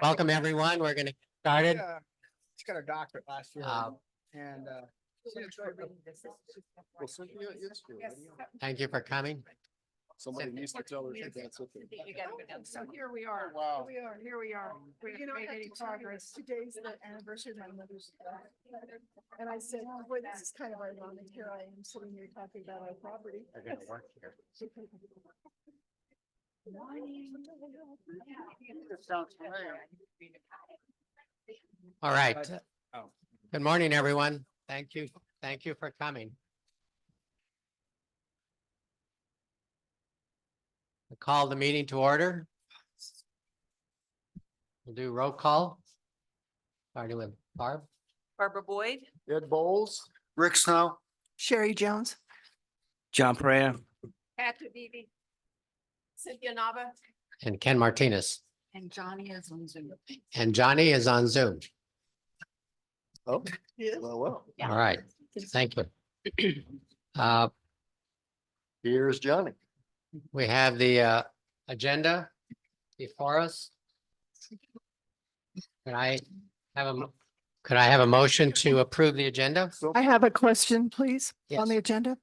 Welcome, everyone. We're going to get started. She got her doctorate last year Uh, and, Well, Cynthia is here. Thank you for coming. Somebody needs to tell her she can't sit there. So here we are. Wow. Here we are. We You know, haven't I made any have to tell you, progress. today's the anniversary of my mother's death. And I said, boy, this is kind of ironic. Here I am sitting here talking about our property. They're going to work here. All right. Oh. Good morning, everyone. Thank you. Thank you for coming. I call the meeting to order. We'll do roll call. Starting with Barb. Barbara Boyd. Ed Bowles, Rick Snow. Sherry Jones. John Perea. Patrick Beebe. Cynthia Nava. And Ken Martinez. And Johnny is on Zoom. And Johnny is on Zoom. oh, Yes. well, All right. Thank you. here's Johnny. We have the agenda before us. Could I have a motion to approve the agenda? So I have a question, please, on the Yes. agenda.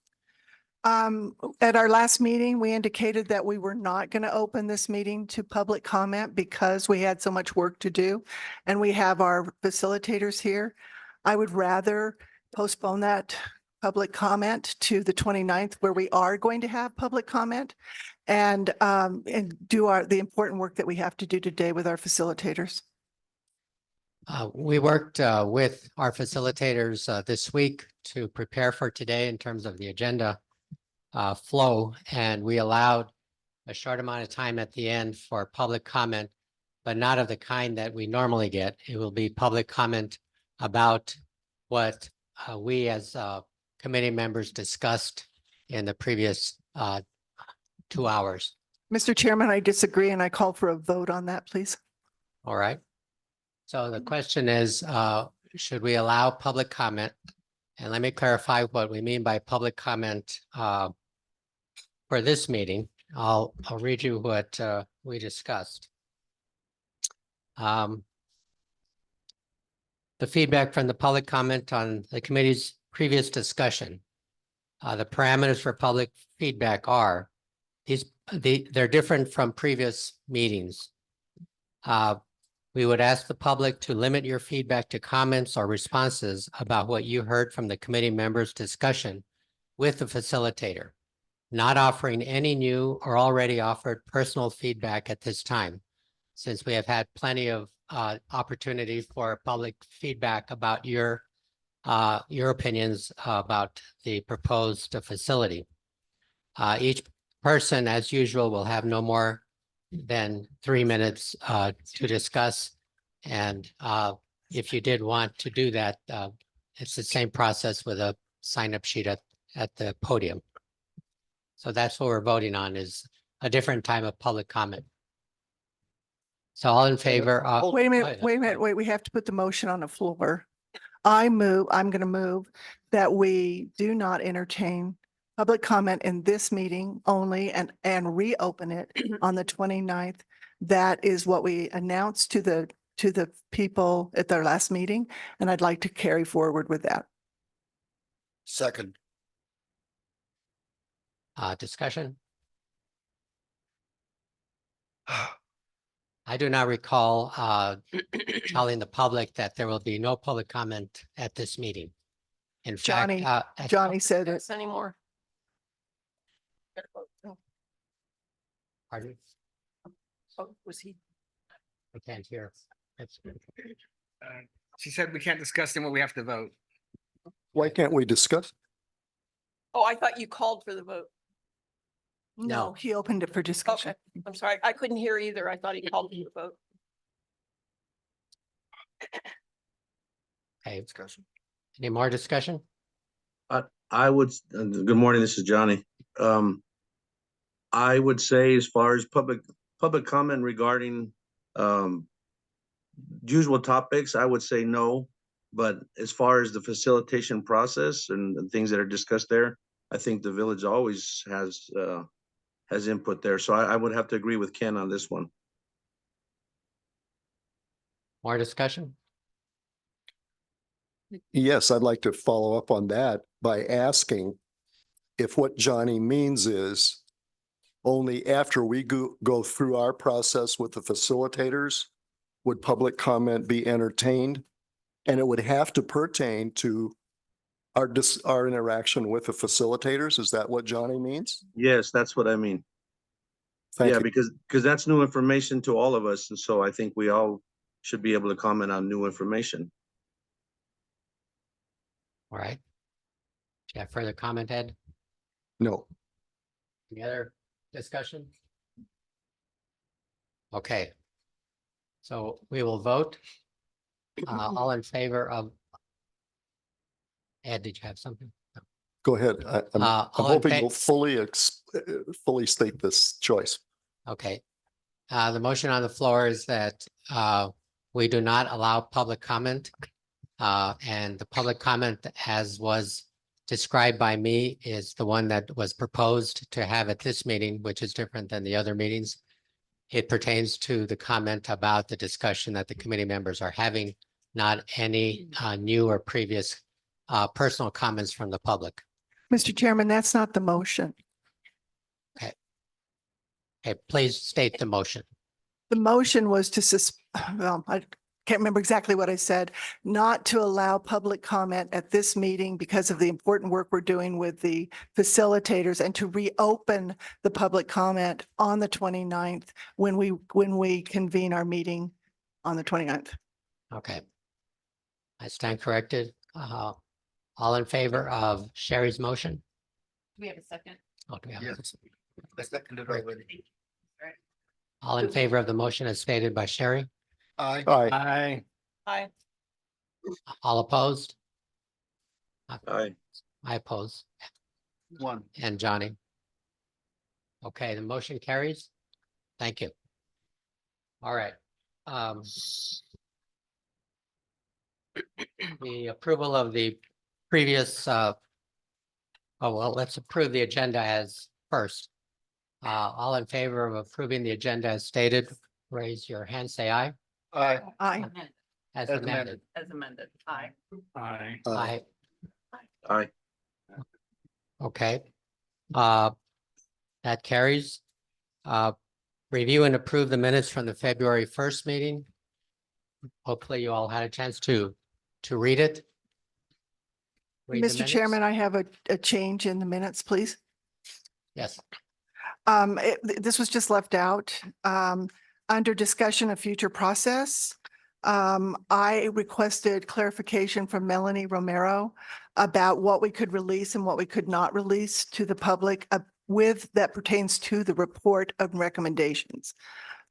At our last meeting, we indicated that we were not going to open this meeting to public comment because we had so much work to do. And we have our facilitators here. I would rather postpone that public comment to the 29th, where we are going to have public comment and do the important work that we have to do today with our facilitators. We worked with our facilitators this week to prepare for today in terms of the agenda flow, and we allowed a short amount of time at the end for public comment, but not of the kind that we normally get. It will be public comment about what we as committee members discussed in the previous 2 hours. Mr. Chairman, I disagree and I call for a vote on that, please. All right. So the question is, should we allow public comment? And let me clarify what we mean by public comment for this meeting. I'll read you what we discussed. The feedback from the public comment on the committee's previous discussion. The parameters for public feedback are they're different from previous meetings. We would ask the public to limit your feedback to comments or responses about what you heard from the committee members' discussion with the facilitator, not offering any new or already offered personal feedback at this time, since we have had plenty of opportunity for public feedback about your opinions about the proposed facility. Each person, as usual, will have no more than 3 minutes to discuss. And if you did want to do that, it's the same process with a sign-up sheet at the podium. So that's what we're voting on, is a different time of public comment. So all in favor? Wait a go minute, ahead. wait a minute, wait, we have to put the motion on the floor. I'm going to move that we do not entertain public comment in this meeting only and reopen it on the 29th. That is what we announced to the people at their last meeting, and I'd like to carry forward with that. Second. Discussion? I do not recall telling the public that there will be no public comment at this meeting. In fact, Johnny said it. Anymore. pardon? Oh, was he? I can't hear. She said we can't discuss them when we have to vote. Why can't we discuss? Oh, I thought you called for the vote. No. No, he opened it for discussion. Okay, I'm sorry. I couldn't hear either. I thought he called for the vote. Okay, Discussion. any more discussion? I would, good morning, this is Johnny. I would say as far as public comment regarding usual topics, I would say no. But as far as the facilitation process and the things that are discussed there, I think the village always has input there. So I would have to agree with Ken on this one. More discussion? Yes, I'd like to follow up on that by asking if what Johnny means is only after we go through our process with the facilitators would public comment be entertained? And it would have to pertain to our interaction with the facilitators. Is that what Johnny means? Yes, that's what I mean. Thank Yeah, you. because that's new information to all of us. And so I think we all should be able to comment on new information. All right. Do you have further comment, Ed? No. Any other discussion? Okay. So we will vote. All in favor of. Ed, did you have something? Go ahead. I'm All in hoping fa- you'll fully state this choice. Okay. The motion on the floor is that we do not allow public comment. And the public comment, as was described by me, is the one that was proposed to have at this meeting, which is different than the other meetings. It pertains to the comment about the discussion that the committee members are having, not any new or previous personal comments from the public. Mr. Chairman, that's not the motion. Okay, please state the motion. The motion was to well, I can't remember exactly what I said, not to allow public comment at this meeting because of the important work we're doing with the facilitators, and to reopen the public comment on the 29th when we convene our meeting on the 29th. Okay. I stand corrected. All in favor of Sherry's motion? Do we have a second? Oh, do we have a- Yes. I seconded already. All in favor of the motion as stated by Sherry? Aye. Aye. Aye. All opposed? Aye. I oppose. One. And Johnny. Okay, the motion carries. Thank you. All right. The approval of the previous, oh, well, let's approve the agenda as first. All in favor of approving the agenda as stated, raise your hand, say aye. Aye. Aye. As As amended. As amended. Aye. Aye. Aye. Aye. Okay. That carries. Review and approve the minutes from the February 1st meeting. Hopefully you all had a chance to read it. Read the Mr. minutes. Chairman, I have a change in the minutes, please. Yes, This was just left out. Under discussion of future process, I requested clarification from Melanie Romero about what we could release and what we could not release to the public that pertains to the report of recommendations.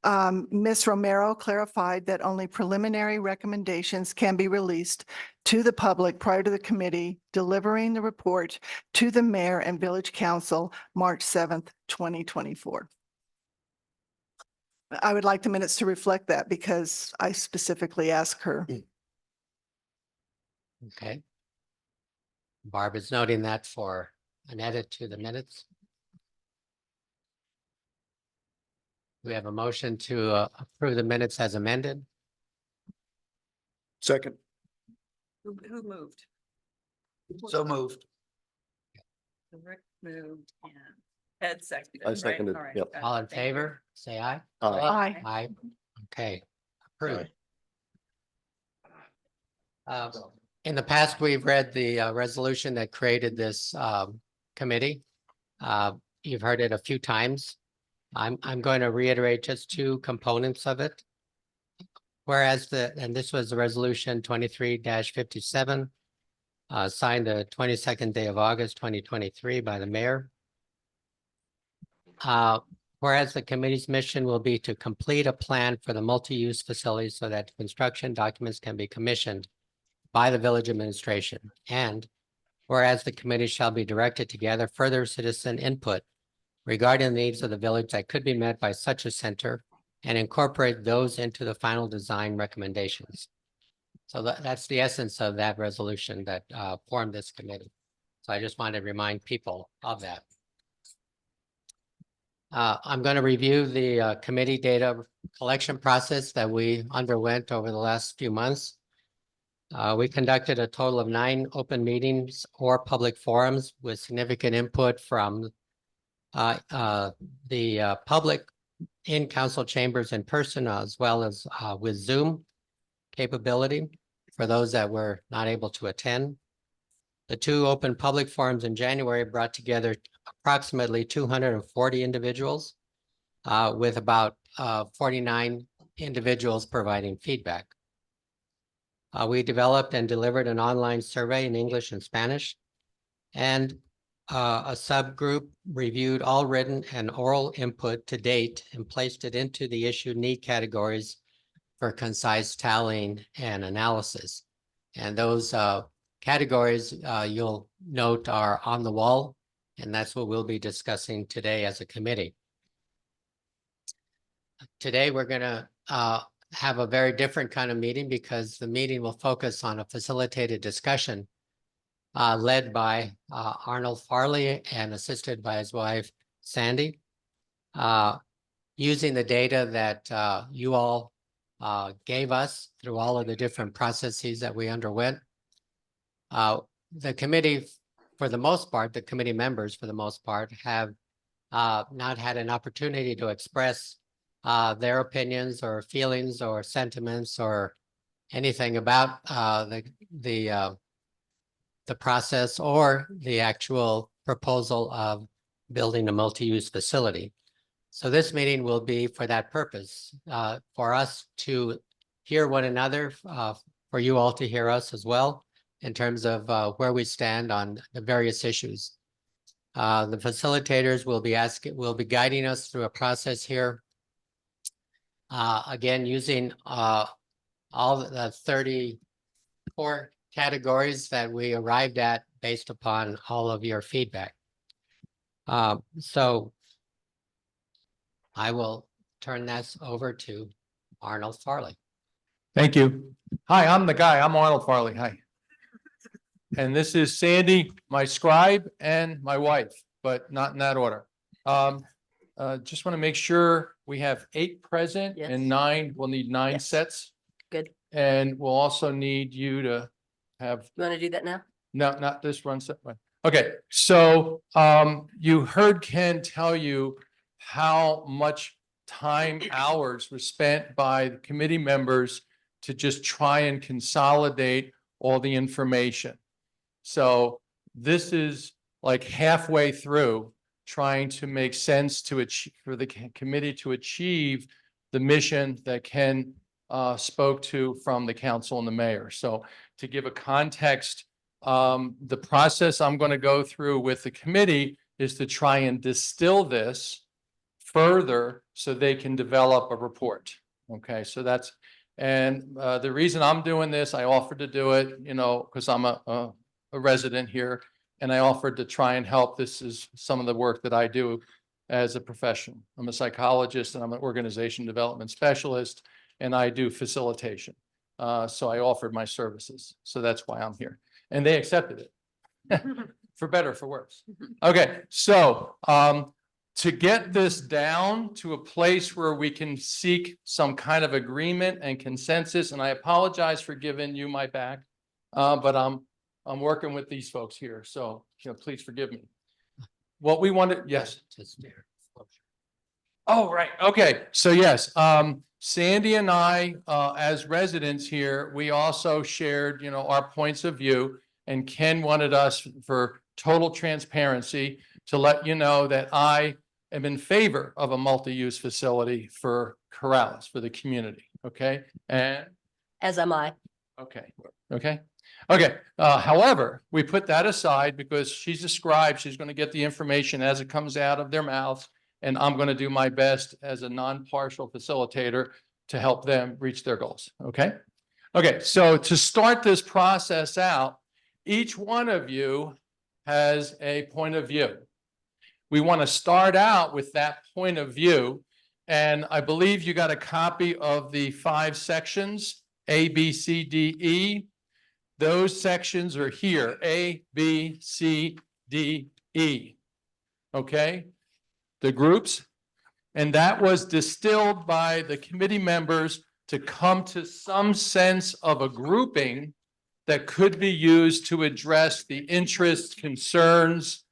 Ms. Romero clarified that only preliminary recommendations can be released to the public prior to the committee delivering the report to the mayor and village council March 7th, 2024. I would like the minutes to reflect that because I specifically asked her. okay. Barb is noting that for an edit to the minutes. We have a motion to approve the minutes as amended. Second. Who moved? So moved. Rick moved and Ed seconded. I right? seconded, All right, yep. got it. All in Thank you. favor, say aye. Aye. Aye. Aye. Okay, approved. In the past, we've read the resolution that created this committee. You've heard it a few times. I'm going to reiterate just two components of it. Whereas and this was the resolution 23-57, signed the 22nd day of August, 2023 by the mayor. Whereas the committee's mission will be to complete a plan for the multi-use facilities so that construction documents can be commissioned by the village administration. And whereas the committee shall be directed to gather further citizen input regarding the needs of the village that could be met by such a center and incorporate those into the final design recommendations. So that's the essence of that resolution that formed this committee. So I just wanted to remind people of that. I'm going to review the committee data collection process that we underwent over the last few months. We conducted a total of 9 open meetings or public forums with significant input from the public in council chambers in person, as well as with Zoom capability for those that were not able to attend. The 2 open public forums in January brought together approximately 240 individuals with about 49 individuals providing feedback. We developed and delivered an online survey in English and Spanish, and a subgroup reviewed all written and oral input to date and placed it into the issue need categories for concise tallying and analysis. And those categories you'll note are on the wall, and that's what we'll be discussing today as a committee. Today, we're going to have a very different kind of meeting because the meeting will focus on a facilitated discussion led by Arnold Farley and assisted by his wife, Sandy, using the data that you all gave us through all of the different processes that we underwent. The committee, for the most part, the committee members, for the most part, have not had an opportunity to express their opinions or feelings or sentiments or anything about the process or the actual proposal of building a multi-use facility. So this meeting will be for that purpose, for us to hear one another, for you all to hear us as well, in terms of where we stand on the various issues. The facilitators will be guiding us through a process here. Again, using all the 34 categories that we arrived at based upon all of your feedback. So I will turn this over to Arnold Farley. Thank you. Hi, I'm the guy. I'm Arnold Farley. Hi. And this is Sandy, my scribe, and my wife, but not in that order. Just want to make sure we have 8 present Yes. and 9, we'll need 9 Yes. sets. Good. And we'll also need you to have, You want to do that now? no, not this one set. One. Okay, so you heard Ken tell you how much time, hours were spent by the committee members to just try and consolidate all the information. So this is like halfway through trying to make sense to achieve for the committee to achieve the mission that Ken spoke to from the council and the mayor. So to give a context, the process I'm going to go through with the committee is to try and distill this further so they can develop a report. Okay, so that's, and the reason I'm doing this, I offered to do it, you know, because I'm a resident here, and I offered to try and help. This is some of the work that I do as a profession. I'm a psychologist and I'm an organization development specialist, and I do facilitation. So I offered my services. So that's why I'm here. And they accepted it, for better or for worse. Okay, so to get this down to a place where we can seek some kind of agreement and consensus, and I apologize for giving you my back, but I'm working with these folks here, so please forgive me. What we wanted, yes. Oh, right. Okay. So yes, Sandy and I, as residents here, we also shared, our points of view, and Ken wanted us, for total transparency, to let you know that I am in favor of a multi-use facility for Corrales, for the community. Okay. And As am I. okay. Okay. Okay. However, we put that aside because she's a scribe. She's going to get the information as it comes out of their mouths. And I'm going to do my best as a non-partial facilitator to help them reach their goals. Okay. Okay. So to start this process out, each one of you has a point of view. We want to start out with that point of view. And I believe you got a copy of the 5 sections, A, B, C, D, E. Those sections are here, A, B, C, D, E. Okay. The groups And that was distilled by the committee members to come to some sense of a grouping that could be used to address the interests, concerns,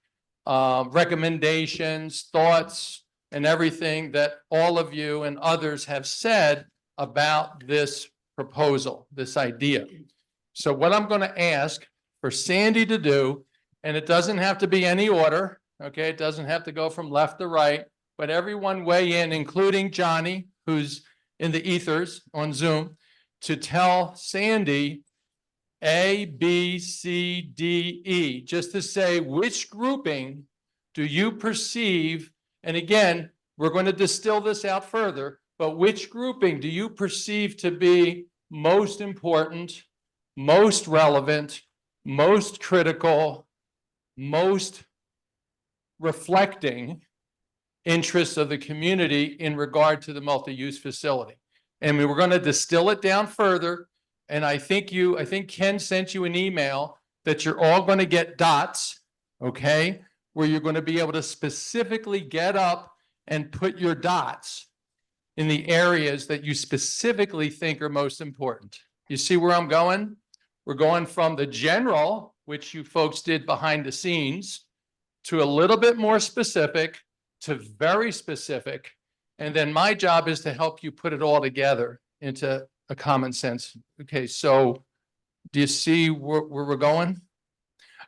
recommendations, thoughts, and everything that all of you and others have said about this proposal, this idea. So what I'm going to ask for Sandy to do, and it doesn't have to be any order, okay? It doesn't have to go from left to right, but everyone weigh in, including Johnny, who's in the ethers on Zoom, to tell Sandy A, B, C, D, E, just to say which grouping do you perceive, and again, we're going to distill this out further, but which grouping do you perceive to be most important, most relevant, most critical, most reflecting interests of the community in regard to the multi-use facility? And we were going to distill it down further. And I think Ken sent you an email that you're all going to get dots, okay? Where you're going to be able to specifically get up and put your dots in the areas that you specifically think are most important. You see where I'm going? We're going from the general, which you folks did behind the scenes, to a little bit more specific, to very specific. And then my job is to help you put it all together into a common sense. Okay, so do you see where we're going?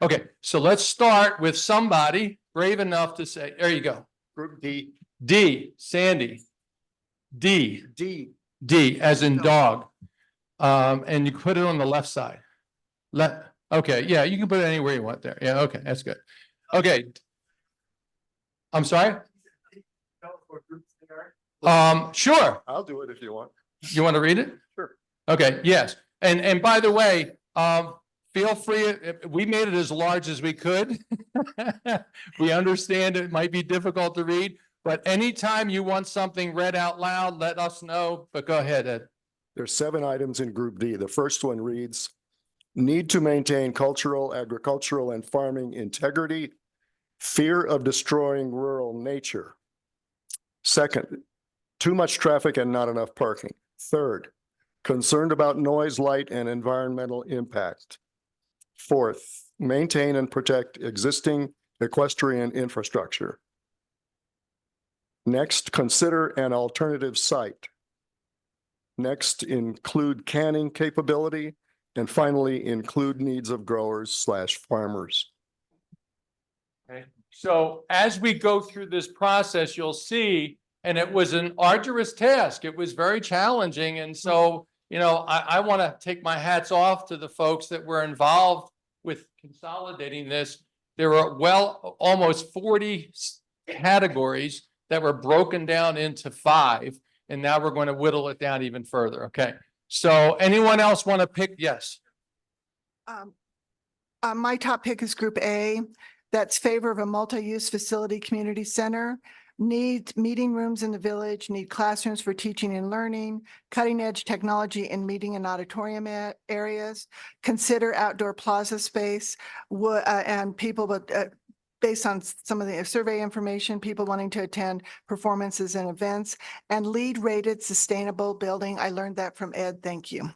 Okay, so let's start with somebody brave enough to say, there you go. Group D. D, Sandy. D, D. D as in dog. And you put it on the left side. Okay, yeah, you can put it anywhere you want there. Yeah, okay, that's good. Okay. I'm sorry? Sure. I'll do it if you want. You want to read it? Sure. Okay, yes. And by the way, feel free, we made it as large as we could. We understand it might be difficult to read, but anytime you want something read out loud, let us know, but go ahead, Ed. There's 7 items in Group D. The first one reads, need to maintain cultural, agricultural, and farming integrity, fear of destroying rural nature. Second, too much traffic and not enough parking. Third, concerned about noise, light, and environmental impact. Fourth, maintain and protect existing equestrian infrastructure. Next, consider an alternative site. Next, include canning capability. And finally, include needs of growers/farmers. Okay. So as we go through this process, you'll see, and it was an arduous task. It was very challenging. And so, you know, I want to take my hats off to the folks that were involved with consolidating this. There were almost 40 categories that were broken down into 5. And now we're going to whittle it down even further. Okay. So anyone else want to pick? Yes. My top pick is Group A. That's favor of a multi-use facility community center. Need meeting rooms in the village, need classrooms for teaching and learning, cutting edge technology in meeting and auditorium areas. Consider outdoor plaza space and people, but based on some of the survey information, people wanting to attend performances and events, and LEED rated sustainable building. I learned that from Ed. Thank you.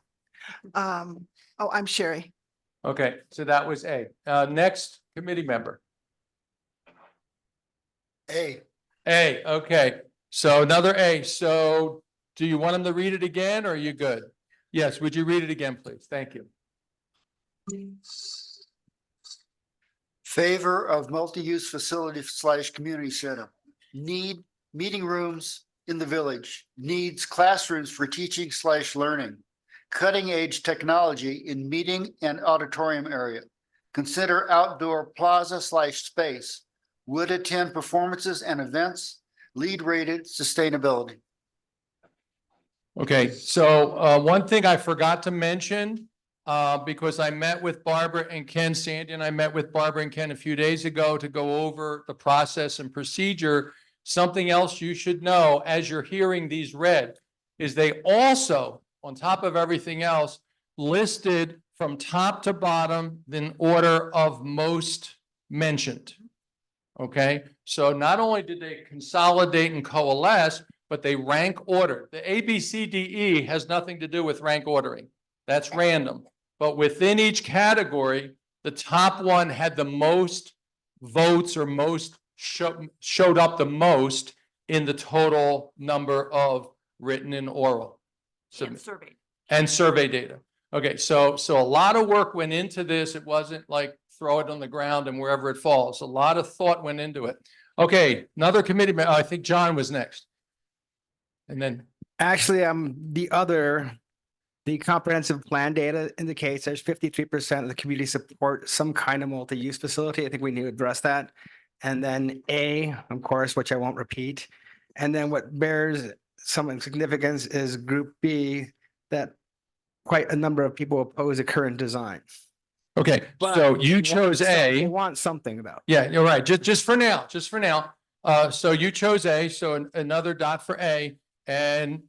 I'm Sherry. Okay, so that was A. Next committee member. A. A, okay. So another A. So do you want him to read it again or are you good? Yes, would you read it again, please? Thank you. Favor of multi-use facility / community center. Need meeting rooms in the village. Needs classrooms for teaching / learning. Cutting edge technology in meeting and auditorium area. Consider outdoor plaza / space. Would attend performances and events. LEED rated sustainability. Okay, so one thing I forgot to mention, because I met with Barbara and Ken, Sandy and I met with Barbara and Ken a few days ago to go over the process and procedure. Something else you should know as you're hearing these read is they also, on top of everything else, listed from top to bottom in order of most mentioned. Okay, so not only did they consolidate and coalesce, but they rank order. The A, B, C, D, E has nothing to do with rank ordering. That's random. But within each category, the top one had the most votes or most showed up the most in the total number of written and oral. And survey. And survey data. Okay, so a lot of work went into this. It wasn't like throw it on the ground and wherever it falls. A lot of thought went into it. Okay, another committee, I think John was next. And then, Actually, the comprehensive plan data indicates there's 53% of the community support some kind of multi-use facility. I think we need to address that. And then A, of course, which I won't repeat. And then what bears some significance is group B, that quite a number of people oppose the current design. okay, But so you chose They A. want something though. Yeah, you're right. Just for now, just for now. So you chose A, so another dot for A. And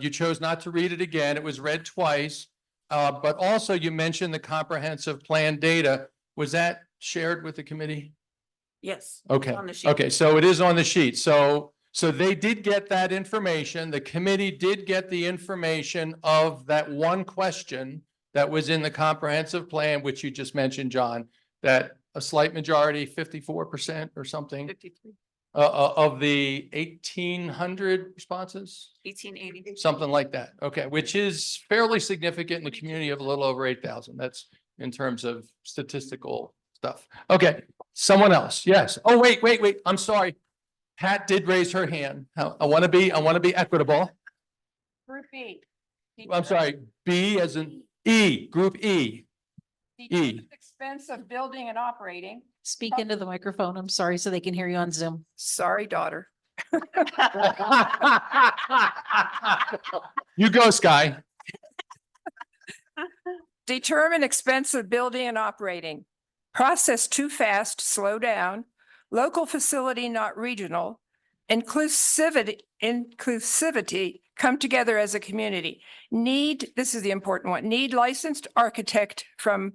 you chose not to read it again. It was read twice. But also you mentioned the comprehensive plan data. Was that shared with the committee? Yes. Okay, On the sheet. okay, so it is on the sheet. So they did get that information. The committee did get the information of that one question that was in the comprehensive plan, which you just mentioned, John, that a slight majority, 54% or something, 53, of the 1,800 responses, 1880. something like that. Okay, which is fairly significant in the community of a little over 8,000. That's in terms of statistical stuff. Okay, someone else. Yes. Oh, wait. I'm sorry. Pat did raise her hand. I want to be equitable. Group E. I'm sorry, B as in E, group E. Determined expense of building and operating. Speak into the microphone. I'm sorry, so they can hear you on Zoom. Sorry, daughter. You go, Sky. Determine expense of building and operating. Process too fast, slow down. Local facility, not regional. Inclusivity, come together as a community. This is the important one, need licensed architect from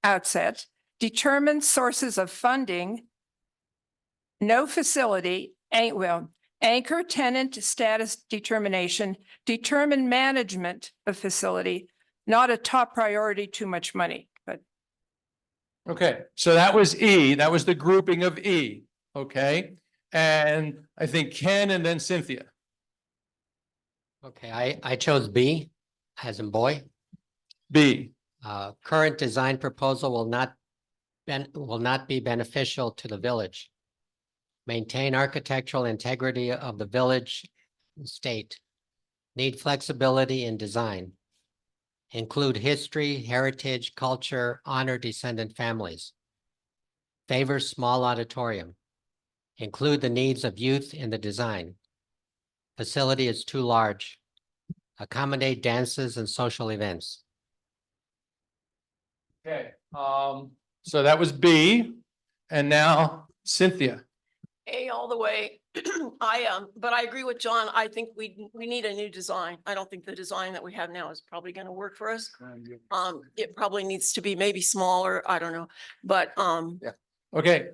outset. Determine sources of funding. No facility, anchor tenant status determination. Determine management of facility, not a top priority, too much money, but Okay, so that was E. That was the grouping of E. Okay, and I think Ken and then Cynthia. Okay, I chose B as in boy. B. Current design proposal will not be beneficial to the village. Maintain architectural integrity of the village and state. Need flexibility in design. Include history, heritage, culture, honor descendant families. Favor small auditorium. Include the needs of youth in the design. Facility is too large. Accommodate dances and social events. Okay, so that was B, and now Cynthia. A all the way. But I agree with John. I think we need a new design. I don't think the design that we have now is probably going to work for us. It probably needs to be maybe smaller. I don't know, but Okay,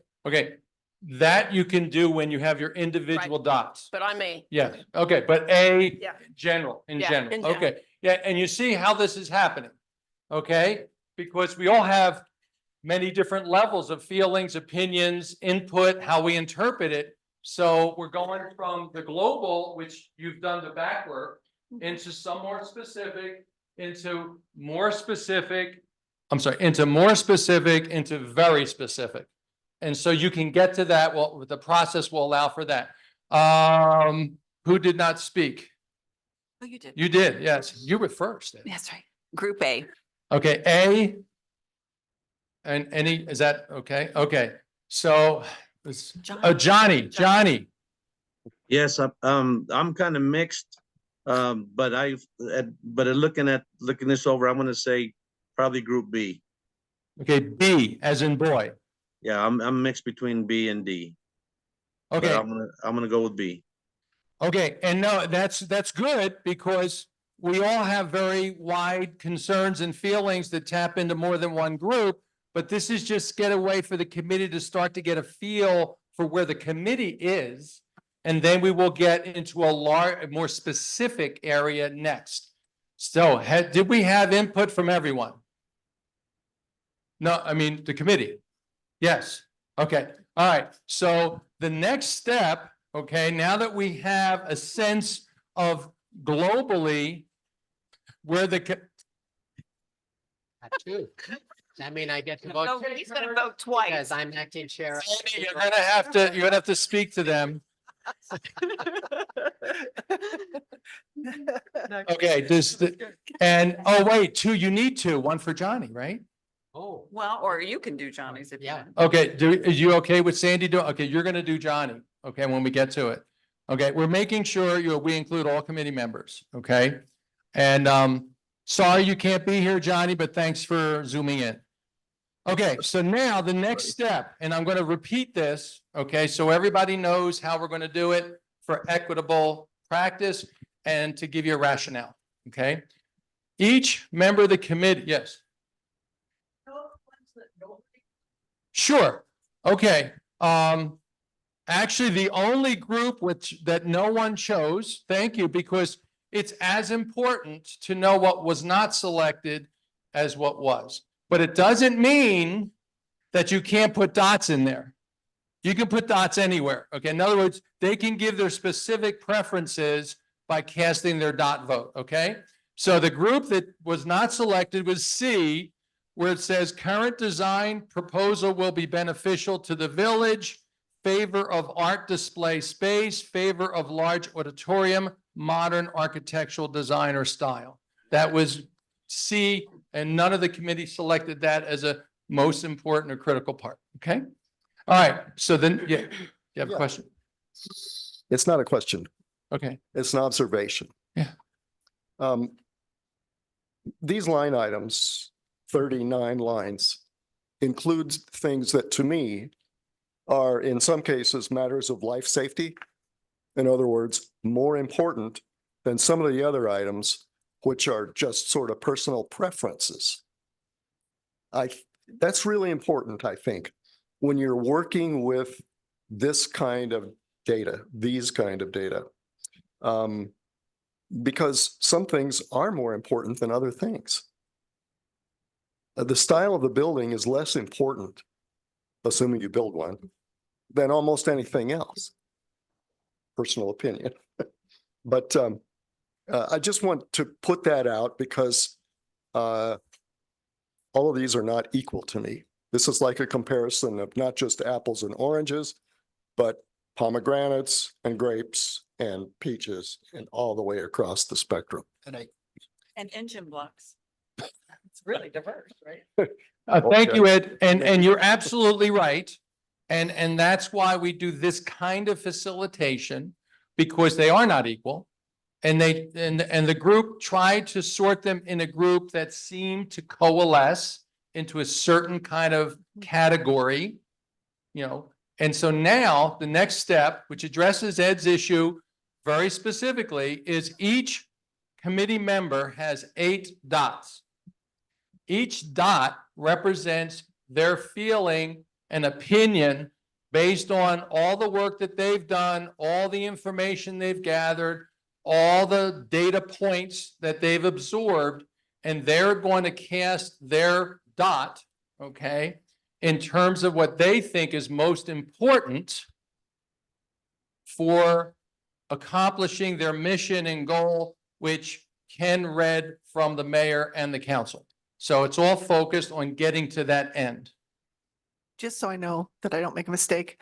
that you can do when you have your individual dots. but I may. Yes, okay, but A, Yeah. general, in Yeah, general, in general. okay. Yeah, and you see how this is happening, okay? Because we all have many different levels of feelings, opinions, input, how we interpret it. So we're going from the global, which you've done the back work, into some more specific, into more specific, into very specific. And so you can get to that, well, the process will allow for that. Who did not speak? Oh, you did. You did, yes, you were first. That's right. Group A. Okay, A. And is that okay? Okay, so Johnny. Yes, I'm kind of mixed. But looking this over, I'm gonna say probably group B. Okay, B as in boy. Yeah, I'm mixed between B and D. But Okay, I'm gonna go with B. okay, and no, that's good because we all have very wide concerns and feelings that tap into more than one group. But this is just get a way for the committee to start to get a feel for where the committee is. And then we will get into a more specific area next. So did we have input from everyone? No, I mean, the committee. Yes. Okay. All right. So the next step, okay, now that we have a sense of globally where the, Not two. Does that mean I get to vote? No, he's gonna vote twice. Because I'm acting chair. you're gonna have to speak to them. Okay, oh, wait, two, you need two, one for Johnny, right? Oh, Well, or you can do Johnny's if you yeah. want. Okay, are you okay with Sandy doing, okay, you're gonna do Johnny, okay, when we get to it. Okay, we're making sure we include all committee members, okay? And sorry you can't be here, Johnny, but thanks for zooming in. Okay, so now the next step, and I'm gonna repeat this, okay, so everybody knows how we're gonna do it for equitable practice and to give you a rationale, okay? Each member of the committee, yes. Sure, okay, actually, the only group that no one chose, thank you, because it's as important to know what was not selected as what was. But it doesn't mean that you can't put dots in there. You can put dots anywhere, okay? In other words, they can give their specific preferences by casting their dot vote, okay? So the group that was not selected was C, where it says current design proposal will be beneficial to the village, favor of art display space, favor of large auditorium, modern architectural design or style. That was C, and none of the committee selected that as a most important or critical part, okay? All right, so then, yeah, you have a Yeah. question? It's not a question. Okay, It's an observation. Yeah. These line items, 39 lines, includes things that to me are in some cases matters of life safety. In other words, more important than some of the other items, which are just sort of personal preferences. That's really important, I think, when you're working with this kind of data, these kind of data. Because some things are more important than other things. The style of the building is less important, assuming you build one, than almost anything else. Personal opinion. But I just want to put that out because all of these are not equal to me. This is like a comparison of not just apples and oranges, but pomegranates and grapes and peaches and all the way across the spectrum. And engine blocks. It's really diverse, right? thank Okay. you, Ed, and you're absolutely right. And that's why we do this kind of facilitation, because they are not equal. And the group tried to sort them in a group that seemed to coalesce into a certain kind of category, you know. And so now the next step, which addresses Ed's issue very specifically, is each committee member has 8 dots. Each dot represents their feeling and opinion based on all the work that they've done, all the information they've gathered, all the data points that they've absorbed, and they're going to cast their dot, okay, in terms of what they think is most important for accomplishing their mission and goal, which Ken read from the mayor and the council. So it's all focused on getting to that end. Just so I know that I don't make a mistake.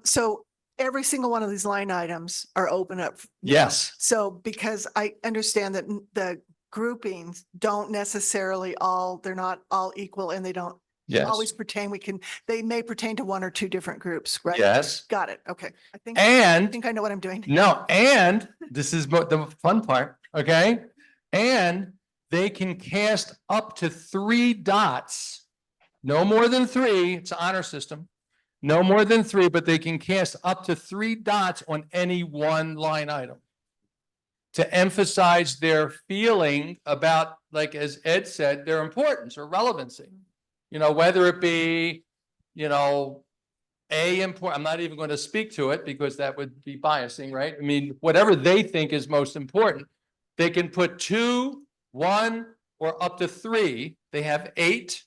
So every single one of these line items are open up. Yes. So because I understand that the groupings don't necessarily they're not all equal and they don't Yes. always pertain, they may pertain to one or two different groups, right? Yes. Got it. Okay. I think And I know what I'm doing. no, and this is the fun part, okay? And they can cast up to 3 dots, no more than 3, it's an honor system. No more than 3, but they can cast up to 3 dots on any one line item to emphasize their feeling about, like, as Ed said, their importance or relevancy. You know, whether it be, you know, I'm not even going to speak to it because that would be biasing, right? I mean, whatever they think is most important. They can put 2, 1, or up to 3. They have 8,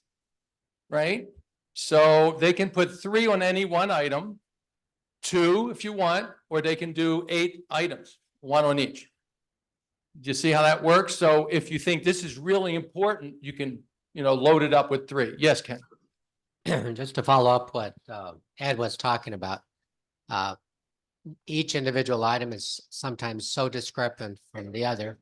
right? So they can put 3 on any one item, 2 if you want, or they can do 8 items, 1 on each. Do you see how that works? So if you think this is really important, you can, load it up with 3. Yes, Ken? Just to follow up what Ed was talking about. Each individual item is sometimes so discrepant from the other.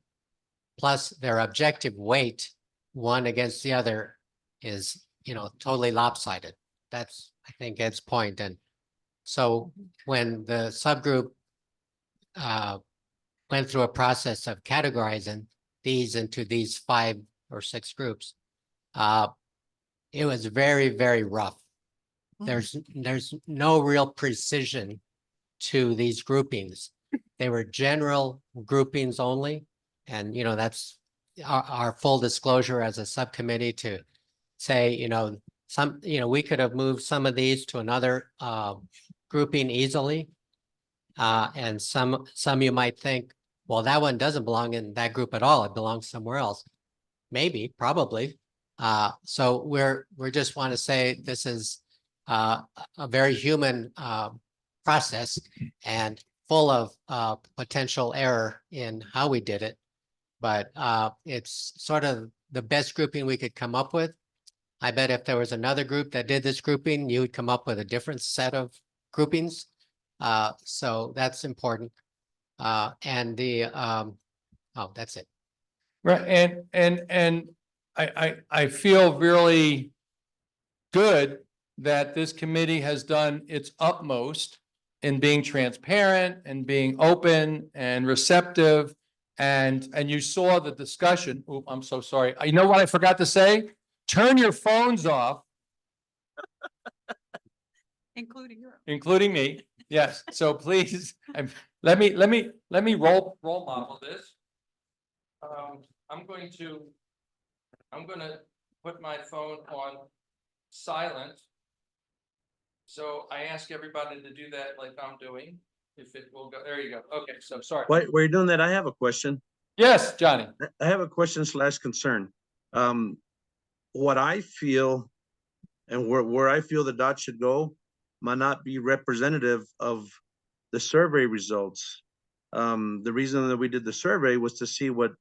Plus their objective weight, one against the other, is, totally lopsided. That's, I think, Ed's point. And so when the subgroup went through a process of categorizing these into these 5 or 6 groups, it was very, very rough. There's no real precision to these groupings. They were general groupings only. And, that's our full disclosure as a subcommittee to say, we could have moved some of these to another grouping easily. And some you might think, well, that one doesn't belong in that group at all. It belongs somewhere else. Maybe, probably. So we're just want to say this is a very human process and full of potential error in how we did it. But it's sort of the best grouping we could come up with. I bet if there was another group that did this grouping, you would come up with a different set of groupings. So that's important. And that's it. Right, and I feel really good that this committee has done its utmost in being transparent and being open and receptive. And you saw the discussion. Oh, I'm so sorry. You know what I forgot to say? Turn your phones off, including me. Yes. So please, let me role model this. I'm going to put my phone on silent. So I ask everybody to do that like I'm doing. If it will go, there you go. Okay, so sorry. While you're doing that, I have a question. Yes, Johnny. I have a question / concern. What I feel and where I feel the dot should go might not be representative of the survey results. The reason that we did the survey was to see what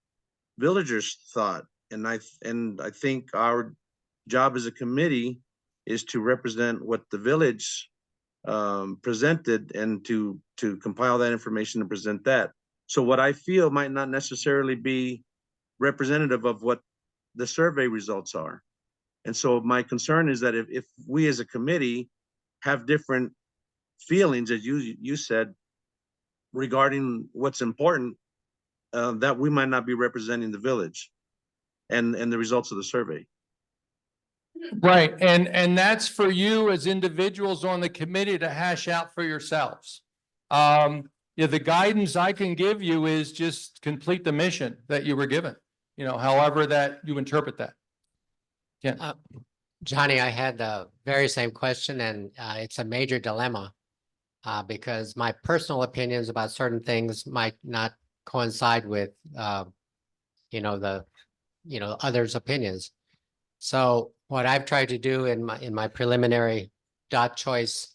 villagers thought. And I think our job as a committee is to represent what the village presented and to compile that information and present that. So what I feel might not necessarily be representative of what the survey results are. And so my concern is that if we as a committee have different feelings, as you said, regarding what's important, that we might not be representing the village and the results of the survey. Right, and that's for you as individuals on the committee to hash out for yourselves. The guidance I can give you is just complete the mission that you were given, however that you interpret that. Yeah. Johnny, I had the very same question, and it's a major dilemma because my personal opinions about certain things might not coincide with others' opinions. So what I've tried to do in my preliminary dot choice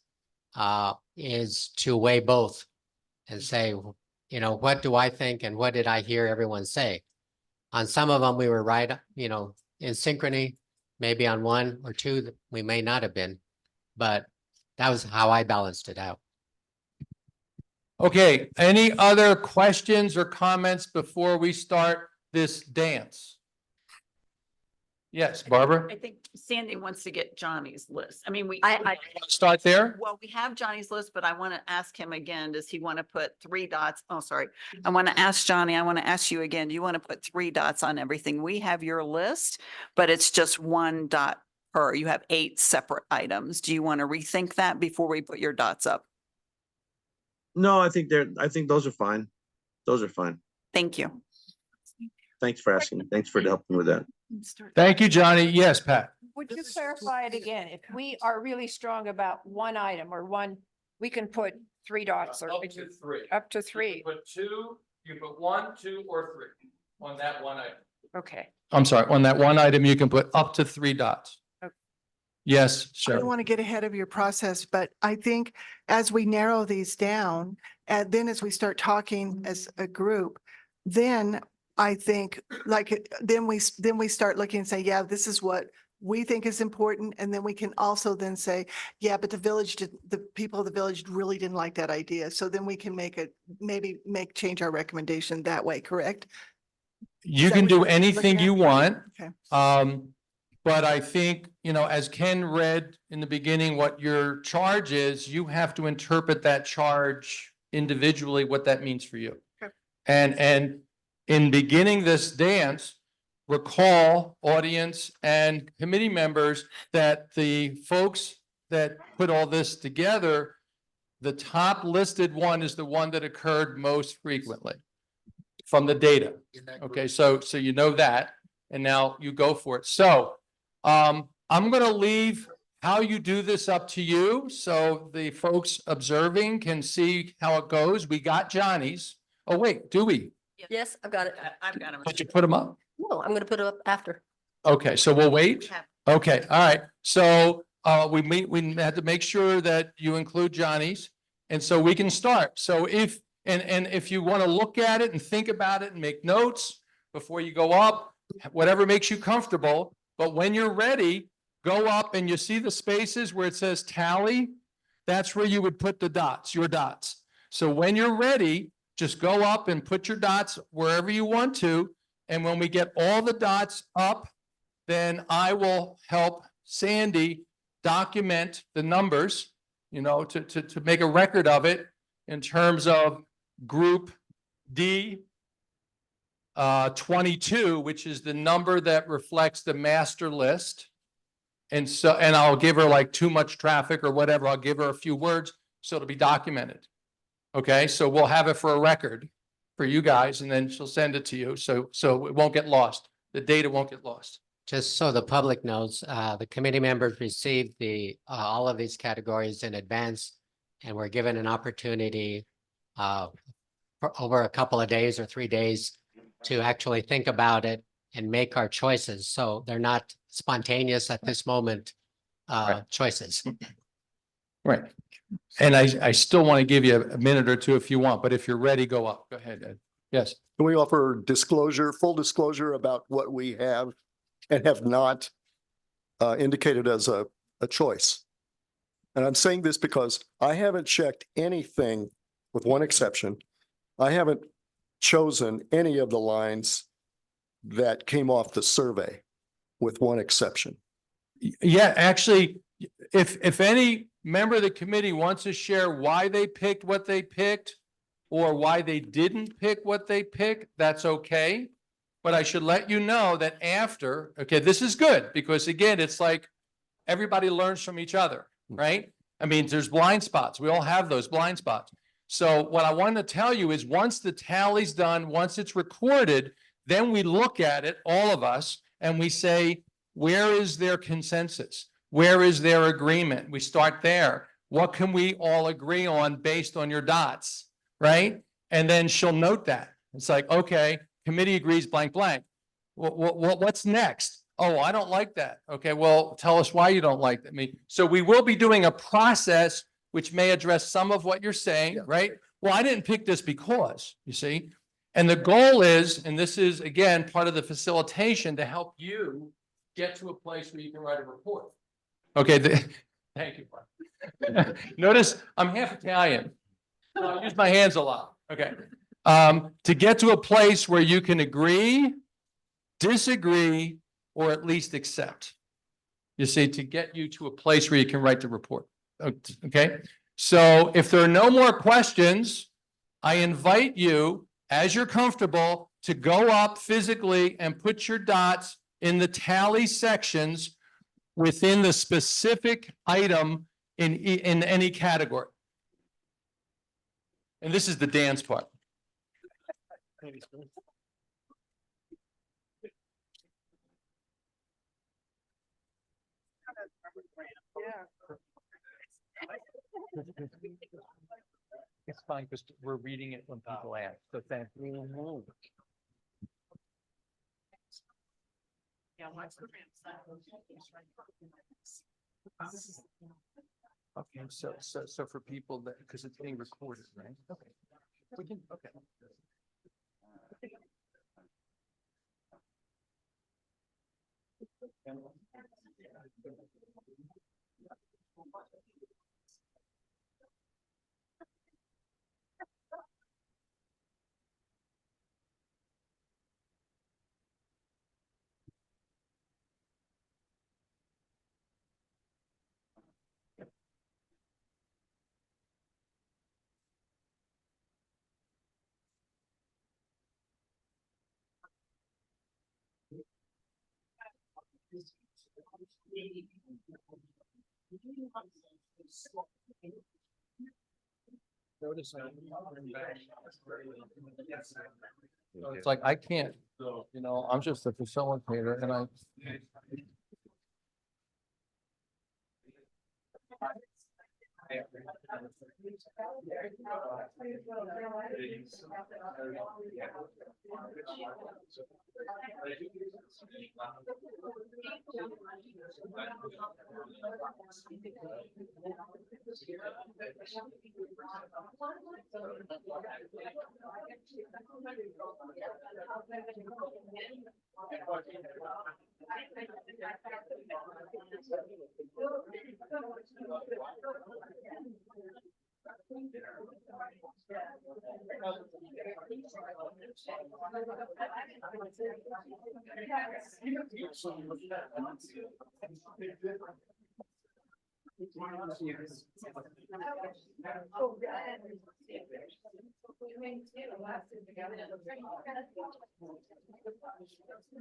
is to weigh both and say, what do I think and what did I hear everyone say? On some of them, we were right, in synchrony. Maybe on 1 or 2, we may not have been, but that was how I balanced it out. Okay, any other questions or comments before we start this dance? Yes, Barbara? I think Sandy wants to get Johnny's list. I mean, Start there? well, we have Johnny's list, but I want to ask him again, does he want to put 3 dots? Oh, sorry. I want to ask Johnny, I want to ask you again, do you want to put 3 dots on everything? We have your list, but it's just 1 dot per. You have 8 separate items. Do you want to rethink that before we put your dots up? No, I think those are fine. Those are fine. Thank you. Thanks for asking. Thanks for helping with that. Thank you, Johnny. Yes, Pat. would you clarify it again? If we are really strong about one item or one, we can put 3 dots or Up to 3. up to 3. Put 2, you put 1, 2, or 3 on that one item. Okay. I'm sorry, on that one item, you can put up to 3 dots. Okay. Yes, I don't sure. want to get ahead of your process, but I think as we narrow these down, and then as we start talking as a group, then I think then we start looking and say, yeah, this is what we think is important. And then we can also then say, yeah, but the people of the village really didn't like that idea. So then we can change our recommendation that way, correct? You that can what do you're looking anything at? you want. Okay. But I think, as Ken read in the beginning, what your charge is, you have to interpret that charge individually, what that means for you. Okay. And in beginning this dance, recall audience and committee members that the folks that put all this together, the top listed one is the one that occurred most frequently from the data. Okay, so you know that, and now you go for it. So I'm gonna leave how you do this up to you, so the folks observing can see how it goes. We got Johnny's. Oh, wait, do we? Yes, I've got it. I've got them. Did you put them up? No, I'm gonna put it up after. Okay, so we'll wait. Have- Okay, all right. So we had to make sure that you include Johnny's. And so we can start. So if you want to look at it and think about it and make notes before you go up, whatever makes you comfortable. But when you're ready, go up and you see the spaces where it says tally. That's where you would put the dots, your dots. So when you're ready, just go up and put your dots wherever you want to. And when we get all the dots up, then I will help Sandy document the numbers, to make a record of it in terms of group D 22, which is the number that reflects the master list. And I'll give her like too much traffic or whatever. I'll give her a few words so it'll be documented. Okay, so we'll have it for a record for you guys, and then she'll send it to you. So it won't get lost. The data won't get lost. Just so the public knows, the committee members received all of these categories in advance and were given an opportunity for over a couple of days or 3 days to actually think about it and make our choices. So they're not spontaneous at this moment choices. Right. And I still want to give you a minute or two if you want, but if you're ready, go up. Go ahead, Ed. Yes. Can we offer full disclosure about what we have and have not indicated as a choice? And I'm saying this because I haven't checked anything, with one exception. I haven't chosen any of the lines that came off the survey, with one exception. Yeah, actually, if any member of the committee wants to share why they picked what they picked or why they didn't pick what they picked, that's okay. But I should let you know that okay, this is good because again, it's like everybody learns from each other, right? I mean, there's blind spots. We all have those blind spots. So what I want to tell you is once the tally's done, once it's recorded, then we look at it, all of us, and we say, where is their consensus? Where is their agreement? We start there. What can we all agree on based on your dots, right? And then she'll note that. It's like, okay, committee agrees blank, blank. What's next? Oh, I don't like that. Okay, well, tell us why you don't like that. So we will be doing a process which may address some of what you're saying, right? Well, I didn't pick this because, you see? And the goal is, and this is again, part of the facilitation to help you get to a place where you can write a report. Okay, thank you. Mark. Notice I'm half Italian. So I use my hands a lot. Okay. To get to a place where you can agree, disagree, or at least accept. You see, to get you to a place where you can write the report. Okay. So if there are no more questions, I invite you, as you're comfortable, to go up physically and put your dots in the tally sections within the specific item in any category. And this is the dance part. It's fine because we're reading it when people ask, so thank you. Okay, so for people that, because it's being recorded, right? Okay. We can, okay. So it's like, I can't, you know, I'm just a facilitator and I.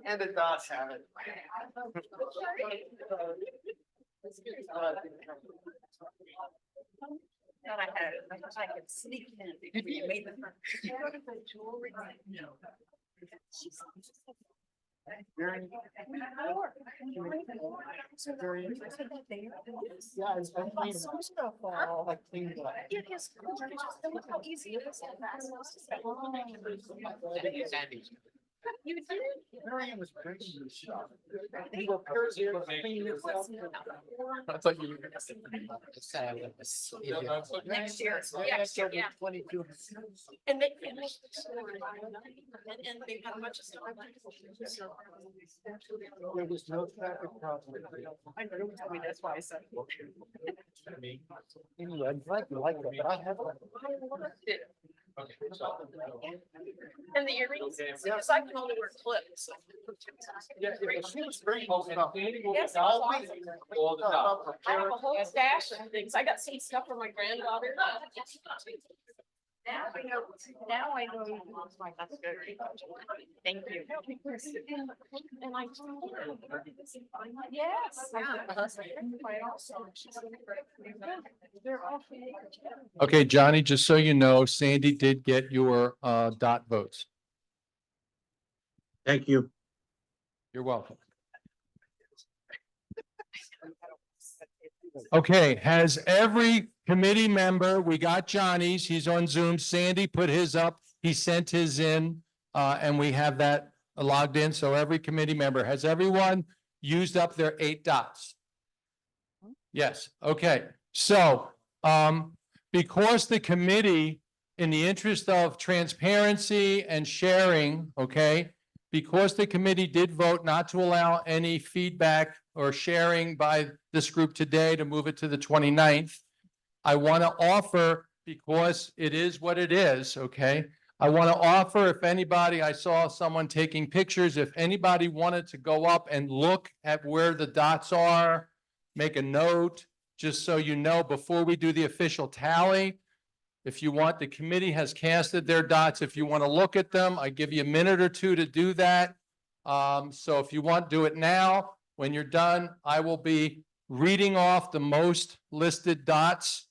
And the dots have it. Thought I had it. I could sneak in before you made the. You did. Marion was bringing the shop. I thought you. Next year, yeah. 22. And they have a bunch of stuff. There was no traffic problem. I know, I mean, that's why I said. Anyway, I'm glad you like it, but I have. I loved it. And the earrings, because I can only wear clips. Yeah, she was bringing stuff. Yes, All I have a whole stash of things. I got some stuff for my granddaughter. Now I know. That's good. Thank you. And I told her. Yes. They're all. Okay, Johnny, just so you know, Sandy did get your dot votes. Thank you. You're welcome. Okay, has every committee member, we got Johnny's, he's on Zoom, Sandy put his up, he sent his in, and we have that logged in, so every committee member, has everyone used up their 8 dots? Yes, okay, so, because the committee, in the interest of transparency and sharing, okay, because the committee did vote not to allow any feedback or sharing by this group today to move it to the 29th, I want to offer, because it is what it is, okay? I want to offer, if anybody, I saw someone taking pictures, if anybody wanted to go up and look at where the dots are, make a note, just so you know, before we do the official tally. If you want, the committee has casted their dots. If you want to look at them, I give you a minute or two to do that. So if you want, do it now. When you're done, I will be reading off the most listed dots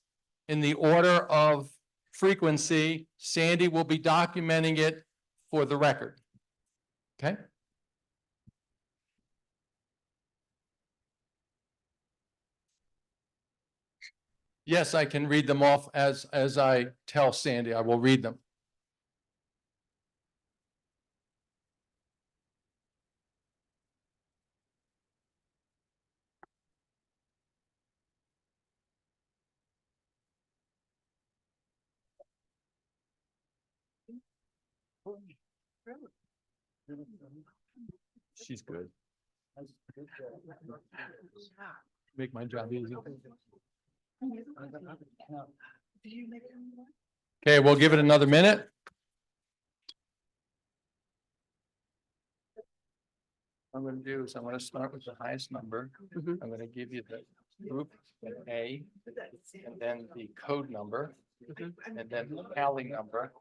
in the order of frequency. Sandy will be documenting it for the record. Okay? Yes, I can read them off as I tell Sandy. I will read them. She's good. Make my job easy. Okay, we'll give it another minute. What I'm gonna do is I'm gonna start with the highest number. I'm gonna give you the group A, and then the code number, and then the tally number.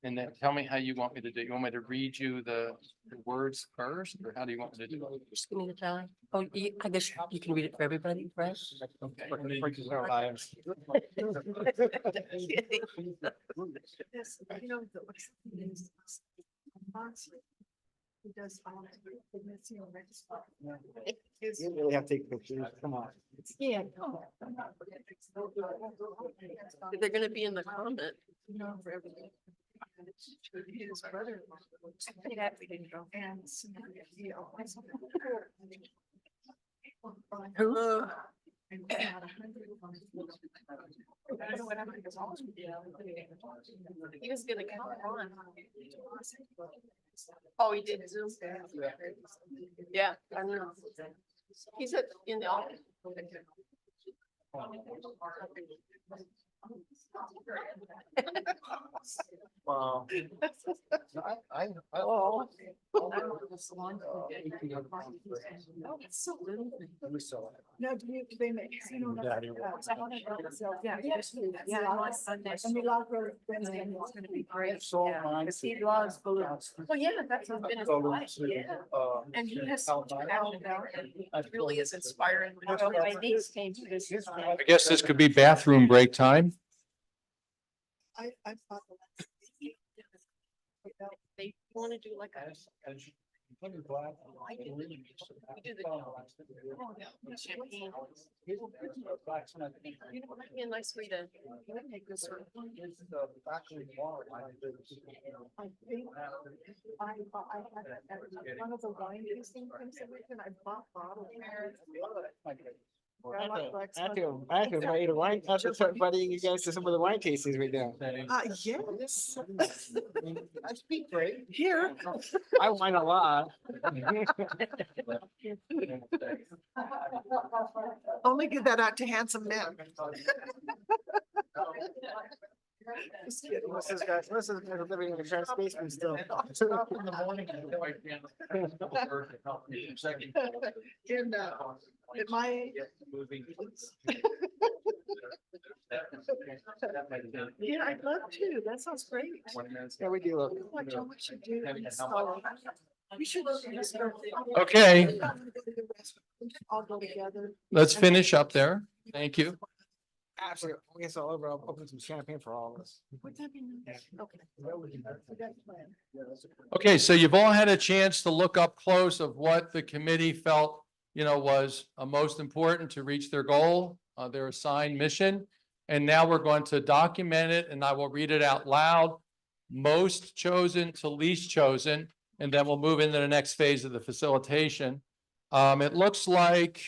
And then tell me how you want me to do. You want me to read you the words first, or how do you want me to do it? Just give me the tally. Oh, I guess you can read it for everybody, right? Okay. You really have to take pictures. Come on. Yeah. They're gonna be in the comment. Who? He was gonna come on. Oh, he did Zoom. Yeah, I know. He's in the office. Wow. Oh. No, do they make? Well, yeah, that's been his life, yeah. And he has so much passion about it. It really is inspiring. My niece came to this. I guess this could be bathroom break time. I thought. They want to do like a. I do the. We do the. Champagne. You know, it might be a nice way to make this sort of. I think I had one of the wine tasting things that we can, I bought bottles. I have to invite a wine, I have to start inviting you guys to some of the wine tastings we do. Yes. I speak great. Here. I wine a lot. Only give that out to handsome men. Just kidding. This is guys living in a shared space and still. At my age. Yeah, I'd love to. That sounds great. Yeah, we do. What John, we should do. Install. We should. Okay. All go together. Let's finish up there. Thank you. Absolutely. I guess all over, I'll open some champagne for all of us. Would that be nice? Okay. We got a plan. Okay, so you've all had a chance to look up close of what the committee felt, was most important to reach their goal, their assigned mission. And now we're going to document it, and I will read it out loud, most chosen to least chosen, and then we'll move into the next phase of the facilitation. It looks like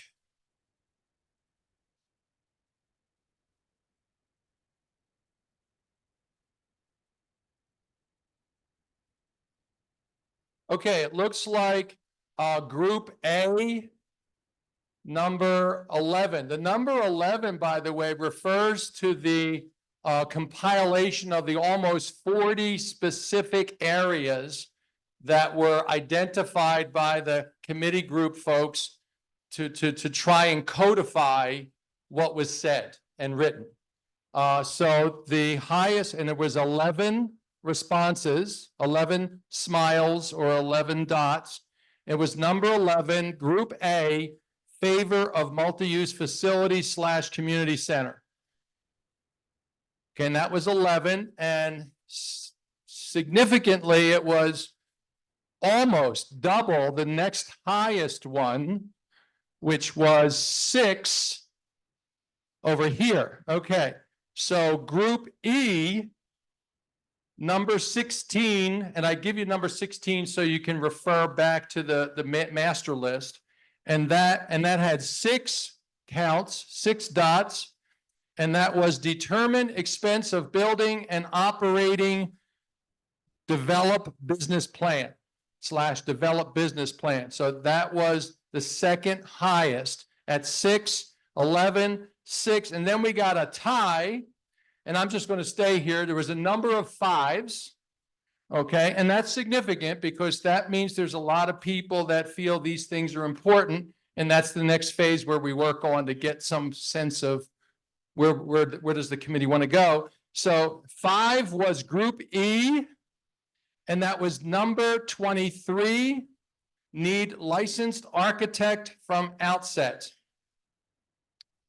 okay, it looks like Group A, number 11. The number 11, by the way, refers to the compilation of the almost 40 specific areas that were identified by the committee group folks to try and codify what was said and written. So the highest, and it was 11 responses, 11 smiles or 11 dots. It was number 11, Group A, favor of multi-use facility / community center. Okay, and that was 11, and significantly, it was almost double the next highest one, which was 6, over here. Okay, so group E, number 16, and I give you number 16 so you can refer back to the master list. And that had 6 counts, 6 dots. And that was determine expense of building and operating, develop business plan / develop business plan. So that was the second highest at 6, 11, 6. And then we got a tie. And I'm just going to stay here. There was a number of 5s. Okay. And that's significant because that means there's a lot of people that feel these things are important. And that's the next phase where we work on to get some sense of where does the committee want to go. So 5 was group E. And that was number 23, need licensed architect from outset.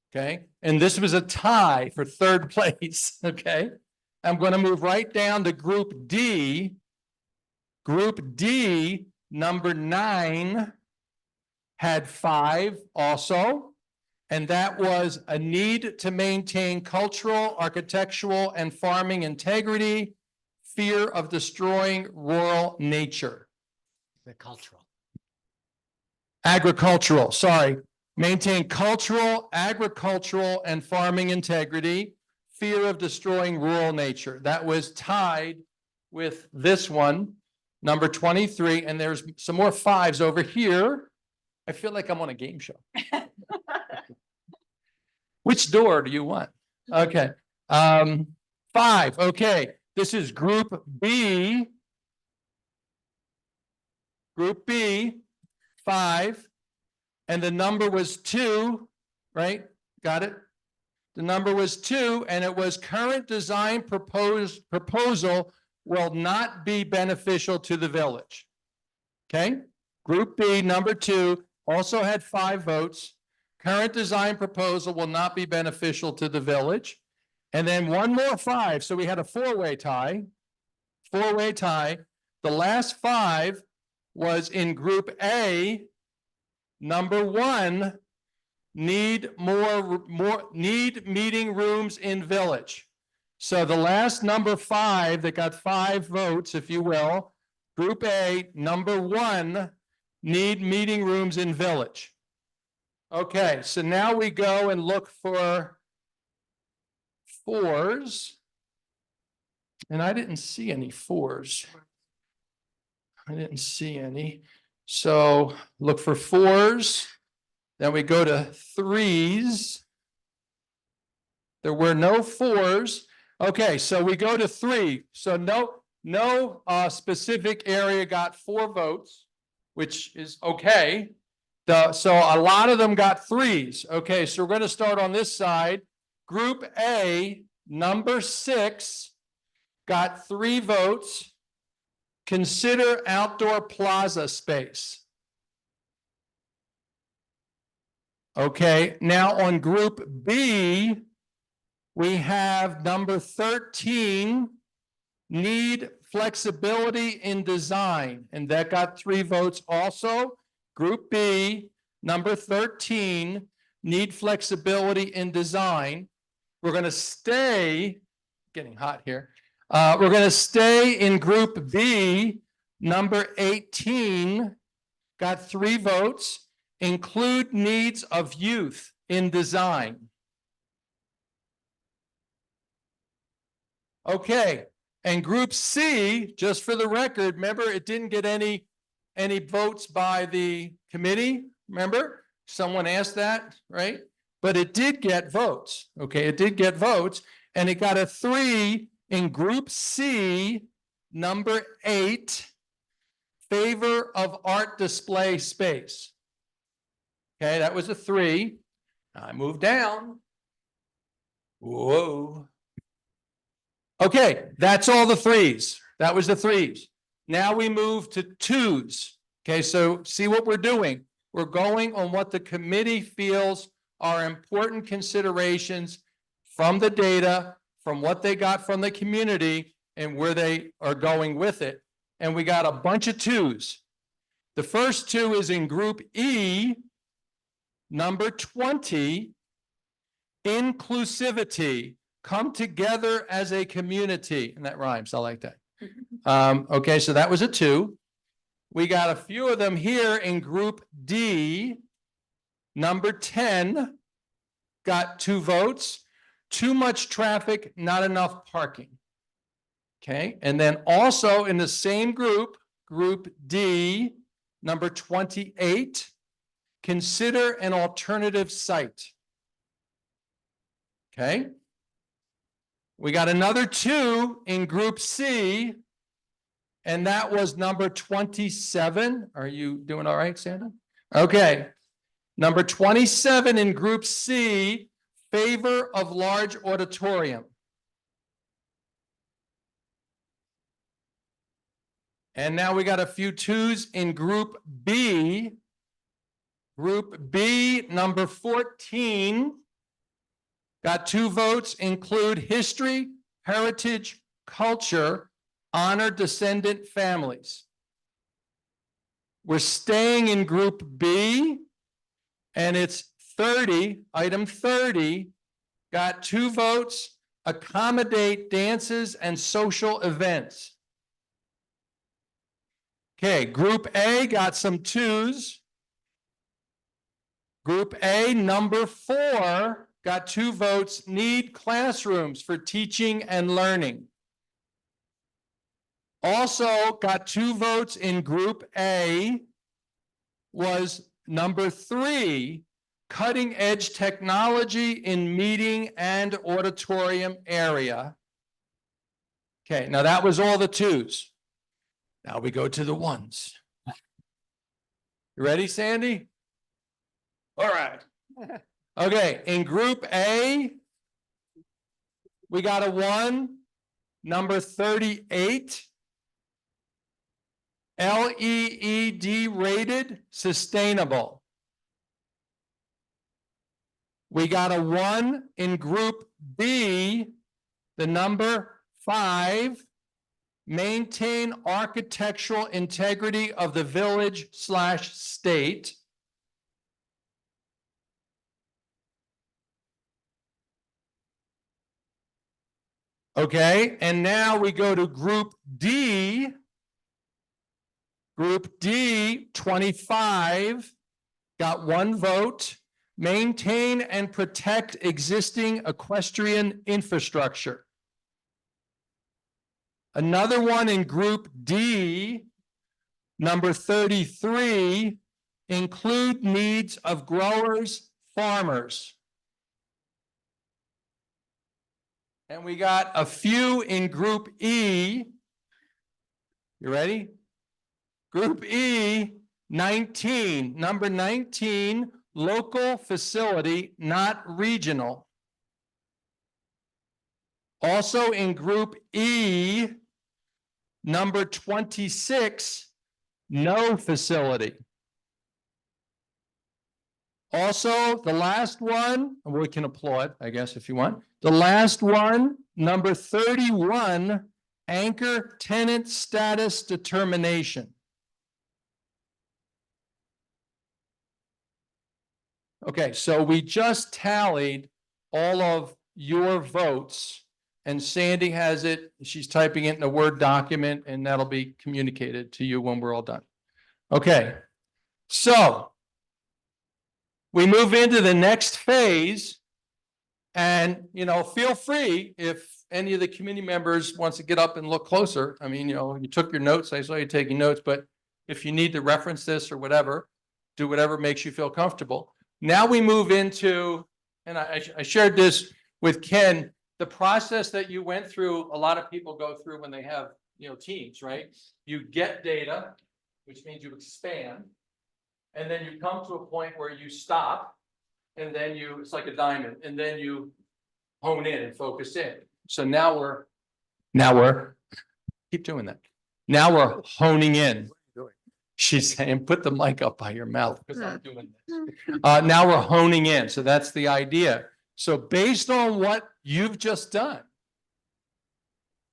Okay, and this was a tie for 3rd place. Okay, I'm going to move right down to group D. Group D, number 9, had 5 also. And that was a need to maintain cultural, architectural, and farming integrity, fear of destroying rural nature. The cultural. Agricultural, sorry. Maintain cultural, agricultural, and farming integrity, fear of destroying rural nature. That was tied with this one, number 23, and there's some more 5s over here. I feel like I'm on a game show. Which door do you want? Okay. 5, okay. This is group B. Group B, 5. And the number was 2, right? Got it? The number was 2, and it was current design proposal will not be beneficial to the village. Okay? Group B, number 2, also had 5 votes. Current design proposal will not be beneficial to the village. And then one more 5. So we had a 4-way tie. 4-way tie. The last 5 was in group A. Number 1, need meeting rooms in village. So the last number 5 that got 5 votes, if you will, group A, number 1, need meeting rooms in village. Okay, so now we go and look for 4s. And I didn't see any 4s. I didn't see any. So look for 4s. Then we go to 3s. There were no 4s. Okay, so we go to 3. So no specific area got 4 votes, which is okay. So a lot of them got 3s. Okay, so we're going to start on this side. Group A, number 6, got 3 votes. Consider outdoor plaza space. Okay, now on group B, we have number 13, need flexibility in design, and that got 3 votes also. Group B, number 13, need flexibility in design. We're going to stay, getting hot here. We're going to stay in group B, number 18, got 3 votes, include needs of youth in design. Okay, and group C, just for the record, remember it didn't get any votes by the committee, remember? Someone asked that, right? But it did get votes, okay? It did get votes, and it got a 3 in group C, number 8, favor of art display space. Okay, that was a 3. I moved down. Whoa. Okay, that's all the 3s. That was the 3s. Now we move to 2s. Okay, so see what we're doing. We're going on what the committee feels are important considerations from the data, from what they got from the community, and where they are going with it. And we got a bunch of 2s. The first 2 is in group E, number 20, inclusivity, come together as a community, and that rhymes, I like that. Okay, so that was a 2. We got a few of them here in group D. Number 10 got 2 votes. Too much traffic, not enough parking. Okay, and then also in the same group, group D, number 28, consider an alternative site. Okay. We got another 2 in group C, and that was number 27. Are you doing all right, Sandra? Okay. Number 27 in group C, favor of large auditorium. And now we got a few 2s in group B. Group B, number 14, got 2 votes, include history, heritage, culture, honor descendant families. We're staying in group B, and it's 30, item 30, got 2 votes, accommodate dances and social events. Okay, group A got some 2s. Group A, number 4, got 2 votes, need classrooms for teaching and learning. Also got 2 votes in group A was number 3, cutting edge technology in meeting and auditorium area. Okay, now that was all the 2s. Now we go to the 1s. You ready, Sandy? All right. Okay, in group A, we got a 1, number 38. LEED rated, sustainable. We got a 1 in group B, the number 5. Maintain architectural integrity of the village/state. Okay, and now we go to group D. Group D, 25, got 1 vote. Maintain and protect existing equestrian infrastructure. Another 1 in group D, number 33, include needs of growers, farmers. And we got a few in group E. You ready? Group E, 19, number 19, local facility, not regional. Also in group E, number 26, no facility. Also, the last one, we can applaud, I guess, if you want. The last one, number 31, anchor tenant status determination. Okay, so we just tallied all of your votes, and Sandy has it. She's typing it in a Word document, and that'll be communicated to you when we're all done. Okay, so we move into the next phase, and, feel free if any of the committee members wants to get up and look closer. I mean, you took your notes. I saw you taking notes, but if you need to reference this or whatever, do whatever makes you feel comfortable. Now we move into, and I shared this with Ken, the process that you went through, a lot of people go through when they have, teams, right? You get data, which means you expand, and then you come to a point where you stop, and then it's like a diamond, and then you hone in and focus in. So now we're, keep doing that. Now we're honing in. She's saying, put the mic up by your mouth because I'm doing this. Now we're honing in. So that's the idea. So based on what you've just done,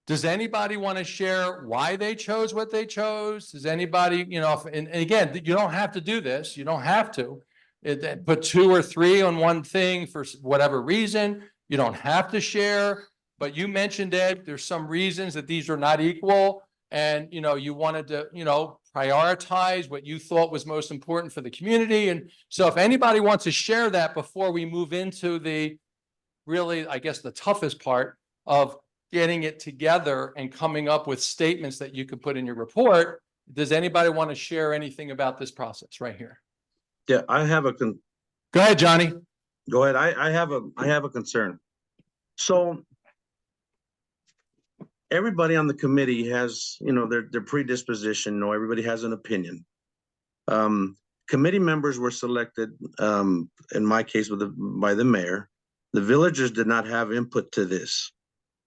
does anybody want to share why they chose what they chose? Does anybody, and again, you don't have to do this. You don't have to. Put 2 or 3 on one thing for whatever reason. You don't have to share, but you mentioned, Ed, there's some reasons that these are not equal. And, you know, you wanted to, you know, prioritize what you thought was most important for the community. And so if anybody wants to share that before we move into the really, I guess, the toughest part of getting it together and coming up with statements that you could put in your report, does anybody want to share anything about this process right here? Yeah, I have Go ahead, Johnny. go ahead. I have a concern. So everybody on the committee has, you know, their predisposition, or everybody has an opinion. Committee members were selected, in my case by the mayor. The villagers did not have input to this.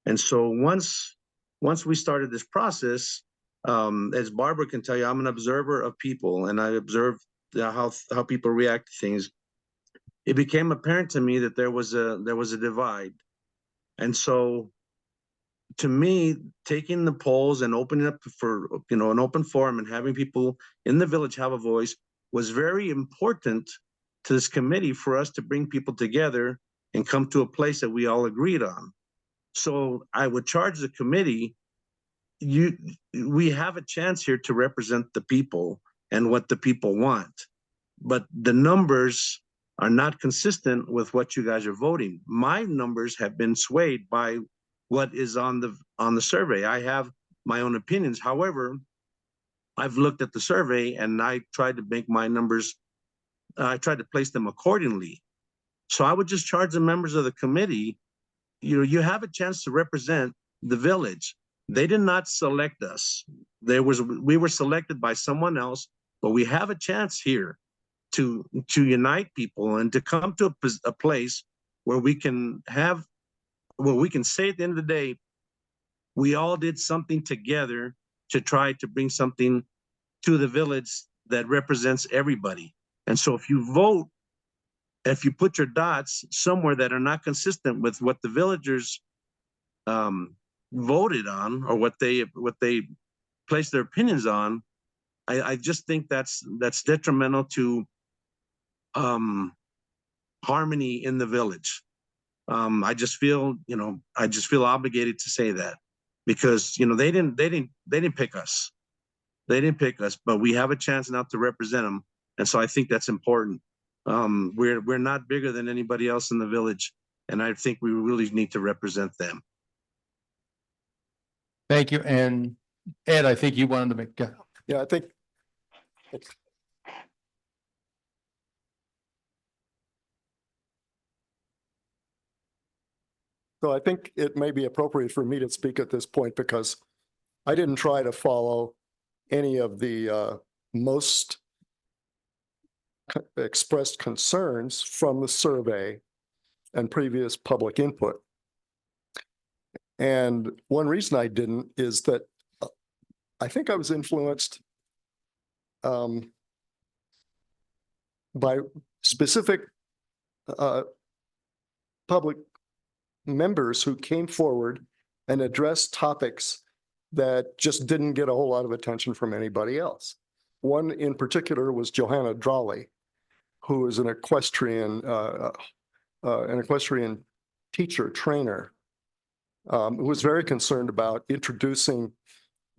And so once we started this process, as Barbara can tell you, I'm an observer of people, and I observe how people react to things. It became apparent to me that there was a divide. And so to me, taking the polls and opening up for, you know, an open forum and having people in the village have a voice was very important to this committee for us to bring people together and come to a place that we all agreed on. So I would charge the committee, we have a chance here to represent the people and what the people want, but the numbers are not consistent with what you guys are voting. My numbers have been swayed by what is on the survey. I have my own opinions. However, I've looked at the survey and I tried to make my numbers, I tried to place them accordingly. So I would just charge the members of the committee, you know, you have a chance to represent the village. They did not select us. We were selected by someone else, but we have a chance here to unite people and to come to a place where we can say at the end of the day, we all did something together to try to bring something to the village that represents everybody. And so if you vote, if you put your dots somewhere that are not consistent with what the villagers voted on, or what they placed their opinions on, I just think that's detrimental to harmony in the village. I just feel obligated to say that, because, you know, they didn't pick us. They didn't pick us, but we have a chance now to represent them. And so I think that's important. We're not bigger than anybody else in the village, and I think we really need to represent them. Thank you. And Ed, I think you wanted to make, Yeah, I think. So I think it may be appropriate for me to speak at this point, because I didn't try to follow any of the most expressed concerns from the survey and previous public input. And one reason I didn't is that I think I was influenced by specific public members who came forward and addressed topics that just didn't get a whole lot of attention from anybody else. One in particular was Johanna Drawley, who is an equestrian teacher, trainer, who was very concerned about introducing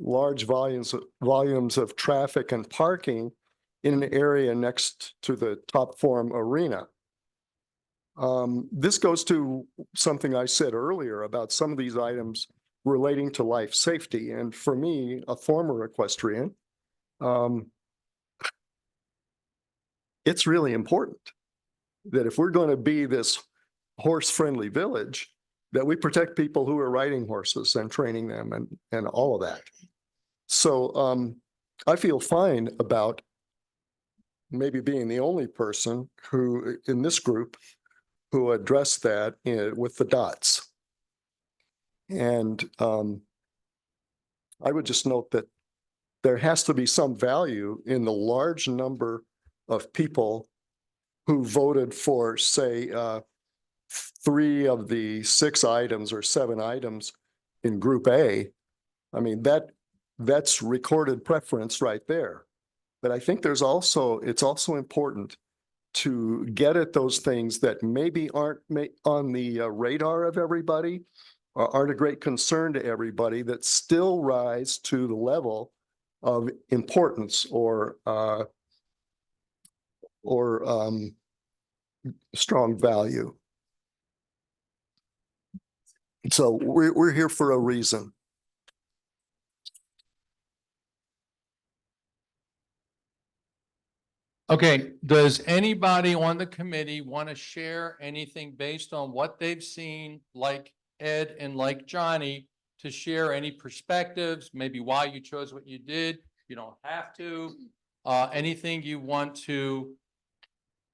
large volumes of traffic and parking in an area next to the Top Forum arena. This goes to something I said earlier about some of these items relating to life safety. And for me, a former equestrian, it's really important that if we're going to be this horse-friendly village, that we protect people who are riding horses and training them and all of that. So I feel fine about maybe being the only person who, in this group, who addressed that with the dots. And I would just note that there has to be some value in the large number of people who voted for, say, 3 of the 6 items or 7 items in Group A. I mean, that's recorded preference right there. But I think it's also important to get at those things that maybe aren't on the radar of everybody or aren't a great concern to everybody that still rise to the level of importance or strong value. So we're here for a reason. Okay, does anybody on the committee want to share anything based on what they've seen, like Ed and like Johnny, to share any perspectives, maybe why you chose what you did? You don't have to. Anything you want to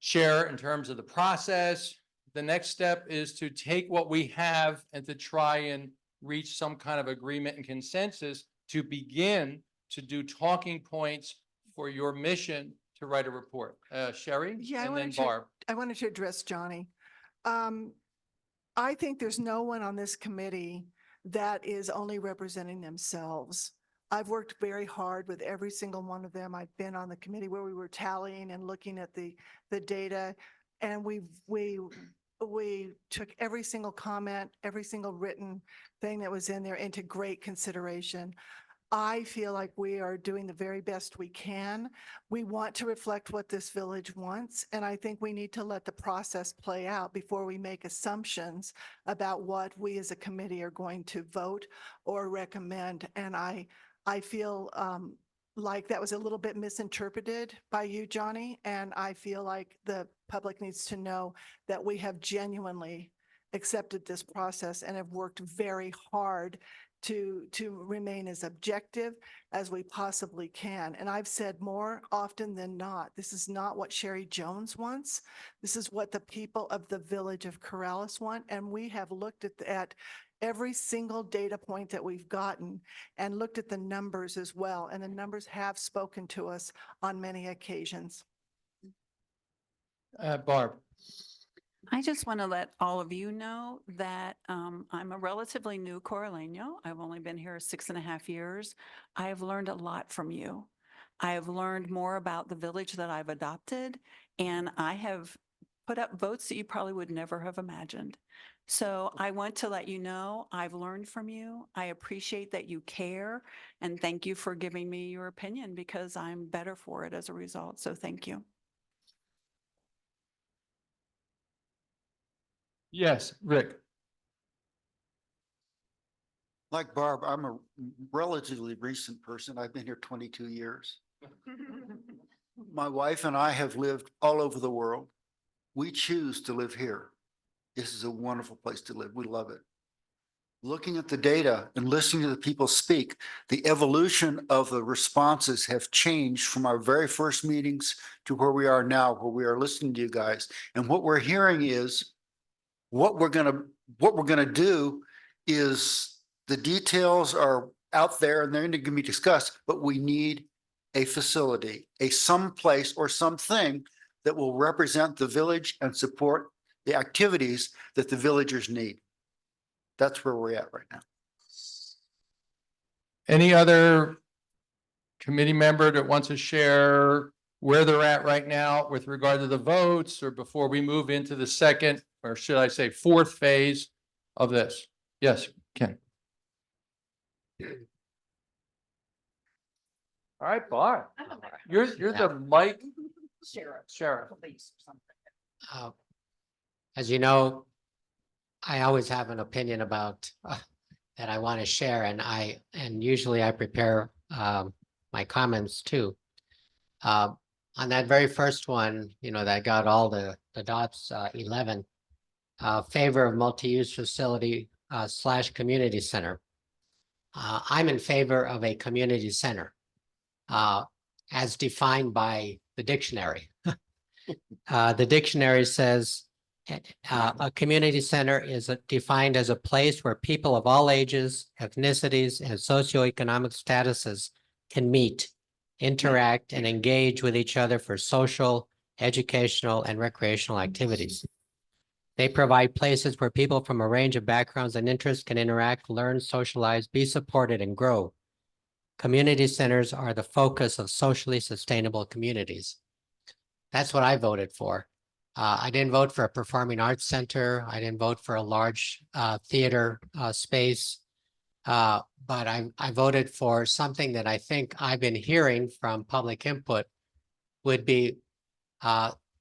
share in terms of the process? The next step is to take what we have and to try and reach some kind of agreement and consensus to begin to do talking points for your mission to write a report. Sherry? Yeah, And then Barb. I wanted to address Johnny. I think there's no one on this committee that is only representing themselves. I've worked very hard with every single one of them. I've been on the committee where we were tallying and looking at the data, and we took every single comment, every single written thing that was in there into great consideration. I feel like we are doing the very best we can. We want to reflect what this village wants, and I think we need to let the process play out before we make assumptions about what we as a committee are going to vote or recommend. And I feel like that was a little bit misinterpreted by you, Johnny, and I feel like the public needs to know that we have genuinely accepted this process and have worked very hard to remain as objective as we possibly can. And I've said more often than not, this is not what Sherry Jones wants. This is what the people of the village of Corrales want. And we have looked at every single data point that we've gotten and looked at the numbers as well. And the numbers have spoken to us on many occasions. Barb. I just want to let all of you know that I'm a relatively new Coraleño. I've only been here 6.5 years. I have learned a lot from you. I have learned more about the village that I've adopted, and I have put up votes that you probably would never have imagined. So I want to let you know I've learned from you. I appreciate that you care, and thank you for giving me your opinion because I'm better for it as a result. So thank you. Yes, Rick. Like Barb, I'm a relatively recent person. I've been here 22 years. My wife and I have lived all over the world. We choose to live here. This is a wonderful place to live. We love it. Looking at the data and listening to the people speak, the evolution of the responses have changed from our very first meetings to where we are now, where we are listening to you guys. And what we're hearing is what we're gonna do is the details are out there and they're going to be discussed, but we need a facility, some place or something that will represent the village and support the activities that the villagers need. That's where we're at right now. Any other committee member that wants to share where they're at right now with regard to the votes, or before we move into the second, or should I say fourth phase of this? Yes, Ken. All right, Barb. You're the mic sheriff. As you know, I always have an opinion about that I want to share, and usually I prepare my comments too. On that very first one, that got all the dots, 11, favor of multi-use facility / community center. I'm in favor of a community center as defined by the dictionary. The dictionary says a community center is defined as a place where people of all ages, ethnicities, and socioeconomic statuses can meet, interact, and engage with each other for social, educational, and recreational activities. They provide places where people from a range of backgrounds and interests can interact, learn, socialize, be supported, and grow. Community centers are the focus of socially sustainable communities. That's what I voted for. I didn't vote for a performing arts center. I didn't vote for a large theater space. But I voted for something that I think I've been hearing from public input would be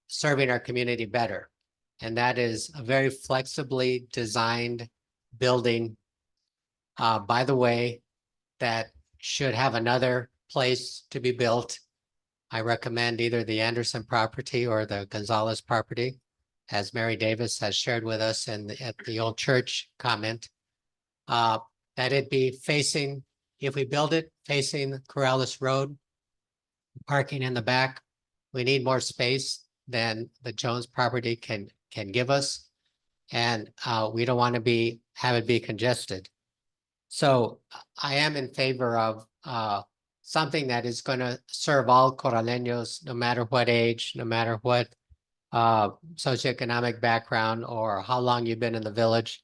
serving our community better. And that is a very flexibly designed building, by the way, that should have another place to be built. I recommend either the Anderson property or the Gonzalez property, as Mary Davis has shared with us at the old church comment. That it be facing, if we build it facing Corrales Road, parking in the back, we need more space than the Jones property can give us. And we don't want to have it be congested. So I am in favor of something that is going to serve all Corraleños, no matter what age, no matter what socioeconomic background or how long you've been in the village.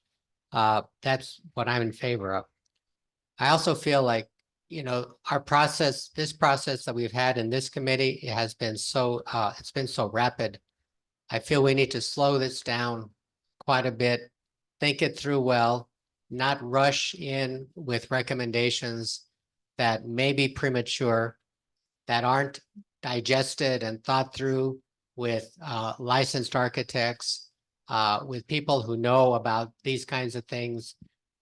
That's what I'm in favor of. I also feel like, you know, this process that we've had in this committee, it has been it's been so rapid. I feel we need to slow this down quite a bit, think it through well, not rush in with recommendations that may be premature, that aren't digested and thought through with licensed architects, with people who know about these kinds of things.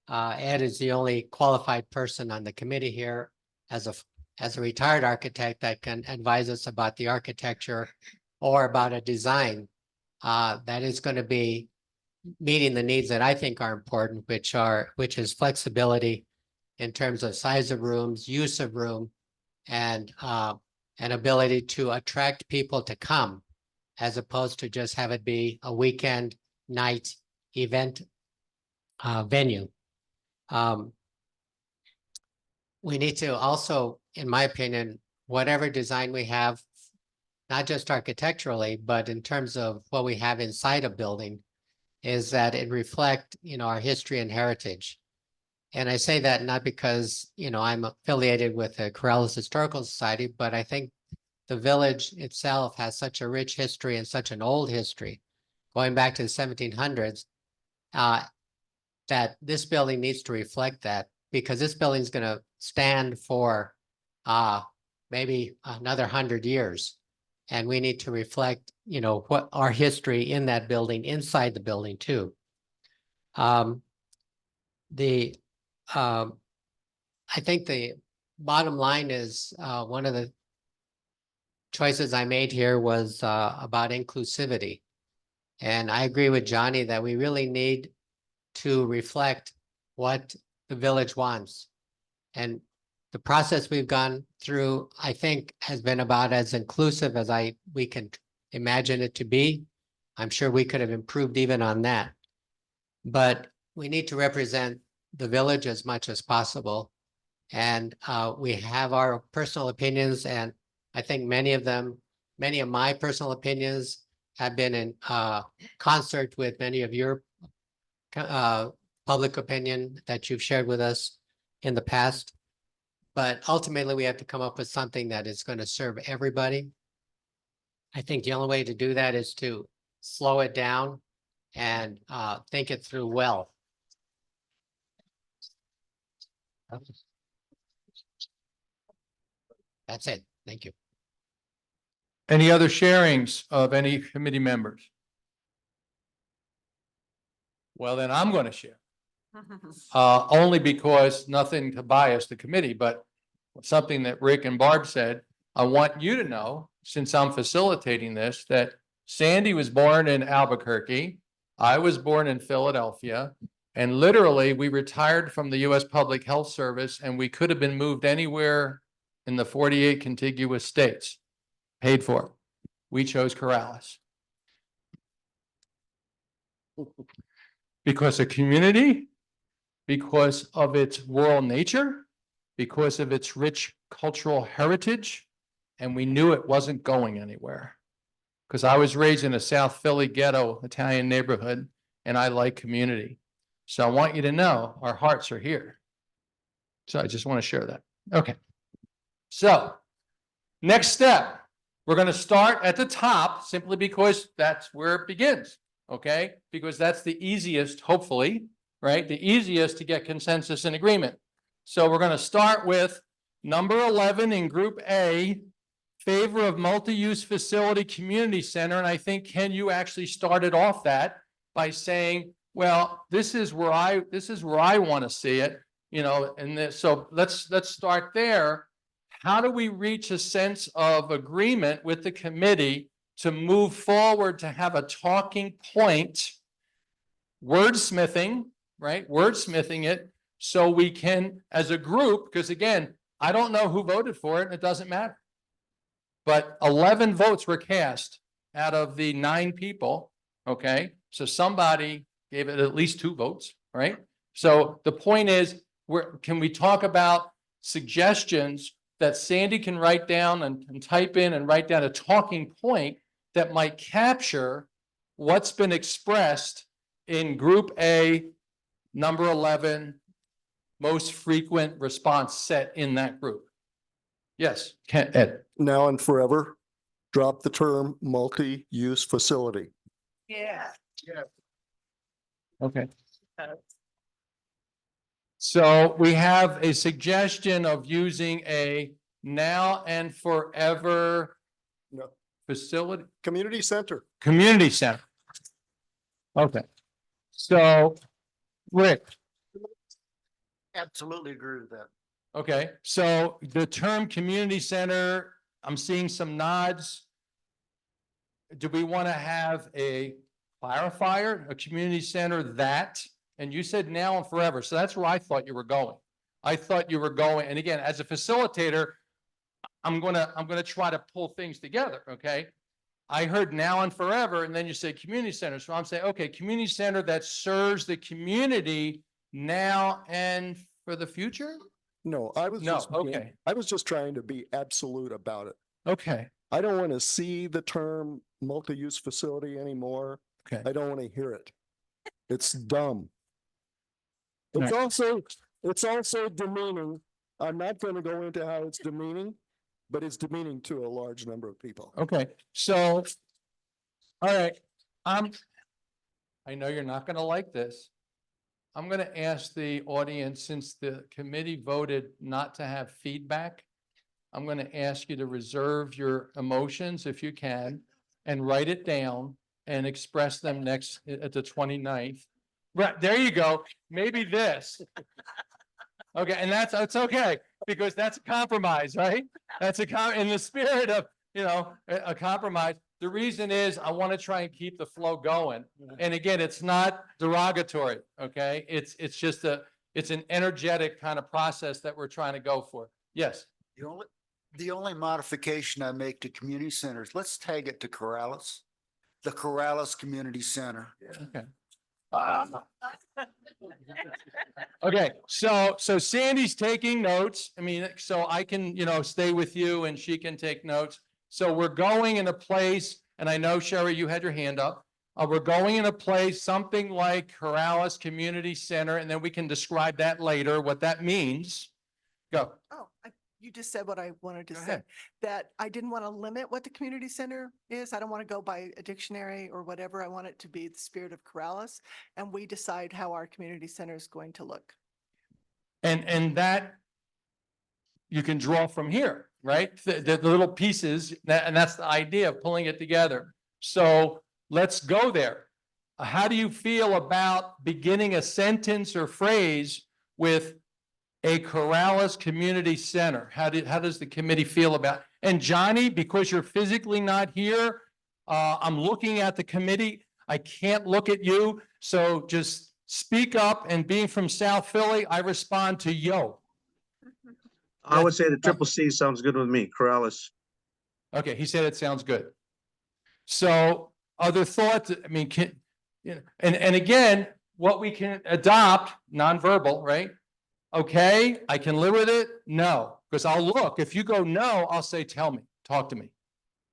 Ed is the only qualified person on the committee here as a retired architect that can advise us about the architecture or about a design that is going to be meeting the needs that I think are important, which is flexibility in terms of size of rooms, use of room, and an ability to attract people to come, as opposed to just have it be a weekend night event venue. We need to also, in my opinion, whatever design we have, not just architecturally, but in terms of what we have inside a building, is that it reflect, you know, our history and heritage. And I say that not because, you know, I'm affiliated with the Corrales Historical Society, but I think the village itself has such a rich history and such an old history, going back to the 1700s, that this building needs to reflect that, because this building is going to stand for maybe another 100 years. And we need to reflect, you know, what our history in that building, inside the building too. I think the bottom line is one of the choices I made here was about inclusivity. And I agree with Johnny that we really need to reflect what the village wants. And the process we've gone through, I think, has been about as inclusive as we can imagine it to be. I'm sure we could have improved even on that. But we need to represent the village as much as possible. And we have our personal opinions, and I think many of my personal opinions have been in concert with many of your public opinion that you've shared with us in the past. But ultimately, we have to come up with something that is going to serve everybody. I think the only way to do that is to slow it down and think it through well. That's it. Thank you. Any other sharings of any committee members? Well, then I'm going to share. Only because nothing to bias the committee, but something that Rick and Barb said. I want you to know, since I'm facilitating this, that Sandy was born in Albuquerque. I was born in Philadelphia, and literally we retired from the U.S. Public Health Service, and we could have been moved anywhere in the 48 contiguous states, paid for. We chose Corrales. Because of community, because of its rural nature, because of its rich cultural heritage, and we knew it wasn't going anywhere. Because I was raised in a South Philly ghetto Italian neighborhood, and I like community. So I want you to know our hearts are here. So I just want to share that. Okay. So next step, We're going to start at the top simply because that's where it begins. Okay, because that's the easiest, hopefully, right? The easiest to get consensus and agreement. So we're going to start with number 11 in Group A, favor of multi-use facility community center. And I think, Ken, you actually started off that by saying, well, this is where I want to see it, you know, and so let's start there. How do we reach a sense of agreement with the committee to move forward, to have a talking point, wordsmithing, right? Wordsmithing it so we can, as a group, because again, I don't know who voted for it and it doesn't matter. But 11 votes were cast out of the 9 people, okay? So somebody gave it at least 2 votes, right? So the point is, can we talk about suggestions that Sandy can write down and type in and write down a talking point that might capture what's been expressed in Group A, number 11, most frequent response set in that group? Yes, Ed. Now and forever, drop the term multi-use facility. Yeah. Okay. So we have a suggestion of using a now and forever No. facility, Community center. community center. Okay. So, Rick, Absolutely agree with that. okay, so the term community center, I'm seeing some nods. Do we want to have a clarifier, a community center that, and you said now and forever, so that's where I thought you were going. I thought you were going, and again, as a facilitator, I'm gonna try to pull things together, okay? I heard now and forever, and then you say community center, so I'm saying, okay, community center that serves the community now and for the future? No, I was No, just, okay, I was just trying to be absolute about it. okay, I don't want to see the term multi-use facility anymore. okay. I don't want to hear it. It's dumb. It's Right. also demeaning. I'm not going to go into how it's demeaning, but it's demeaning to a large number of people. Okay, so, all right, I know you're not gonna like this. I'm gonna ask the audience, since the committee voted not to have feedback, I'm gonna ask you to reserve your emotions if you can and write it down and express them next at the 29th. Right, there you go. Maybe this. Okay, and that's okay, because that's a compromise, right? That's in the spirit of, you know, a compromise. The reason is I want to try and keep the flow going. And again, it's not derogatory, okay? It's just it's an energetic kind of process that we're trying to go for. Yes, The only modification I make to community centers, let's tag it to Corrales, the Corrales Community Center. okay. Okay, so Sandy's taking notes. I mean, so I can, you know, stay with you and she can take notes. So we're going in a place, and I know Sherry, you had your hand up. We're going in a place, something like Corrales Community Center, and then we can describe that later, what that means. Go. Oh, you just said what I wanted to Go say, ahead. that I didn't want to limit what the community center is. I don't want to go by a dictionary or whatever. I want it to be the spirit of Corrales, and we decide how our community center is going to look. And that you can draw from here, right? The little pieces, and that's the idea of pulling it together. So let's go there. How do you feel about beginning a sentence or phrase with a Corrales Community Center? How does the committee feel about? And Johnny, because you're physically not here, I'm looking at the committee. I can't look at you, so just speak up. And being from South Philly, I respond to yo. I would say the triple C sounds good with me, Corrales. Okay, he said it sounds good. So other thoughts, I mean, you know, and again, what we can adopt, nonverbal, right? Okay, I can live with it. No, because I'll look. If you go no, I'll say, tell me, talk to me.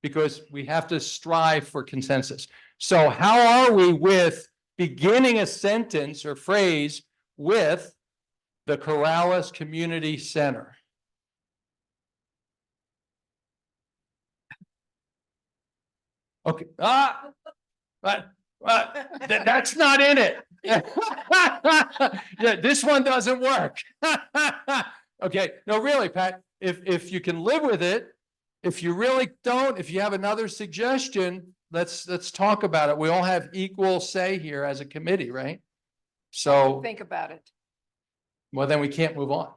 Because we have to strive for consensus. So how are we with beginning a sentence or phrase with the Corrales Community Center? Okay, but, that's not in it. Yeah, this one doesn't work. Okay, no, really, Pat, if you can live with it, if you really don't, if you have another suggestion, let's talk about it. We all have equal say here as a committee, right? So, Think about it. well, then we can't move on.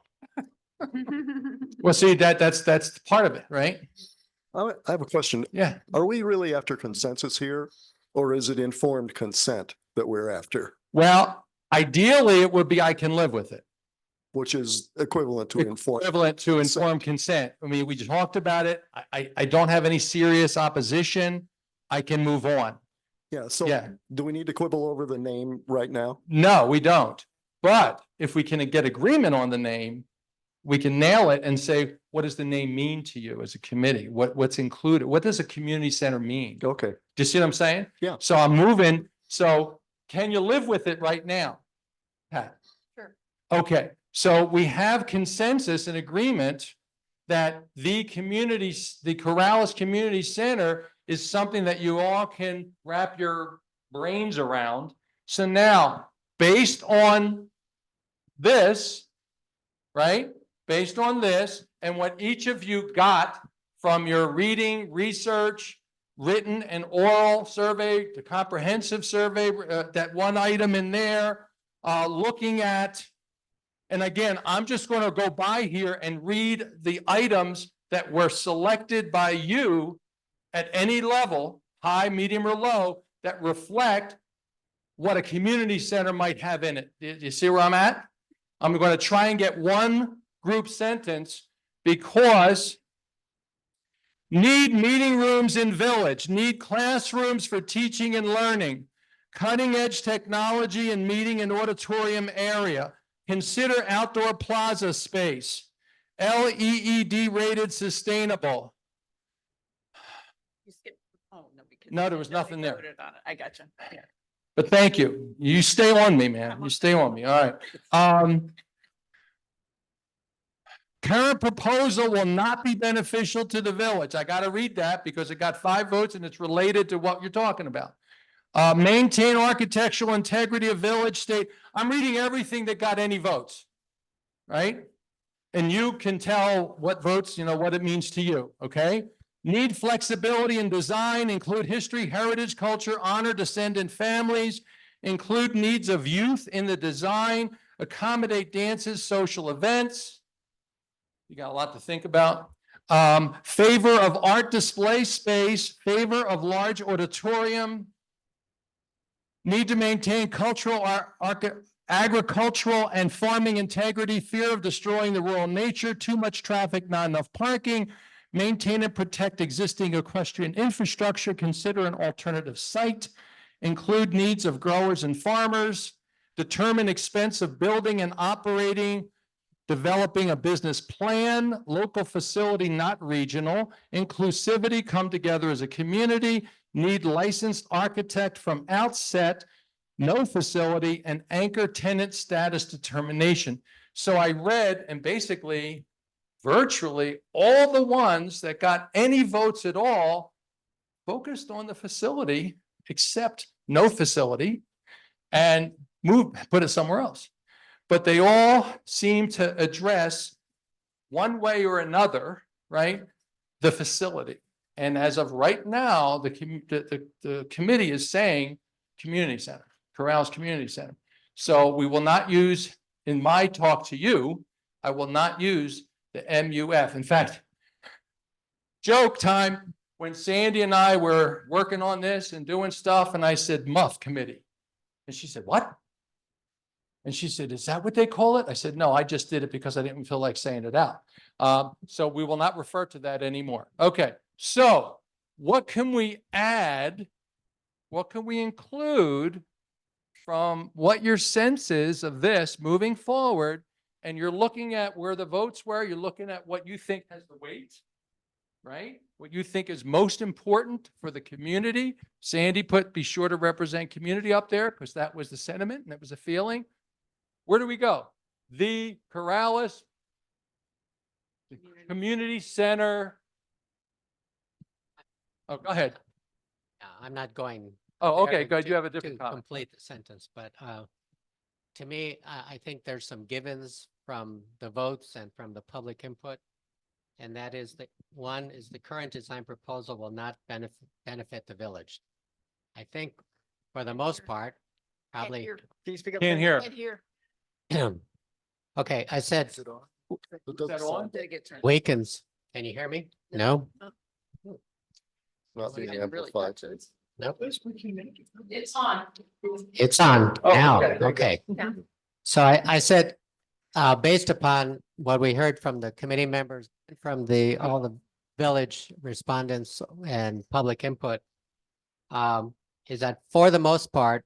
Well, see, that's part of it, right? I have a question. Yeah. Are we really after consensus here? Or is it informed consent that we're after, Well, ideally, it would be I can live with it. which is equivalent to informed? Equivalent to consent. informed consent. I mean, we just talked about it. I don't have any serious opposition. I can move on. Yeah, so Yeah. do we need to quibble over the name right now? No, we don't. But if we can get agreement on the name, we can nail it and say, what does the name mean to you as a committee? What's included? What does a community center mean? Do Okay, you see what I'm saying? Yeah. So I'm moving. So can you live with it right now? Pat? Sure. Okay, so we have consensus and agreement that the Corrales Community Center is something that you all can wrap your brains around. So now, based on this, right? Based on this and what each of you got from your reading, research, written and oral survey, the comprehensive survey, that one item in there, looking at, and again, I'm just going to go by here and read the items that were selected by you at any level, high, medium, or low, that reflect what a community center might have in it. You see where I'm at? I'm going to try and get one group sentence because need meeting rooms in village, need classrooms for teaching and learning, cutting edge technology in meeting and auditorium area, consider outdoor plaza space, LEED rated sustainable. You skipped- oh, no, because No, there we was already nothing there. voted on it. I got you. Yeah. But thank you. You stay on me, man. You stay on me. All right. Current proposal will not be beneficial to the village. I got to read that because it got 5 votes and it's related to what you're talking about. Maintain architectural integrity of village state. I'm reading everything that got any votes. Right? And you can tell what votes, what it means to you. Okay? Need flexibility in design, include history, heritage, culture, honor descendant families, include needs of youth in the design, accommodate dances, social events. You got a lot to think about. Favor of art display space, favor of large auditorium. Need to maintain cultural, agricultural and farming integrity, fear of destroying the rural nature, too much traffic, not enough parking. Maintain and protect existing equestrian infrastructure, consider an alternative site, include needs of growers and farmers, determine expense of building and operating, developing a business plan, local facility, not regional, inclusivity, come together as a community, need licensed architect from outset, no facility, and anchor tenant status determination. So I read and basically virtually all the ones that got any votes at all focused on the facility, except no facility, and put it somewhere else. But they all seem to address one way or another, right, the facility. And as of right now, the committee is saying community center, Corrales Community Center. So we will not use, in my talk to you, I will not use the MUF. In fact, joke time, when Sandy and I were working on this and doing stuff, and I said, MUF committee. And she said, what? And she said, is that what they call it? I said, no, I just did it because I didn't feel like saying it out. So we will not refer to that anymore. Okay, so what can we add? What can we include from what your sense is of this moving forward? And you're looking at where the votes were, you're looking at what you think has the weight, right? What you think is most important for the community. Sandy put, be sure to represent community up there because that was the sentiment and that was the feeling. Where do we go? The Corrales Community Center. Oh, go ahead. I'm not going. Oh, okay, there good. to- You have a to different comment. Complete the sentence, but to me, I think there's some givens from the votes and from the public input. And that is that one is the current design proposal will not benefit the village. I think for the most part, probably. Here, Can you speak up? Can't there? hear. and here. Okay, I said Is it on? It doesn't that on? sound- Did it get turned? Wakens. Can you hear me? No? Not being didn't really amplified. touch it. No. It's on. It's on Oh, now. okay, very good. Okay. Yeah. So I said, based upon what we heard from the committee members, from all the village respondents and public input, is that for the most part,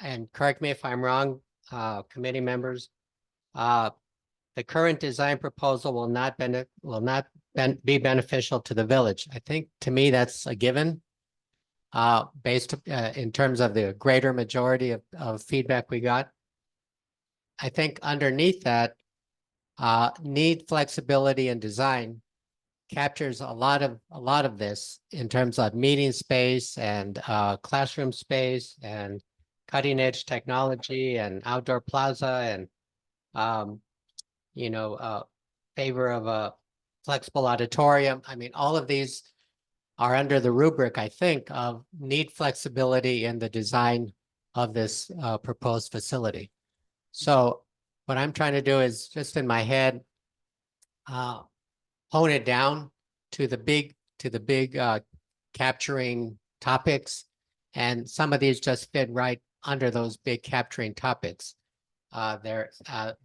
and correct me if I'm wrong, committee members, the current design proposal will not be beneficial to the village. I think to me, that's a given. Based in terms of the greater majority of feedback we got. I think underneath that, need flexibility and design captures a lot of this in terms of meeting space and classroom space and cutting edge technology and outdoor plaza and favor of a flexible auditorium. I mean, all of these are under the rubric, I think, of need flexibility in the design of this proposed facility. So what I'm trying to do is just in my head, hone it down to the big capturing topics. And some of these just fit right under those big capturing topics. They're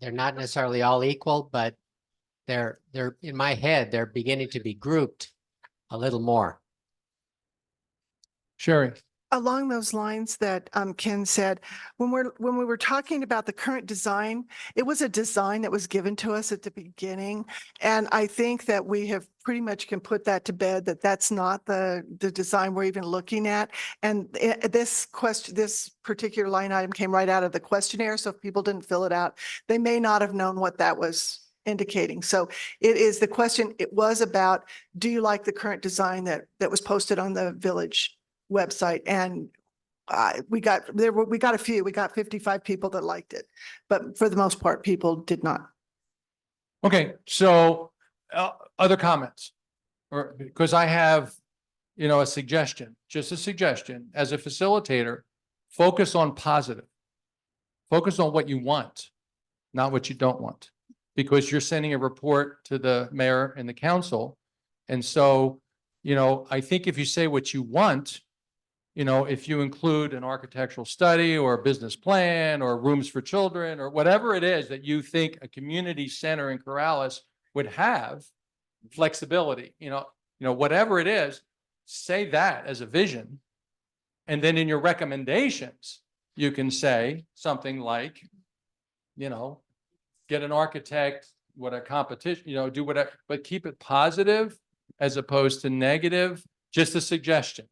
not necessarily all equal, but they're in my head, they're beginning to be grouped a little more. Sherry. Along those lines that Ken said, when we were talking about the current design, it was a design that was given to us at the beginning. And I think that we have pretty much can put that to bed, that that's not the design we're even looking at. And this particular line item came right out of the questionnaire. So if people didn't fill it out, they may not have known what that was indicating. So it is the question, it was about, do you like the current design that was posted on the village website? And we got a few, we got 55 people that liked it, but for the most part, people did not. Okay, so other comments? Or because I have, a suggestion, just a suggestion, as a facilitator, focus on positive. Focus on what you want, not what you don't want, because you're sending a report to the mayor and the council. And so, I think if you say what you want, if you include an architectural study or a business plan or rooms for children or whatever it is that you think a community center in Corrales would have, flexibility, whatever it is, say that as a vision. And then in your recommendations, you can say something like, get an architect, what a competition, do whatever, but keep it positive as opposed to negative, just a suggestion.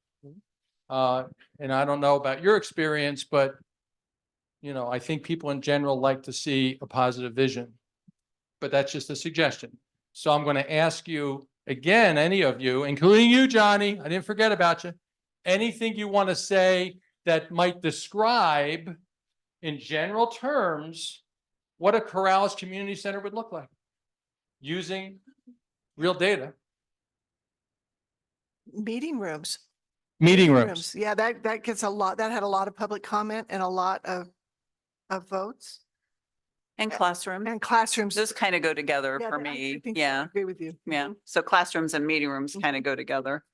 And I don't know about your experience, but, I think people in general like to see a positive vision, but that's just a suggestion. So I'm going to ask you again, any of you, including you, Johnny, I didn't forget about you, anything you want to say that might describe in general terms what a Corrales Community Center would look like using real data. Meeting rooms. Meeting rooms. Yeah, that gets a lot, that had a lot of public comment and a lot of votes. And classroom. And classrooms. Those kind of go together Yeah, for I me. think I Yeah, agree with you. yeah. So classrooms and meeting rooms kind of go together.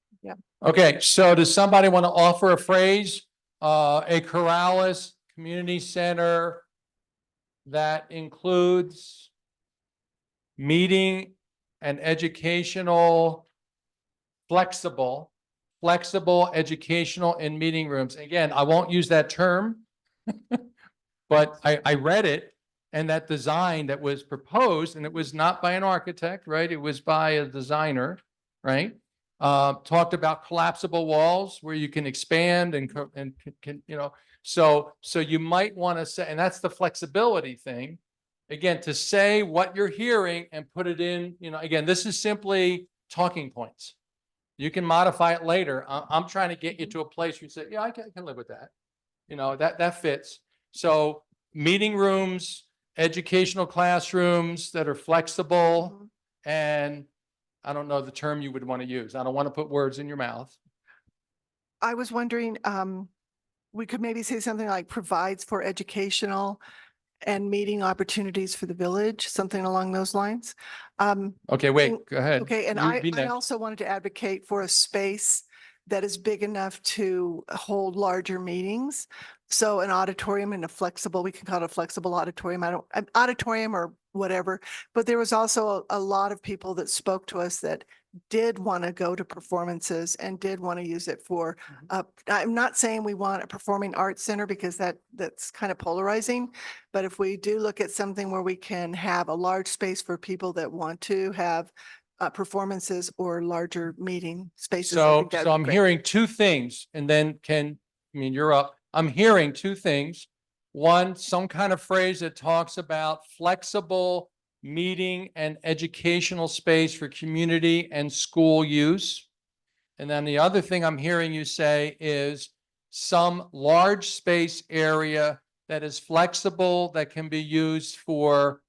Okay, so does somebody want to offer a phrase? A Corrales Community Center that includes meeting and educational, flexible educational and meeting rooms. Again, I won't use that term, but I read it, and that design that was proposed, and it was not by an architect, right? It was by a designer, right? Talked about collapsible walls where you can expand and so you might want to say, and that's the flexibility thing. Again, to say what you're hearing and put it in, again, this is simply talking points. You can modify it later. I'm trying to get you to a place where you say, yeah, I can live with that. You know, that fits. So meeting rooms, educational classrooms that are flexible, Mhm. and I don't know the term you would want to use. I don't want to put words in your mouth. I was wondering, we could maybe say something like provides for educational and meeting opportunities for the village, something along those lines. Okay, wait, And- go ahead. Okay, and You I be next. also wanted to advocate for a space that is big enough to hold larger meetings. So an auditorium and a flexible, we can call it a flexible auditorium. An auditorium or whatever. But there was also a lot of people that spoke to us that did want to go to performances and did want to use it for, I'm not saying we want a performing arts center because that's kind of polarizing. But if we do look at something where we can have a large space for people that want to have performances or larger meeting spaces. I So, think that so would be I'm great. hearing two things, and then you're up. I'm hearing two things. One, some kind of phrase that talks about flexible meeting and educational space for community and school use. And then the other thing I'm hearing you say is some large space area that is flexible, that can be used for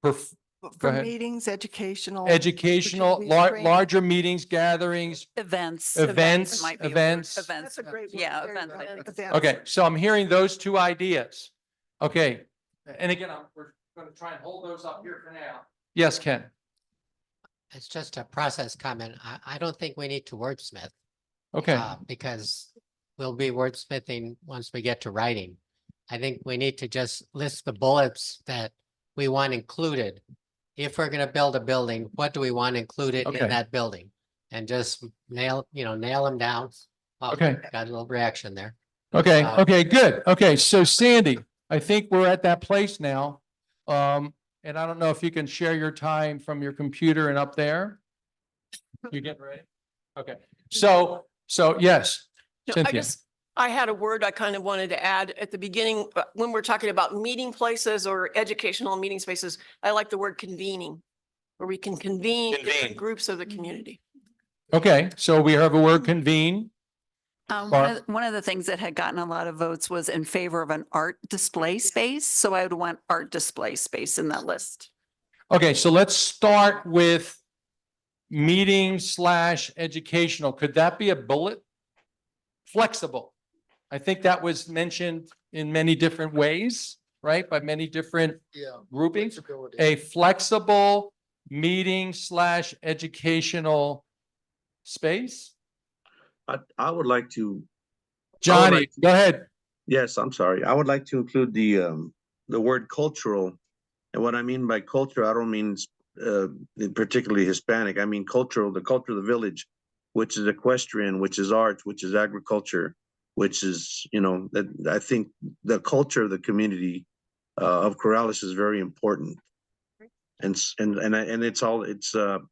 perf- Go For ahead. meetings, educational. educational, opportunities, training. larger meetings, gatherings. Events. Events, might be a word. events. Events. That's a great. word. Yeah, There you events, go. I think. Events. Okay, so I'm hearing those two ideas. Okay, and again, we're going to try and hold those up here for now. Yes, Ken. It's just a process comment. I don't think we need to wordsmith. Okay, Because we'll be wordsmithing once we get to writing. I think we need to just list the bullets that we want included. If we're gonna build a building, what do we want included Okay. in that building? And just nail them down. Oh, Okay. got a little reaction there. okay, Uh, okay, good. Okay, so Sandy, I think we're at that place now. And I don't know if you can share your time from your computer and up there. You getting ready? Okay, so yes, No, Cynthia. I had a word I kind of wanted to add at the beginning, when we're talking about meeting places or educational meeting spaces, I like the word convening, where we can convene Convene. different groups of the community. Okay, so we have a word convene. Barb? One of the things that had gotten a lot of votes was in favor of an art display space. So I would want art display space in that list. Okay, so let's start with meeting/educational. Could that be a bullet? Flexible. I think that was mentioned in many different ways, right? By many different Yeah. groupings. Flexibility. A flexible meeting/educational space. I would like to, Johnny, like to- go ahead. yes, I'm sorry. I would like to include the word cultural. And what I mean by culture, I don't mean particularly Hispanic. I mean cultural, the culture of the village, which is equestrian, which is arts, which is agriculture, which is, that I think the culture of the community of Corrales is very important. And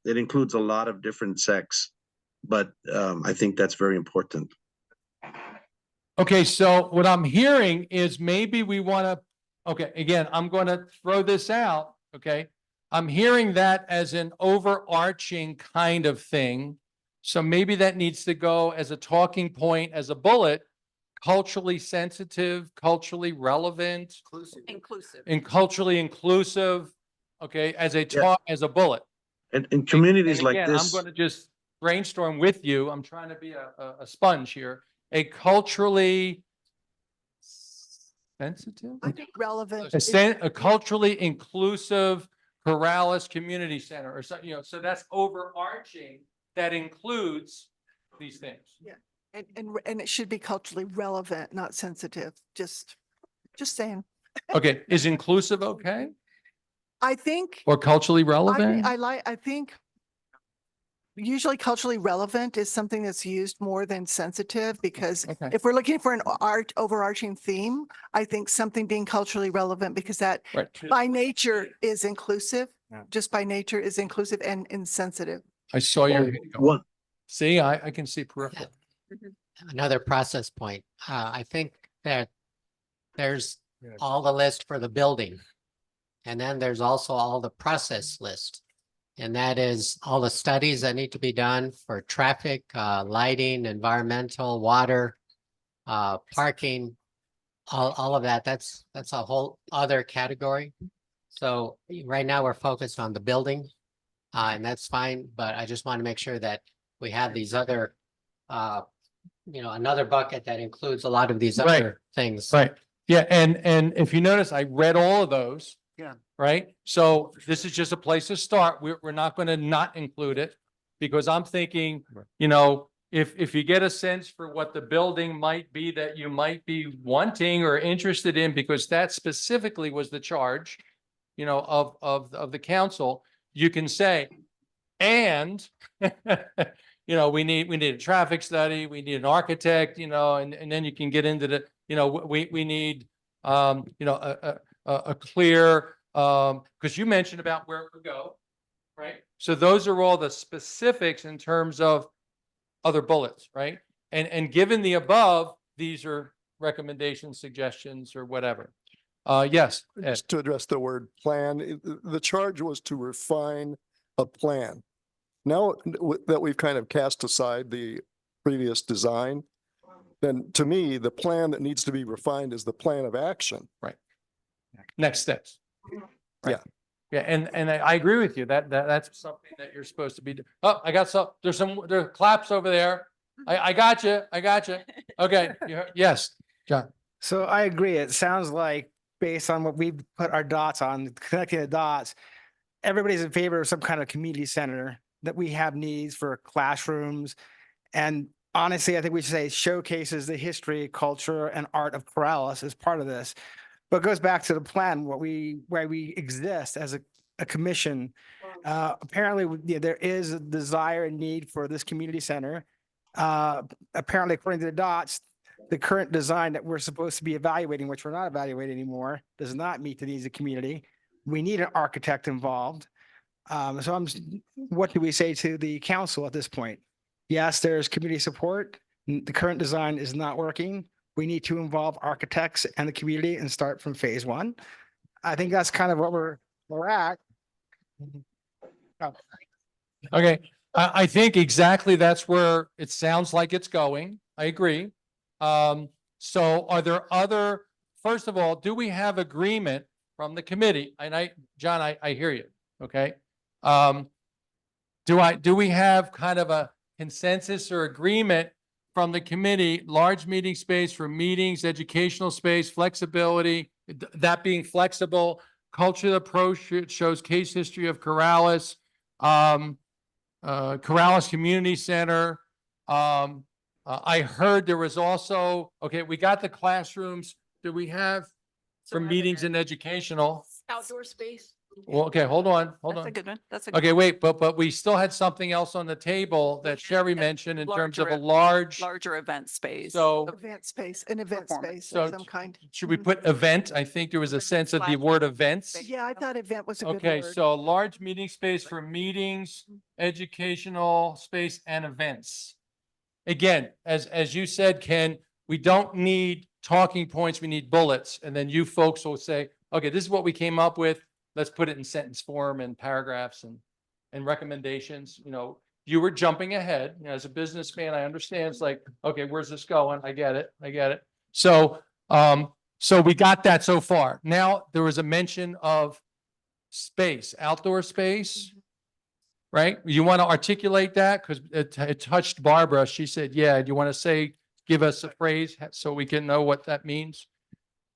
it includes a lot of different sects, but I think that's very important. Okay, so what I'm hearing is maybe we want to, okay, again, I'm going to throw this out, okay? I'm hearing that as an overarching kind of thing. So maybe that needs to go as a talking point, as a bullet, culturally sensitive, culturally relevant, Inclusive. and culturally inclusive, okay, as a talk, as a bullet. And in communities And like again, I'm this, going to just brainstorm with you. I'm trying to be a sponge here. A culturally sensitive? I think relevant. A culturally inclusive Corrales Community Center or something, so that's overarching, that includes these things. And it should be culturally relevant, not sensitive. Just saying. Okay, is inclusive okay? I think. Or culturally relevant? I think usually culturally relevant is something that's used more than sensitive, because Okay. if we're looking for an overarching theme, I think something being culturally relevant, because that Right. by nature is inclusive, Yeah. just by nature is inclusive and insensitive. I saw your, one, see, I can see peripheral. Another process point. I think that there's Yeah. all the list for the building. And then there's also all the process list. And that is all the studies that need to be done for traffic, lighting, environmental, water, parking, all of that. That's a whole other category. So right now we're focused on the building, and that's fine, but I just want to make sure that we have these other, another bucket that includes a lot of these Right. other things. Right, yeah, and if you notice, I read all of those. Yeah. Right, so this is just a place to start. We're not gonna not include it. Because I'm thinking, if you get a sense for what the building might be that you might be wanting or interested in, because that specifically was the charge, of the council, you can say, and we need a traffic study, we need an architect, and then you can get into the, we need, a clear, because you mentioned about where it would go, right? So those are all the specifics in terms of other bullets, right? And given the above, these are recommendations, suggestions, or whatever. Yes, Ed. Just to address the word plan, the charge was to refine a plan. Now that we've kind of cast aside the previous design, then to me, the plan that needs to be refined is the plan of action. Next steps. Yeah. Yeah, and I agree with you. That's something that you're supposed to be. Oh, I got there are claps over there. I got you. Okay, yes, John. So I agree. It sounds like based on what we've put our dots on, connecting the dots, everybody's in favor of some kind of community center, that we have needs for classrooms. And honestly, I think we should say showcases the history, culture, and art of Corrales as part of this. But it goes back to the plan, why we exist as a commission. Apparently, there is a desire and need for this community center. Apparently, according to the dots, the current design that we're supposed to be evaluating, which we're not evaluating anymore, does not meet the needs of the community. We need an architect involved. What do we say to the council at this point? Yes, there's community support. The current design is not working. We need to involve architects and the community and start from phase one. I think that's kind of what we're at. Okay, I think exactly that's where it sounds like it's going. I agree. So are there first of all, do we have agreement from the committee? And John, I hear you. Okay. Do we have kind of a consensus or agreement from the committee, large meeting space for meetings, educational space, flexibility, that being flexible, culture approach shows case history of Corrales, Corrales Community Center. I heard there was also, okay, we got the classrooms. Do we have for meetings and educational? Outdoor space. Well, okay, hold on. That's a good one. That's a good. Okay, wait, but we still had something else on the table that Sherry mentioned in terms of a Larger event space. So An event Performance. space So of some kind. should we put event? I think there was a sense of the word events. Yeah, I thought event was a good Okay, word. so a large meeting space for meetings, educational space and events. Again, as you said, Ken, we don't need talking points, we need bullets. And then you folks will say, okay, this is what we came up with. Let's put it in sentence form and paragraphs and recommendations. You were jumping ahead. As a businessman, I understand. It's like, okay, where's this going? I get it. So we got that so far. Now there was a mention of space, outdoor space, right? You want to articulate that? Because it touched Barbara. She said, yeah, do you want to give us a phrase so we can know what that means?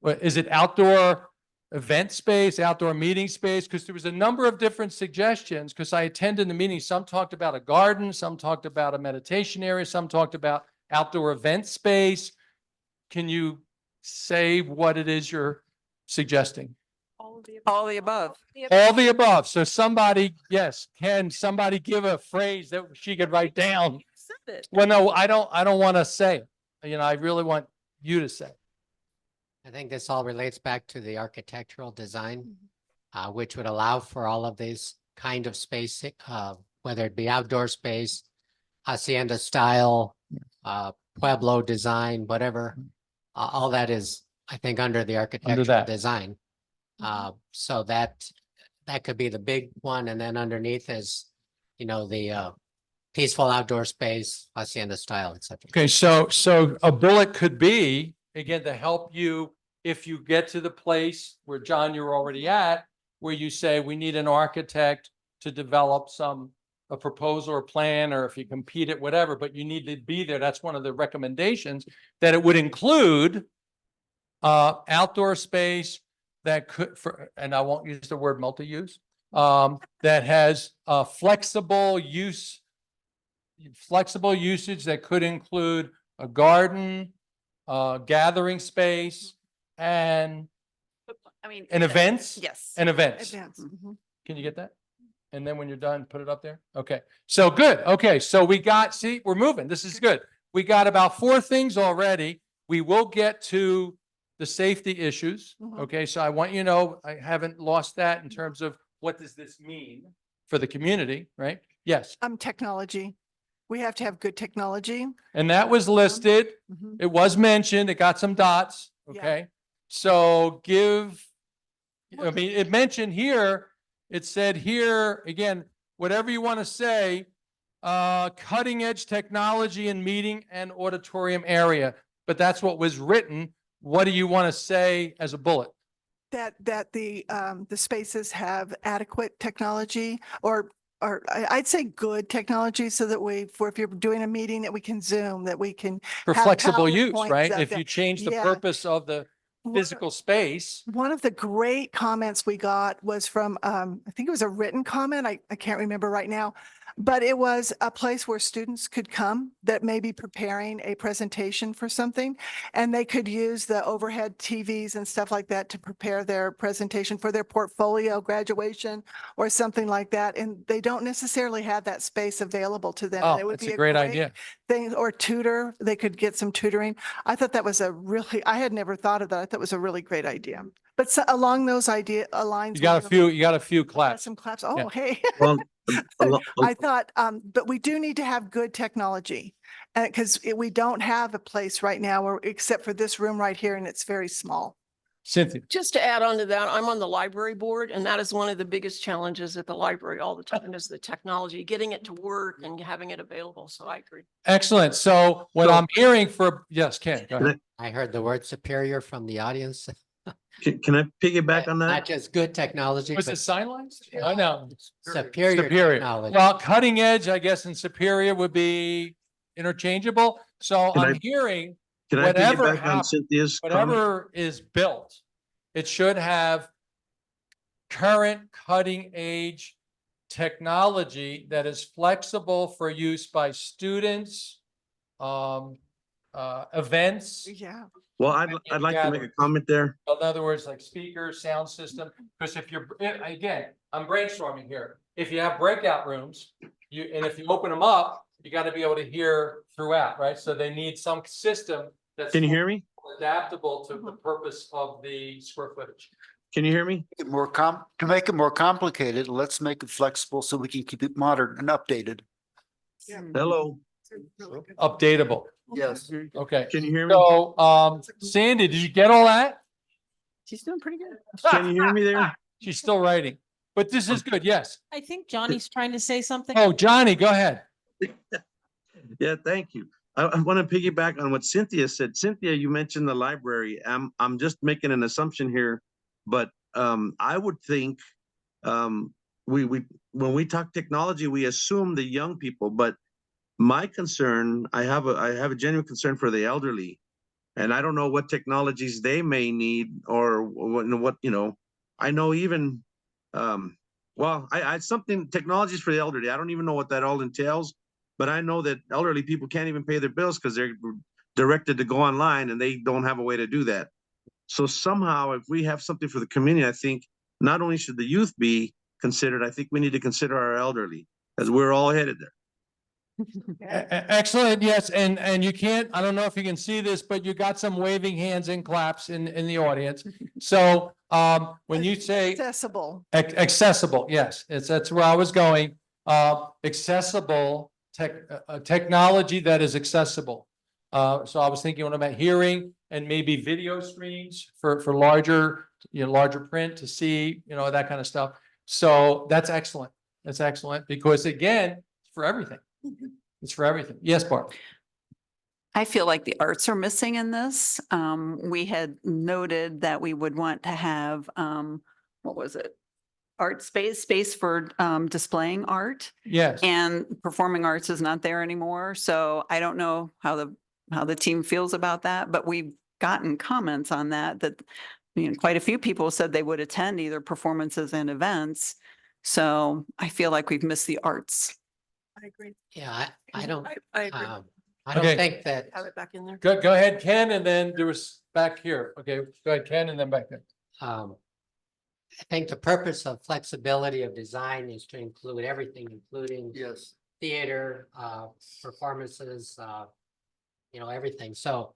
Is it outdoor event space, outdoor meeting space? Because there was a number of different suggestions, because I attended the meeting. Some talked about a garden, some talked about a meditation area, some talked about outdoor event space. Can you say what it is you're suggesting? All the above. All the above. So somebody, yes, can somebody give a phrase that she could write down? Said it. Well, no, I don't want to say it. I really want you to say it. I think this all relates back to the architectural design, which would allow for all of these kind of space, whether it be outdoor space, hacienda style, Pueblo design, whatever. All that is, I think, under the architectural design. So that could be the big one, and then underneath is, you know, the peaceful outdoor space, hacienda style, et cetera. Okay, so a bullet could be, again, to help you, if you get to the place where, John, you're already at, where you say, we need an architect to develop a proposal or plan, or if you compete it, whatever, but you need to be there. That's one of the recommendations, that it would include outdoor space that could, and I won't use the word multi-use, that has flexible usage that could include a garden, gathering space, and I mean. events. Yes. And events. Events. Mhm. Can you get that? And then when you're done, put it up there. Okay, so good. Okay, so we got, see, we're moving. This is good. We got about 4 things already. We will get to the safety issues. Mhm. Okay, so I want you to know, I haven't lost that in terms of what does this mean for the community, right? Yes, Technology. We have to have good technology. and that was listed. Mhm. It was mentioned. It got some dots. Yeah. Okay, so I mean, it mentioned here, it said here, again, whatever you want to say, cutting edge technology in meeting and auditorium area, but that's what was written. What do you want to say as a bullet? That the spaces have adequate technology or I'd say good technology so that if you're doing a meeting that we can Zoom, that we can. For have flexible use, PowerPoints right? up If there. you change the Yeah. purpose of the physical space. One of the great comments we got was from, I think it was a written comment. I can't remember right now. But it was a place where students could come that may be preparing a presentation for something. And they could use the overhead TVs and stuff like that to prepare their presentation for their portfolio graduation or something like that. And they don't necessarily have that space available to them. And it Oh, would that's be a great idea. thing, or tutor, they could get some tutoring. I thought that was I had never thought of that. I thought it was a really great idea. But along those lines. You got a few I got claps. some claps. Yeah. Oh, hey. Well, I thought, but we do need to have good technology. Because we don't have a place right now where, except for this room right here, and it's very small. Cynthia, Just to add on to that, I'm on the library board, and that is one of the biggest challenges at the library all the time is the technology, getting it to work and having it available. So I agree. excellent. So what So- I'm hearing yes, Ken, go Can ahead. I heard the word superior from the audience. Can I piggyback on Not that? just good technology, Was it but sign lines? I know. superior Superior. technology. Well, cutting edge, I guess, and superior would be interchangeable. So Can I'm I- hearing Can I whatever piggyback on happens, Cynthia's comment? whatever is built, it should have current cutting edge technology that is flexible for use by students, events. Yeah. Well, I'd like to make a comment there. In other words, like speakers, sound system, because again, I'm brainstorming here. If you have breakout rooms, and if you open them up, you got to be able to hear throughout, right? So they need some system that's Can you hear me? adaptable to the purpose of the square footage. Can you hear me? To make it more complicated, let's make it flexible so we can keep it modern and updated. Hello, Updatable. Yes. Okay. can you hear me? So, Sandy, did you get all that? She's doing pretty good. Can you hear me there? She's still writing, but this is good. Yes. I think Johnny's trying to say something. Oh, Johnny, go ahead. Yeah, thank you. I want to piggyback on what Cynthia said. Cynthia, you mentioned the library. I'm just making an assumption here, but I would think we when we talk technology, we assume the young people, but my concern, I have a genuine concern for the elderly, and I don't know what technologies they may need or what I know even something technologies for the elderly. I don't even know what that all entails, but I know that elderly people can't even pay their bills because they're directed to go online and they don't have a way to do that. So somehow, if we have something for the community, I think not only should the youth be considered, I think we need to consider our elderly, as we're all headed there. Excellent. Yes. And you can't, I don't know if you can see this, but you got some waving hands and claps in the audience. So, when you say Accessible. accessible, yes, that's where I was going. Accessible technology that is accessible. So I was thinking about hearing and maybe video screens for larger, larger print to see, that kind of stuff. So that's excellent. That's excellent because again, it's for everything. It's for everything. Yes, Barb. I feel like the arts are missing in this. We had noted that we would want to have, what was it? Art space for, displaying art. Yes. And performing arts is not there anymore. So I don't know how the team feels about that, but we've gotten comments on that, quite a few people said they would attend either performances and events. So I feel like we've missed the arts. I agree. Yeah, I don't, I agree. I don't Okay. think that, Have it back in there. Go ahead, Ken, and then there was back here. Okay, go ahead, Ken, and then back there. I think the purpose of flexibility of design is to include everything, including Yes. theater, performances, everything. So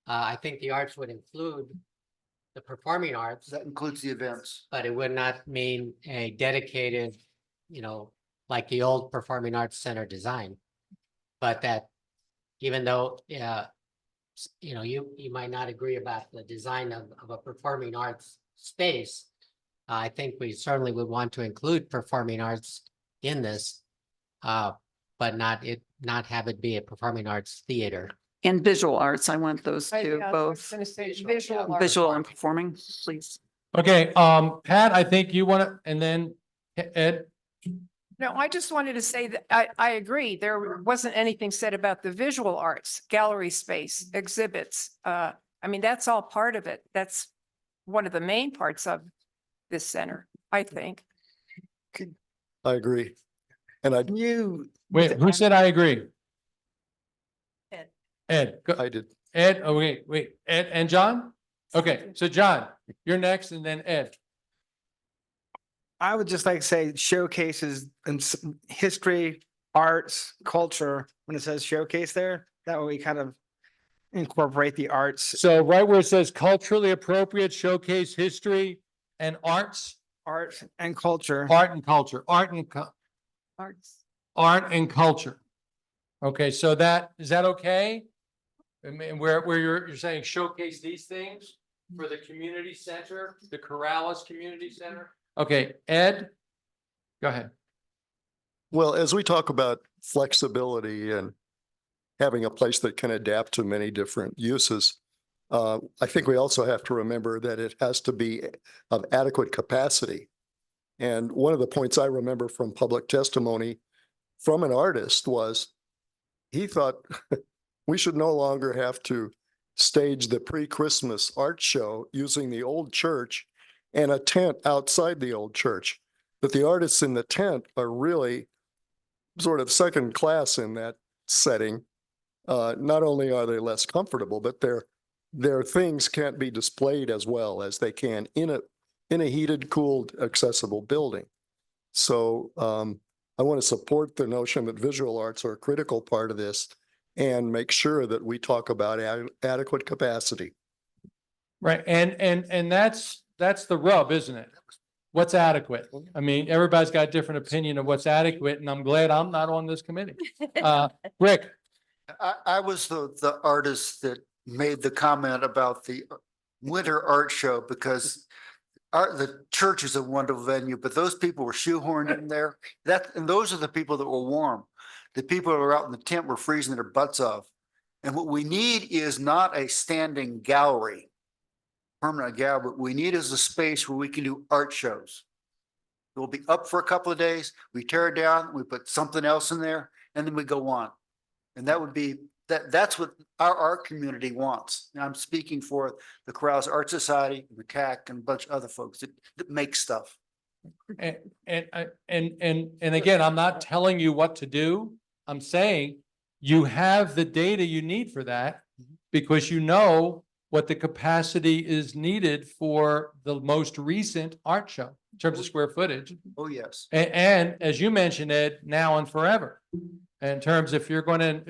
I think the arts would include the performing arts, That includes the events. but it would not mean a dedicated, like the old Performing Arts Center design. But that even though, you might not agree about the design of a performing arts space, I think we certainly would want to include performing arts in this, but not have it be a performing arts theater. And visual arts, I want those I- two, yeah, I was both gonna say visual arts. visual and performing, please. Okay, Pat, I think you want to, and then Ed. No, I just wanted to say that I agree. There wasn't anything said about the visual arts, gallery space, exhibits. I mean, that's all part of it. That's one of the main parts of this center, I think. I agree. And I, Wait, who said I agree? Ed. Ed, go, I did. Ed, oh, wait, Ed and John? Okay, so John, you're next and then Ed. I would just like to say showcases and history, arts, culture, when it says showcase there, that way we kind of incorporate the arts, So right where it says culturally appropriate showcase history and arts, art and culture. art and culture, Arts. art and culture. Okay, so is that okay? And where you're saying showcase these things for the community center, the Corrales Community Center? Okay, Ed, go ahead. Well, as we talk about flexibility and having a place that can adapt to many different uses, I think we also have to remember that it has to be of adequate capacity. And one of the points I remember from public testimony from an artist was he thought we should no longer have to stage the pre-Christmas art show using the old church and a tent outside the old church. But the artists in the tent are really sort of second class in that setting. Not only are they less comfortable, but their things can't be displayed as well as they can in a heated, cooled, accessible building. So I want to support the notion that visual arts are a critical part of this and make sure that we talk about adequate capacity. Right, and that's the rub, isn't it? What's adequate? I mean, everybody's got a different opinion of what's adequate, and I'm glad I'm not on this committee. Rick, I was the artist that made the comment about the winter art show because the church is a wonderful venue, but those people were shoehorned in there. And those are the people that were warm. The people that were out in the tent were freezing their butts off. And what we need is not a standing gallery, permanent gallery. What we need is a space where we can do art shows. It will be up for a couple of days. We tear it down, we put something else in there, and then we go on. And that would be, that's what our art community wants. And I'm speaking for the Corrales Art Society, the CAC, and a bunch of other folks that make stuff. and again, I'm not telling you what to do. I'm saying you have the data you need for that because you know what the capacity is needed for the most recent art show in terms of square footage. Oh, yes. And as you mentioned, Ed, now and forever. In terms, if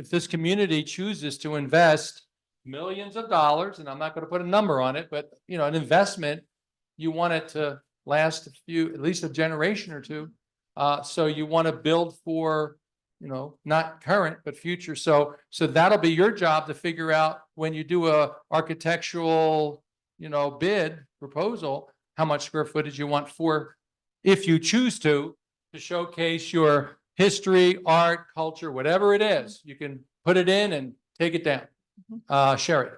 this community chooses to invest millions of dollars, and I'm not going to put a number on it, but an investment, you want it to last at least a generation or two. So you want to build for, not current, but future. So that'll be your job to figure out when you do a architectural, bid proposal, how much square footage you want for if you choose to showcase your history, art, culture, whatever it is, you can put it in and take it down. Sherry.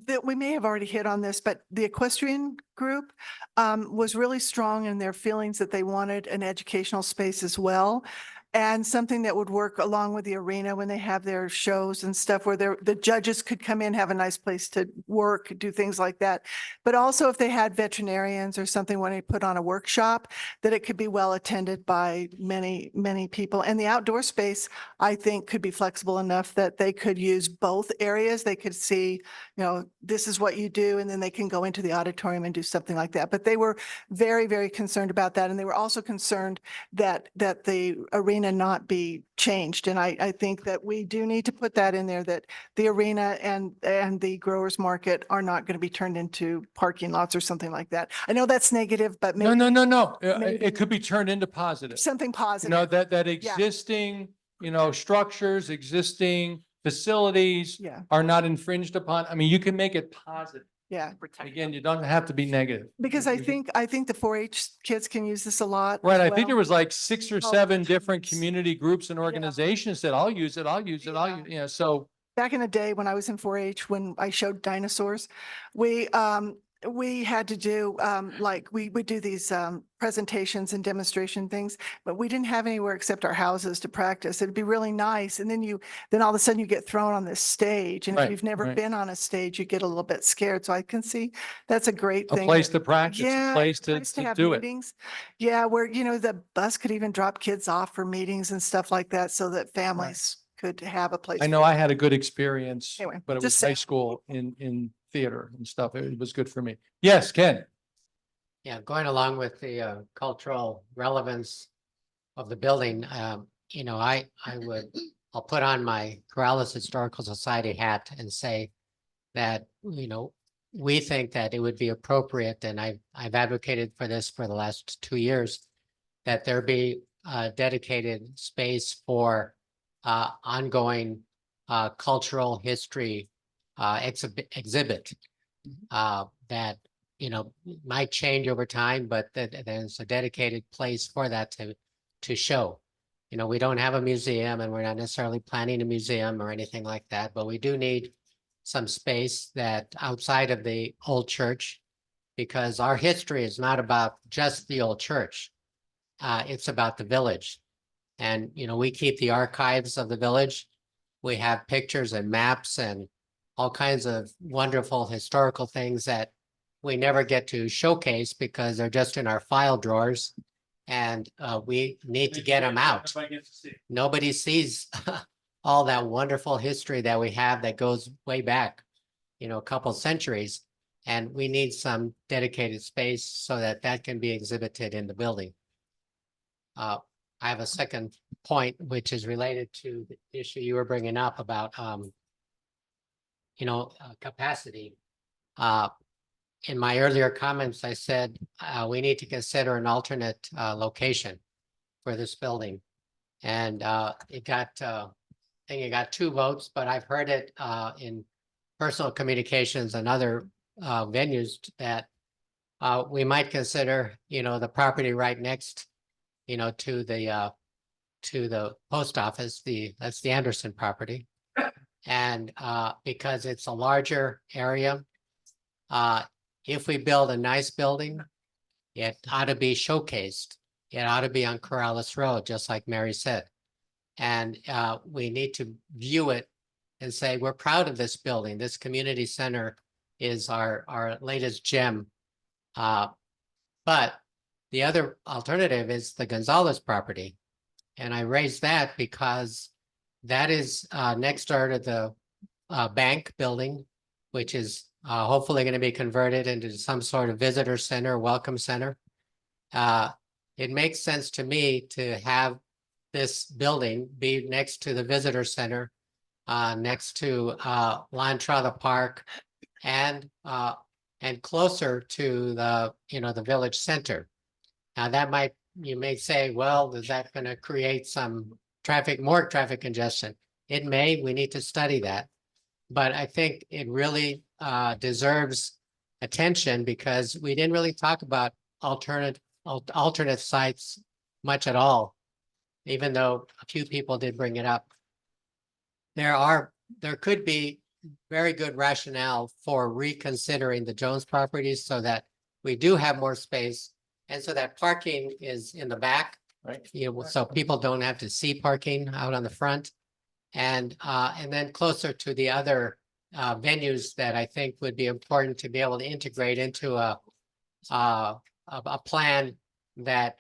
That we may have already hit on this, but the equestrian group was really strong in their feelings that they wanted an educational space as well. And something that would work along with the arena when they have their shows and stuff where the judges could come in, have a nice place to work, do things like that. But also if they had veterinarians or something when they put on a workshop, that it could be well attended by many, many people. And the outdoor space, I think, could be flexible enough that they could use both areas. They could see, this is what you do, and then they can go into the auditorium and do something like that. But they were very, very concerned about that. And they were also concerned that the arena not be changed. And I think that we do need to put that in there, that the arena and the growers market are not going to be turned into parking lots or something like that. I know that's negative, but No, maybe no. maybe- It could be turned into positive. something You positive. know, that existing, structures, existing facilities Yeah, are not infringed upon. I mean, you can make it positive. yeah. Again, you don't have to be negative. Because I think the 4-H kids can use this a lot. Right, as I think there well. was like 6 or Oh, 7 different geez. community groups and organizations that I'll use it, I'll use it, I'll, so. Back in the day when I was in 4-H, when I showed dinosaurs, we had to do, like, we would do these presentations and demonstration things, but we didn't have anywhere except our houses to practice. It'd be really nice. And then all of a sudden you get thrown on this stage. And if Right, you've never right. been on a stage, you get a little bit scared. So I can see that's a great A thing. place to practice, a Yeah, place it's to nice have do it. meetings. Yeah, where, the bus could even drop kids off for meetings and stuff like that so that families could have a place. I know I had a good experience, Anyway, but it was just high saying. school in theater and stuff. It was good for me. Yes, Ken. Yeah, going along with the cultural relevance of the building, I'll put on my Corrales Historical Society hat and say that, we think that it would be appropriate, and I've advocated for this for the last 2 years, that there be a dedicated space for ongoing cultural history exhibit that might change over time, but that there's a dedicated place for that to show. We don't have a museum, and we're not necessarily planning a museum or anything like that, but we do need some space that outside of the old church, because our history is not about just the old church. It's about the village. And, we keep the archives of the village. We have pictures and maps and all kinds of wonderful historical things that we never get to showcase because they're just in our file drawers. And we need to get them out. Nobody sees all that wonderful history that we have that goes way back, a couple centuries. And we need some dedicated space so that that can be exhibited in the building. I have a second point, which is related to the issue you were bringing up about, capacity. In my earlier comments, I said we need to consider an alternate location for this building. And it got, I think it got 2 votes, but I've heard it in personal communications and other venues that we might consider, the property right next, to the post office, that's the Anderson property. And because it's a larger area, if we build a nice building, it ought to be showcased. It ought to be on Corrales Road, just like Mary said. And we need to view it and say, we're proud of this building. This community center is our latest gem. But the other alternative is the Gonzalez property. And I raised that because that is next door to the bank building, which is hopefully going to be converted into some sort of visitor center, welcome center. It makes sense to me to have this building be next to the visitor center, next to Lantrada Park, and closer to the village center. Now you may say, well, is that going to create some more traffic congestion? It may. We need to study that. But I think it really deserves attention because we didn't really talk about alternative alternate sites much at all, even though a few people did bring it up. There could be very good rationale for reconsidering the Jones properties so that we do have more space and so that parking is in the back. Right. You know, so people don't have to see parking out on the front. And then closer to the other venues that I think would be important to be able to integrate into a plan that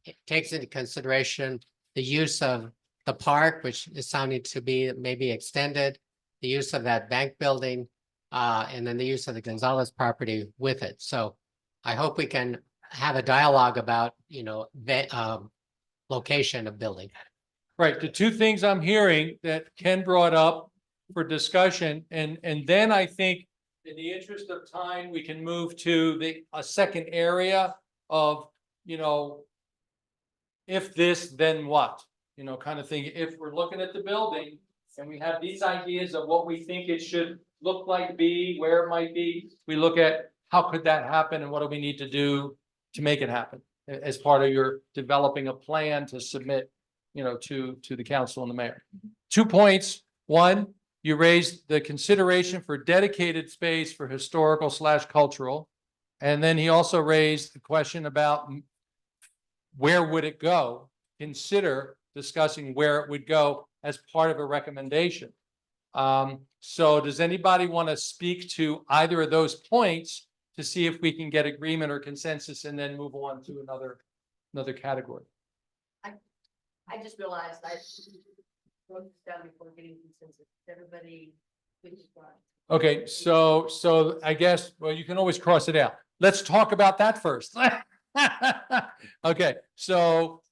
it takes into consideration the use of the park, which is sounding to be maybe extended, the use of that bank building, and then the use of the Gonzalez property with it. So I hope we can have a dialogue about, location of building. Right, the two things I'm hearing that Ken brought up for discussion, and then I think in the interest of time, we can move to a second area of, if this, then what? Kind of thing. If we're looking at the building and we have these ideas of what we think it should look like, where it might be, we look at how could that happen and what do we need to do to make it happen as part of your developing a plan to submit, to the council and the mayor. 2 points. One, you raised the consideration for dedicated space for historical/cultural. And then he also raised the question about where would it go? Consider discussing where it would go as part of a recommendation. So does anybody want to speak to either of those points to see if we can get agreement or consensus and then move on to another category? I just realized I wrote this down before getting consensus. Everybody, please. Okay, so I guess, well, you can always cross it out. Let's talk about that first. Okay, so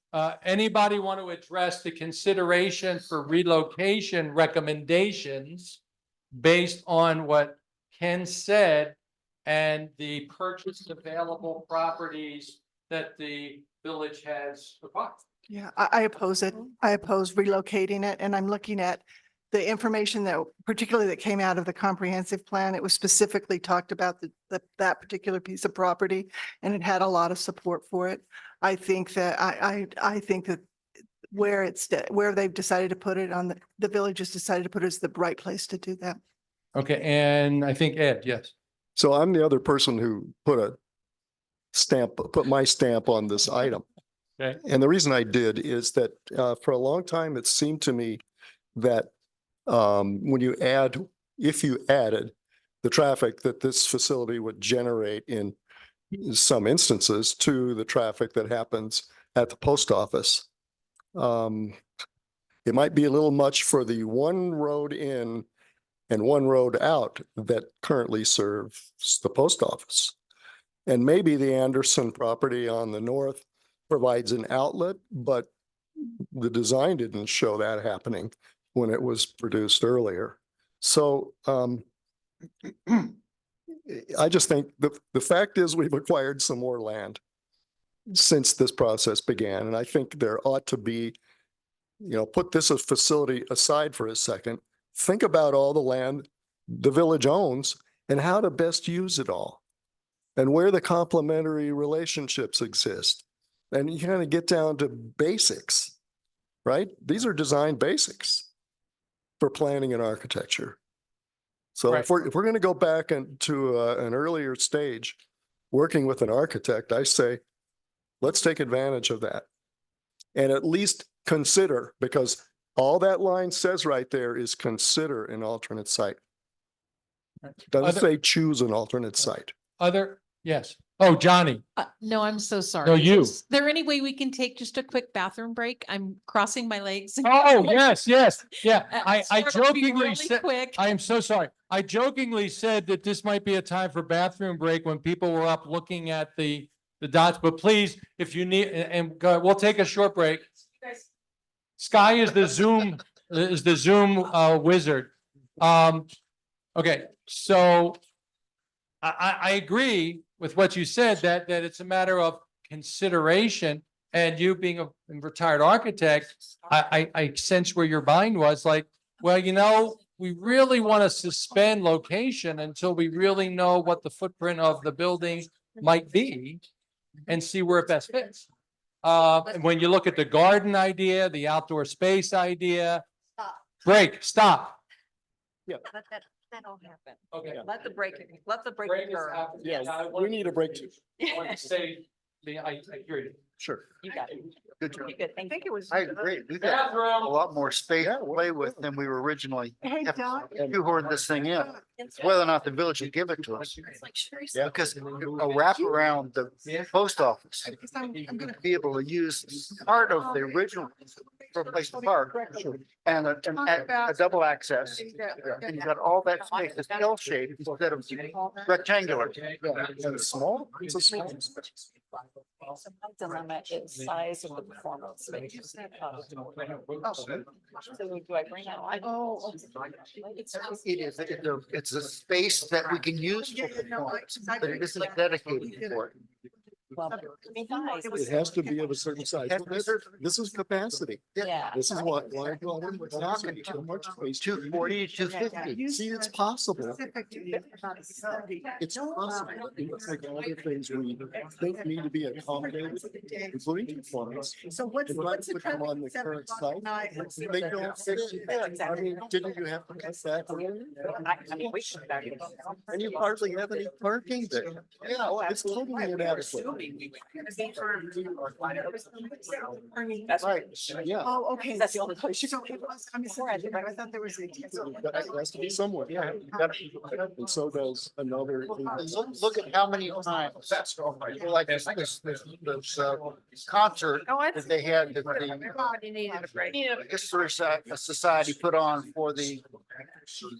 anybody want to address the consideration for relocation recommendations based on what Ken said and the purchased available properties that the village has acquired? Yeah, I oppose it. I oppose relocating it. And I'm looking at the information that particularly that came out of the comprehensive plan. It was specifically talked about that particular piece of property and it had a lot of support for it. I think that I think that where they've decided to put it on the village has decided to put it is the right place to do that. Okay, and I think Ed, yes. So I'm the other person who put my stamp on this item. Okay. And the reason I did is that for a long time, it seemed to me that if you added the traffic that this facility would generate in some instances to the traffic that happens at the post office, it might be a little much for the one road in and one road out that currently serves the post office. And maybe the Anderson property on the north provides an outlet, but the design didn't show that happening when it was produced earlier. So I just think the fact is we've acquired some more land since this process began. And I think there ought to be, put this facility aside for a second. Think about all the land the village owns and how to best use it all and where the complementary relationships exist. And you kind of get down to basics, right? These are design basics for planning and architecture. So Right. if we're going to go back into an earlier stage, working with an architect, I say, let's take advantage of that. And at least consider, because all that line says right there is consider an alternate site. Doesn't Other- say choose an alternate site. Yes. Oh, Johnny. No, I'm so sorry. No, you. Is there any way we can take just a quick bathroom break? I'm crossing my legs. Oh, yes. Yeah, I Sort of be jokingly really said, quick. I am so sorry. I jokingly said that this might be a time for bathroom break when people were up looking at the dots, but please, if you need, and we'll take a short break. Sky is the Zoom wizard. Okay, so I agree with what you said, that it's a matter of consideration, and you being a retired architect, I sense where your mind was like, well, we really want to suspend location until we really know what the footprint of the building might be. and see where it best fits. And when you look at the garden idea, the outdoor space idea, stop. Let that'll happen. Okay. Let the break Break is occur. happening. Yes, I we want- need a break too. I want to say, I hear you. Sure. You got it. Good job. Good. I think it was. I agree. We've got a Bathroom. lot more space Yeah, to well, play with than we were originally. Hey, have Don. shoehorned this thing in. It's whether or not the village will give it to us. Yeah. Because a wrap around the post office, Because I'm gonna. be able to use part of the original for a place to park and a double access. And you've got all that space, it's L-shaped instead of rectangular. And small, it's a small space. My dilemma is size of the performance space. So do I bring out? Oh. It is, it's a space that we can use for performance, but it isn't dedicated for it. Well, guys, It has to be of a certain size. Has to be a certain- This is capacity. Yeah. This is why we're talking too much space. 240, 250. See, it's possible. Specific to the facility. It's possible. It's like all the things we think need to be accommodated, including performance. So what's, If I what's the put them on the current site, they don't fit. I mean, didn't you have to cut back? I mean, we should back it up. And you hardly have any parking there. Yeah, It's totally inadequate. That's Right. Yeah, Oh, okay. That's the only place you So can. it was, I mean, sorry, I thought there was a. but it has to be somewhere. And so does another. Look at how many times, like this concert that they had that the Everybody needed a break. History Society put on for the,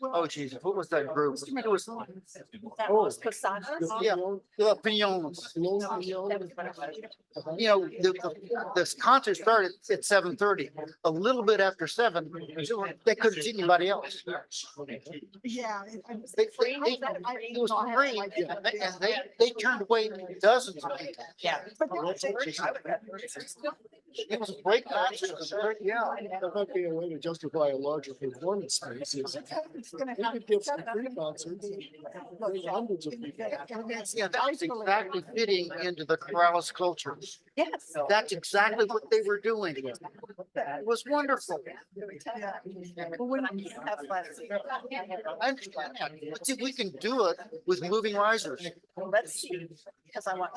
oh geez, what was that group? It was, That was Posada. yeah, the Piñones. You know, this concert started at 7:30. A little bit after 7, they couldn't see anybody else. Yeah. They, it was free, and they turned away dozens of people. Yeah. It was a great concert. It was great, yeah. That might be a way to justify a larger performance space. Is we could give some free concerts, bring hundreds of people. Yeah, that's exactly fitting into the Corrales culture. Yes. That's exactly what they were doing. It was wonderful. Well, when you have flat seats. I understand that. But see, we can do it with moving risers. Let's see, because I want.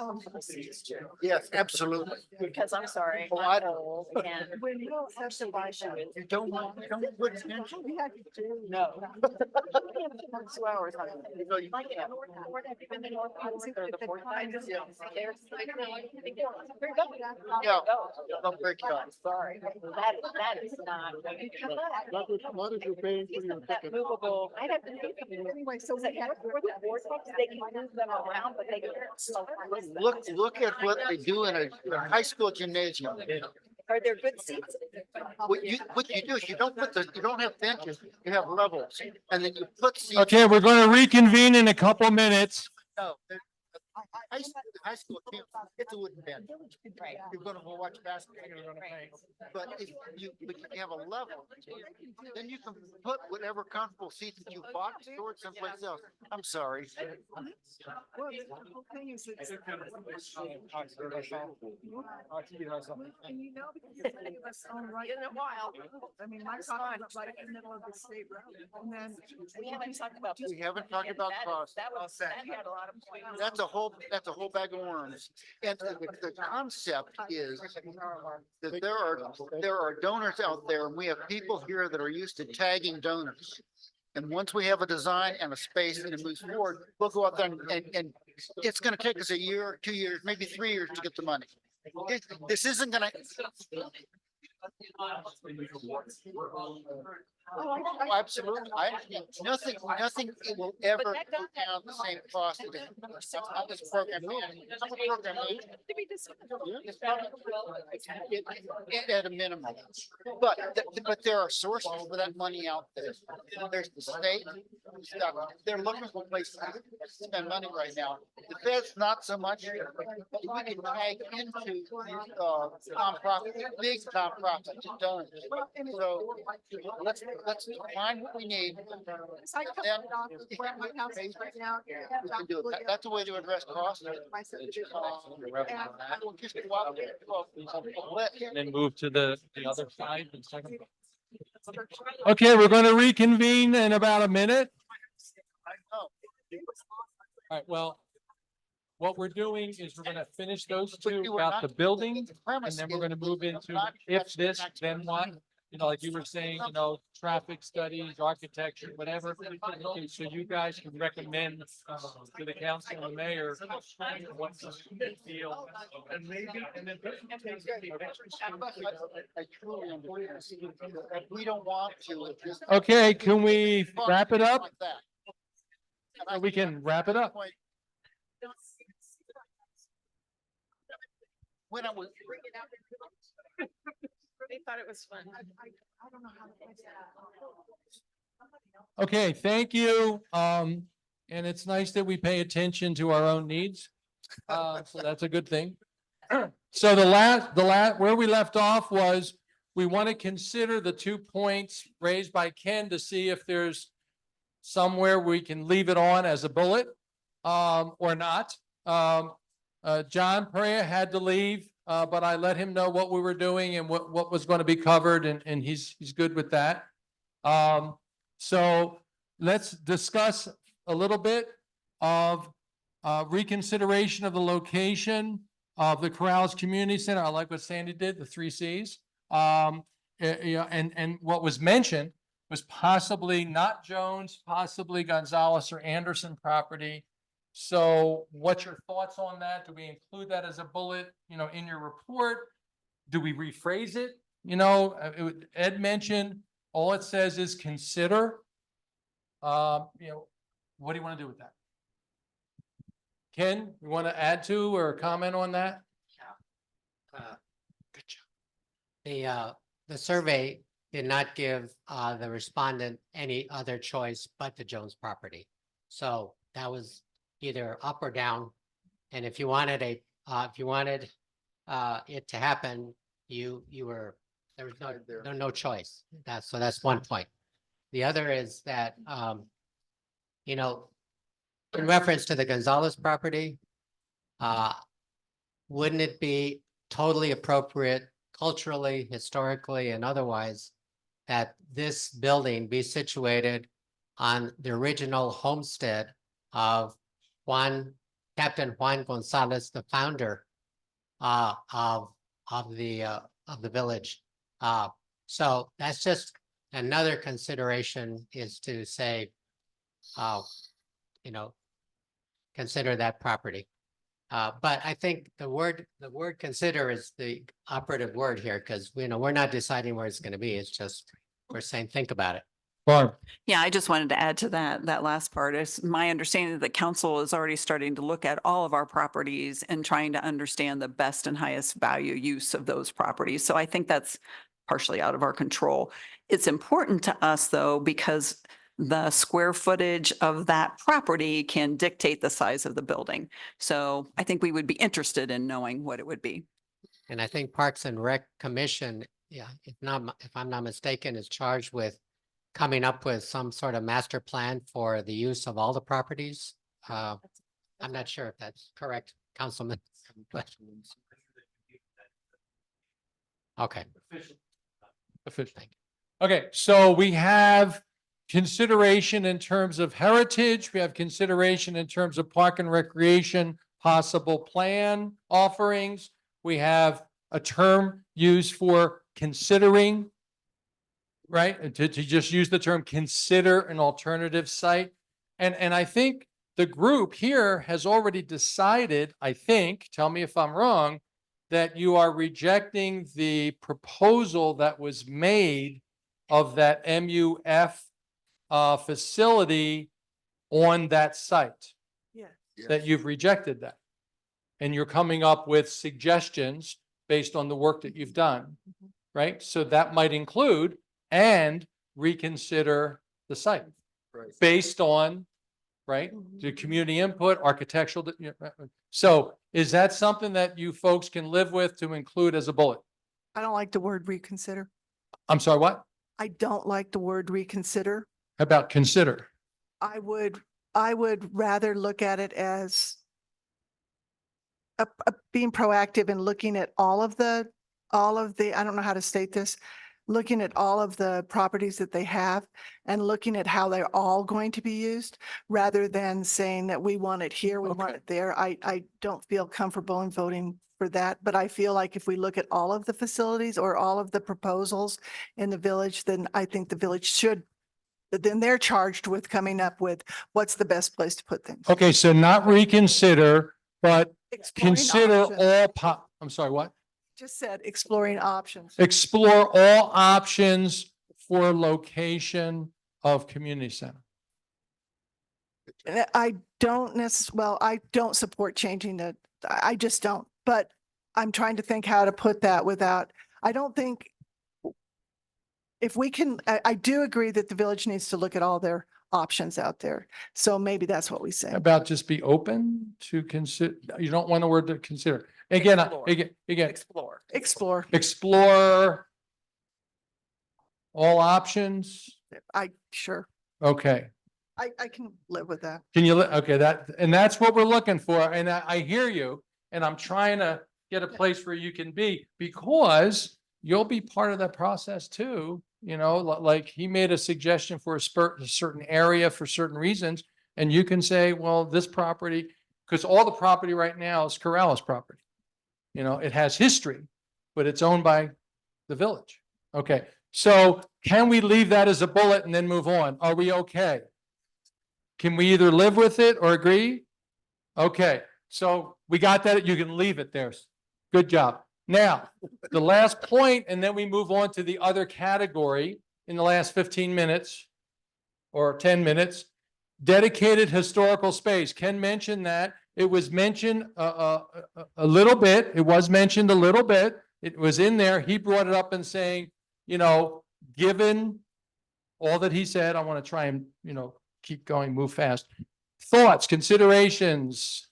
Yes, absolutely. Because I'm sorry. Oh, I I'm old and When you don't have to buy shoes. You don't put attention. We had to do. no. 2 hours. Like, yeah, we're the North Pole, or the fourth time. Yeah, don't break it up. Sorry, that is not. Not if you're paying for your That ticket. movable, I'd have to pay something. Anyway, so So we had. they can move them around, but they can't. Look at what they do in a high school gymnasium. Are there good seats? What you do is you don't have benches, you have levels, and then you put seats. Okay, we're going to reconvene in a couple minutes. No, high school camp, it's a wooden bench. Right. You're gonna go watch basketball, you're gonna pay. But if you have a level, then you can put whatever comfortable seats that you bought stored someplace else. I'm sorry. Well, the whole thing is it's. And you know, because many of us own right. In a while. I mean, my car is right in the middle of the state road, and then. We haven't talked about. We haven't talked about cost. That had a lot of points. That's a whole bag of worms. And the concept is that there are donors out there, and we have people here that are used to tagging donors. And once we have a design and a space and it moves forward, we'll go out there and it's gonna take us a year, 2 years, maybe 3 years to get the money. This isn't gonna. Oh, absolutely. Nothing will ever go down the same cost. As this program. I'm a program manager. At a minimum. But there are sources for that money out there. There's the state. They're looking for places to spend money right now. The Fed's not so much. But we can tag into nonprofit, big nonprofit donors. So let's let's find what we need. Then we can do it. That's a way to address costs. And then move to the other side. Okay, we're going to reconvene in about a minute. All right, well, what we're doing is we're going to finish those two about the building, and then we're going to move into if this, then what? You know, like you were saying, you know, traffic studies, architecture, whatever. Okay, so you guys can recommend to the council and the mayor what you feel. And maybe, and then. I truly understand. If we don't want to. if this- Okay, can we wrap it up? Like that. And I We can wrap it up. When I was. They thought it was fun. Okay, thank you. And it's nice that we pay attention to our own needs. So that's a good thing. So the last, where we left off was, we want to consider the 2 points raised by Ken to see if there's somewhere we can leave it on as a bullet, or not. John Perea had to leave, but I let him know what we were doing and what was going to be covered, and he's good with that. So let's discuss a little bit of reconsideration of the location of the Corrales Community Center. I like what Sandy did, the 3 Cs. Yeah, and what was mentioned was possibly not Jones, possibly Gonzalez or Anderson property. So what's your thoughts on that? Do we include that as a bullet, you know, in your report? Do we rephrase it? You know, Ed mentioned, all it says is consider. You know, what do you want to do with that? Ken, you want to add to or comment on that? Good job. The survey did not give the respondent any other choice but the Jones property. So that was either up or down. And if you wanted it to happen, there was no choice. That's one point. The other is that, you know, in reference to the Gonzalez property, wouldn't it be totally appropriate culturally, historically, and otherwise that this building be situated on the original homestead of Captain Juan Gonzalez, the founder of the village. So that's just another consideration, is to say, you know, consider that property. But I think the word consider is the operative word here, because, you know, we're not deciding where it's going to be. It's just, we're saying, think about it. Barb. Yeah, I just wanted to add to that last part. It's my understanding that council is already starting to look at all of our properties and trying to understand the best and highest value use of those properties. So I think that's partially out of our control. It's important to us, though, because the square footage of that property can dictate the size of the building. So I think we would be interested in knowing what it would be. And I think Parks and Rec Commission, yeah, if I'm not mistaken, is charged with coming up with some sort of master plan for the use of all the properties. I'm not sure if that's correct, Councilman. But okay. Official. Okay, so we have consideration in terms of heritage. We have consideration in terms of park and recreation, possible plan offerings. We have a term used for considering, right? To just use the term consider an alternative site. And I think the group here has already decided, I think, tell me if I'm wrong, that you are rejecting the proposal that was made of that MUF facility on that site, Yes. that you've rejected that. And you're coming up with suggestions based on the work that you've done, right? So that might include and reconsider the site based on, right, the community input, architectural. So is that something that you folks can live with to include as a bullet? I don't like the word reconsider. I'm sorry, what? I don't like the word reconsider. How about consider? I would rather look at it as being proactive and looking at all of the, I don't know how to state this, looking at all of the properties that they have and looking at how they're all going to be used rather than saying that we want it here, we want Okay. it there. I don't feel comfortable in voting for that, but I feel like if we look at all of the facilities or all of the proposals in the village, then I think the village should, then they're charged with coming up with what's the best place to put things. Okay, so not reconsider, but Exploring consider options. I'm sorry, what? Just said exploring options. Explore all options for location of community center. I don't well, I don't support changing the, I just don't, but I'm trying to think how to put that without, I don't think if we can, I do agree that the village needs to look at all their options out there. So maybe that's what we say. About just be open to consider, you don't want the word to consider. Again, Explore. again, Explore. explore all options. Sure, Okay. I can live with that. Can you, okay, and that's what we're looking for. And I hear you. And I'm trying to get a place where you can be, because you'll be part of that process too. You know, like he made a suggestion for a certain area for certain reasons. And you can say, well, this property, because all the property right now is Corrales property. You know, it has history, but it's owned by the village. Okay, so can we leave that as a bullet and then move on? Are we okay? Can we either live with it or agree? Okay, so we got that. You can leave it there. Good job. Now, the last point, and then we move on to the other category in the last 15 minutes or 10 minutes. Dedicated historical space. Ken mentioned that. It was mentioned a little bit. It was mentioned a little bit. It was in there. He brought it up and saying, you know, given all that he said, I want to try and, you know, keep going, move fast. Thoughts, considerations.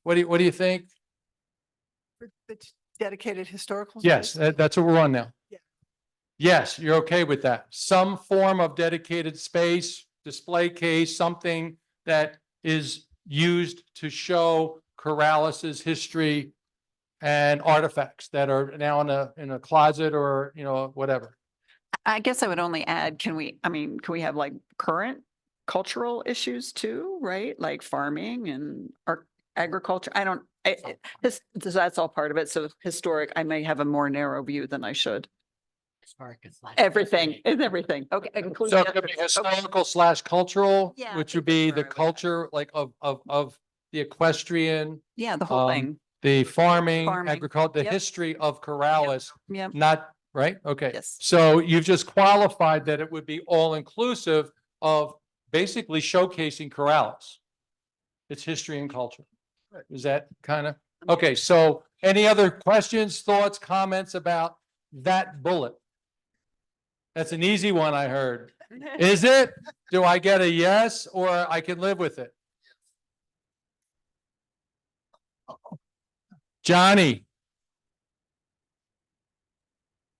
What do you think? For the dedicated historical. Yes, space? that's what we're on now. Yeah. Yes, you're okay with that. Some form of dedicated space, display case, something that is used to show Corrales's history and artifacts that are now in a closet or, you know, whatever. I guess I would only add, can we have like current cultural issues too, right? Like farming and agriculture. That's all part of it. So historic, I may have a more narrow view than I should. Everything is everything. Okay. include So the it could be others. Okay. historical / cultural, Yeah, I which think would be that's the where I would culture like of the equestrian, Yeah, the whole um, thing. the farming, Farming. agriculture, the Yep. history of Corrales, Yeah. not, right? Okay. Yes. So you've just qualified that it would be all inclusive of basically showcasing Corrales, its history and culture. Is that kind of, okay, so any other questions, thoughts, comments about that bullet? That's an easy one, I heard. Is it? Do I get a yes, or I can live with it? Johnny,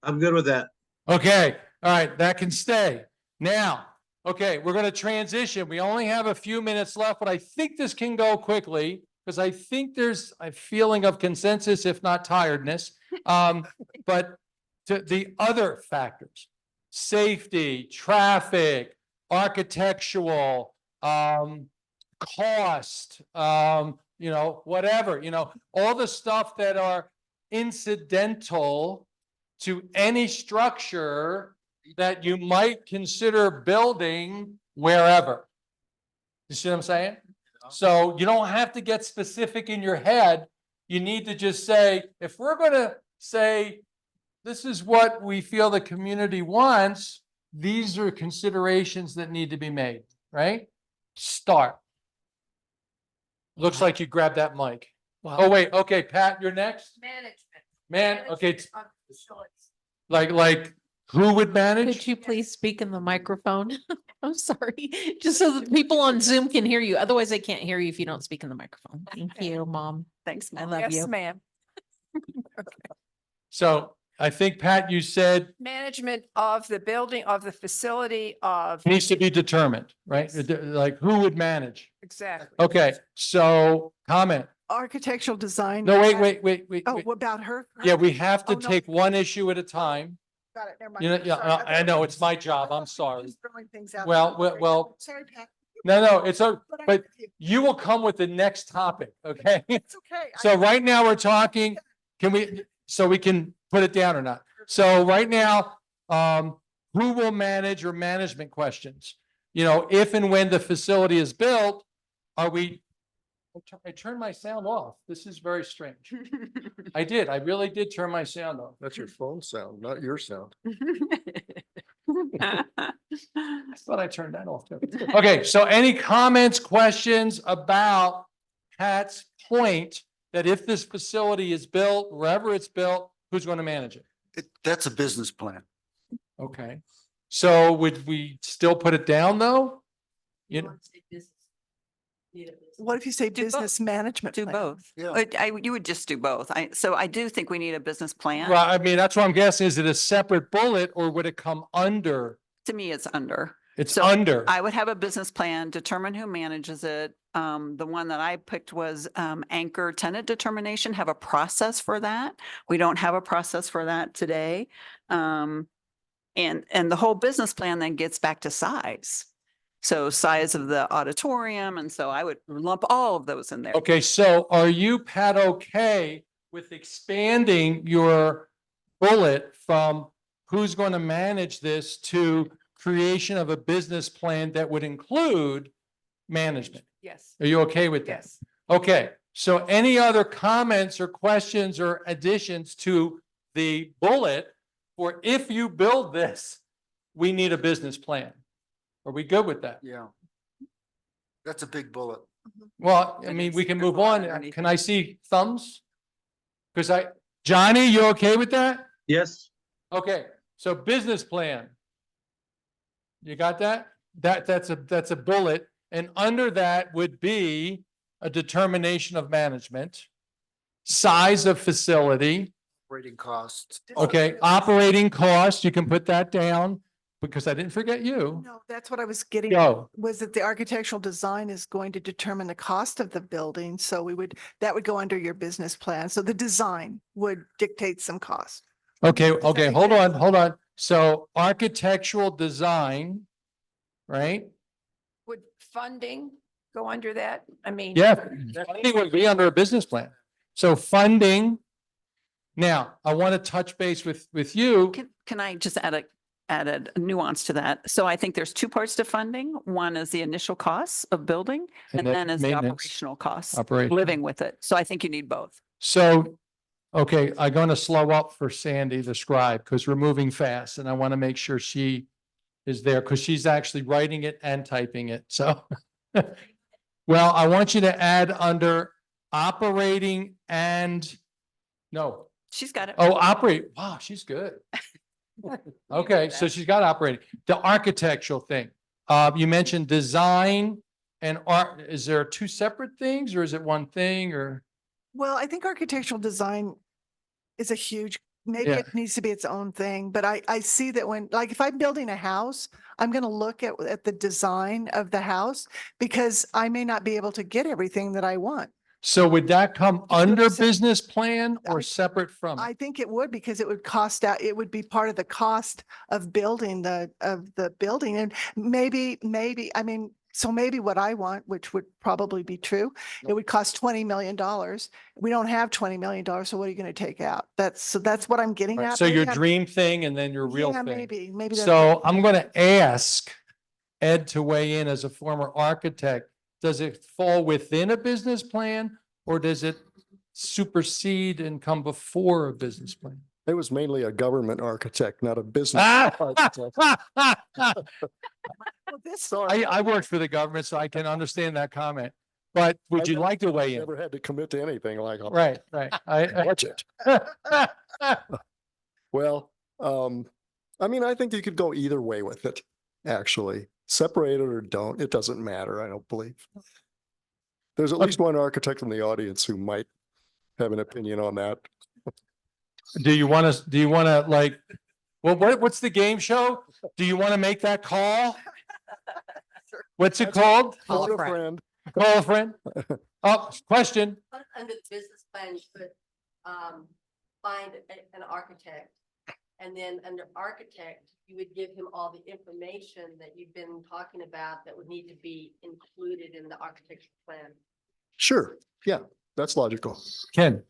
I'm good with that. okay, all right, that can stay. Now, okay, we're gonna transition. We only have a few minutes left, but I think this can go quickly because I think there's a feeling of consensus, if not tiredness. But to the other factors, safety, traffic, architectural, cost, you know, whatever, you know, all the stuff that are incidental to any structure that you might consider building wherever. You see what I'm saying? So you don't have to get specific in your head. You need to just say, if we're going to say, this is what we feel the community wants, these are considerations that need to be made, right? Start. Looks like you grabbed that mic. Oh, wait, okay, Pat, you're next? Management. Okay, like who would Could manage? you please speak in the microphone? I'm sorry, just so that people on Zoom can hear you. Otherwise, they can't hear you if you don't speak in the microphone. Thank you, Mom. Thanks. I Mom. love Yes, you. ma'am. So I think, Pat, you said Management of the building, of the facility of, needs to be determined, right? Yes. Like who would manage? exactly. Okay, so comment. Architectural design. No, wait. Oh, what about her? Yeah, we have to Oh, no. take one issue at a time. Got it, never mind. You know, yeah, Sorry, thought I we know, were- it's my job. I I'm thought we were sorry. just throwing things out Well, there. well, Sorry, Pat. no, it's a, But I'm but with you. you will come with the next topic, okay? It's okay. So right now we're talking, can we, so we can put it down or not? So right now, who will manage or management questions? You know, if and when the facility is built, are we? I turned my sound off. This is very strange. I did. I really did turn my sound off. That's your phone sound, not your sound. I thought I turned that off too. Okay, so any comments, questions about Pat's point that if this facility is built, wherever it's built, who's going to manage it? That's a business plan. Okay, so would we still put it down though? You know, What if you say Do both. business management? Do plan? both. Yeah. You would just do both. So I do think we need a business plan. well, I mean, that's what I'm guessing. Is it a separate bullet or would it come under? To me, it's under. It's So under. I would have a business plan, determine who manages it. The one that I picked was anchor tenant determination, have a process for that. We don't have a process for that today. And the whole business plan then gets back to size. So size of the auditorium, and so I would lump all of those in there. Okay, so are you, Pat, okay with expanding your bullet from who's going to manage this to creation of a business plan that would include management? Yes, Are you okay with that? yes. Okay, so any other comments or questions or additions to the bullet for if you build this, we need a business plan? Are we good with that? Yeah. That's a big bullet. Well, I It mean, is. we can There's a move lot on. underneath Can it. I see thumbs? Because Johnny, you okay with that? Yes. Okay, so business plan. You got that? That's a bullet, and under that would be a determination of management, size of facility, Operating costs. okay, operating costs, you can put that down, because I didn't forget you. No, that's what I was getting. Go. Was that the architectural design is going to determine the cost of the building. So that would go under your business plan. So the design would dictate some cost. Okay, that okay, make hold sense? on. So architectural design, right? Would funding go under that? I mean. Yeah, funding would be under a business plan. So funding. Now, I want to touch base with you. Can I just add a nuance to that? So I think there's two parts to funding. One is the initial costs of building, and then is the maintenance, operational costs, operation. living with it. So I think you need both. So, okay, I'm going to slow up for Sandy, the scribe, because we're moving fast and I want to make sure she is there because she's actually writing it and typing it. So, well, I want you to add under operating and, no, She's got it. oh, operate. Wow, she's good. Okay, so she's got operating. The architectural thing. You mentioned design and art. Is there two separate things or is it one thing or? Well, I think architectural design is a huge, maybe Yeah. it needs to be its own thing, but I see that when, like, if I'm building a house, I'm going to look at the design of the house because I may not be able to get everything that I want. So would that come under percent- business plan or I- separate from? I think it would because it would cost out, it would be part of the cost of building of the building and maybe, I mean, so maybe what I want, which would probably be true, it would cost $20 million. We don't have $20 million. So what are you going to take out? So that's what I'm getting Right, at. so Maybe your I'm- dream thing and then your real Yeah, thing. maybe. that's So it. I'm going to ask Ed to weigh in as a former architect. Does it fall within a business plan or does it supersede and come before a business plan? It was mainly a government architect, not a business architect. Well, this, Sorry, I worked for the government, so I can understand that comment. But would you like to weigh in? never had to commit to anything like a Right. budget. Well, I mean, I think you could go either way with it, actually. Separate it or don't, it doesn't matter, I don't believe. There's at least one architect in the audience who might have an opinion on that. Do you want to like, what's the game show? Do you want to make that call? What's it called? Call a Phone a friend. friend. Call a friend? Oh, question. Under the business plan, you could, find an architect. And then under architect, you would give him all the information that you've been talking about that would need to be included in the architecture plan. Sure, yeah, that's logical. Ken,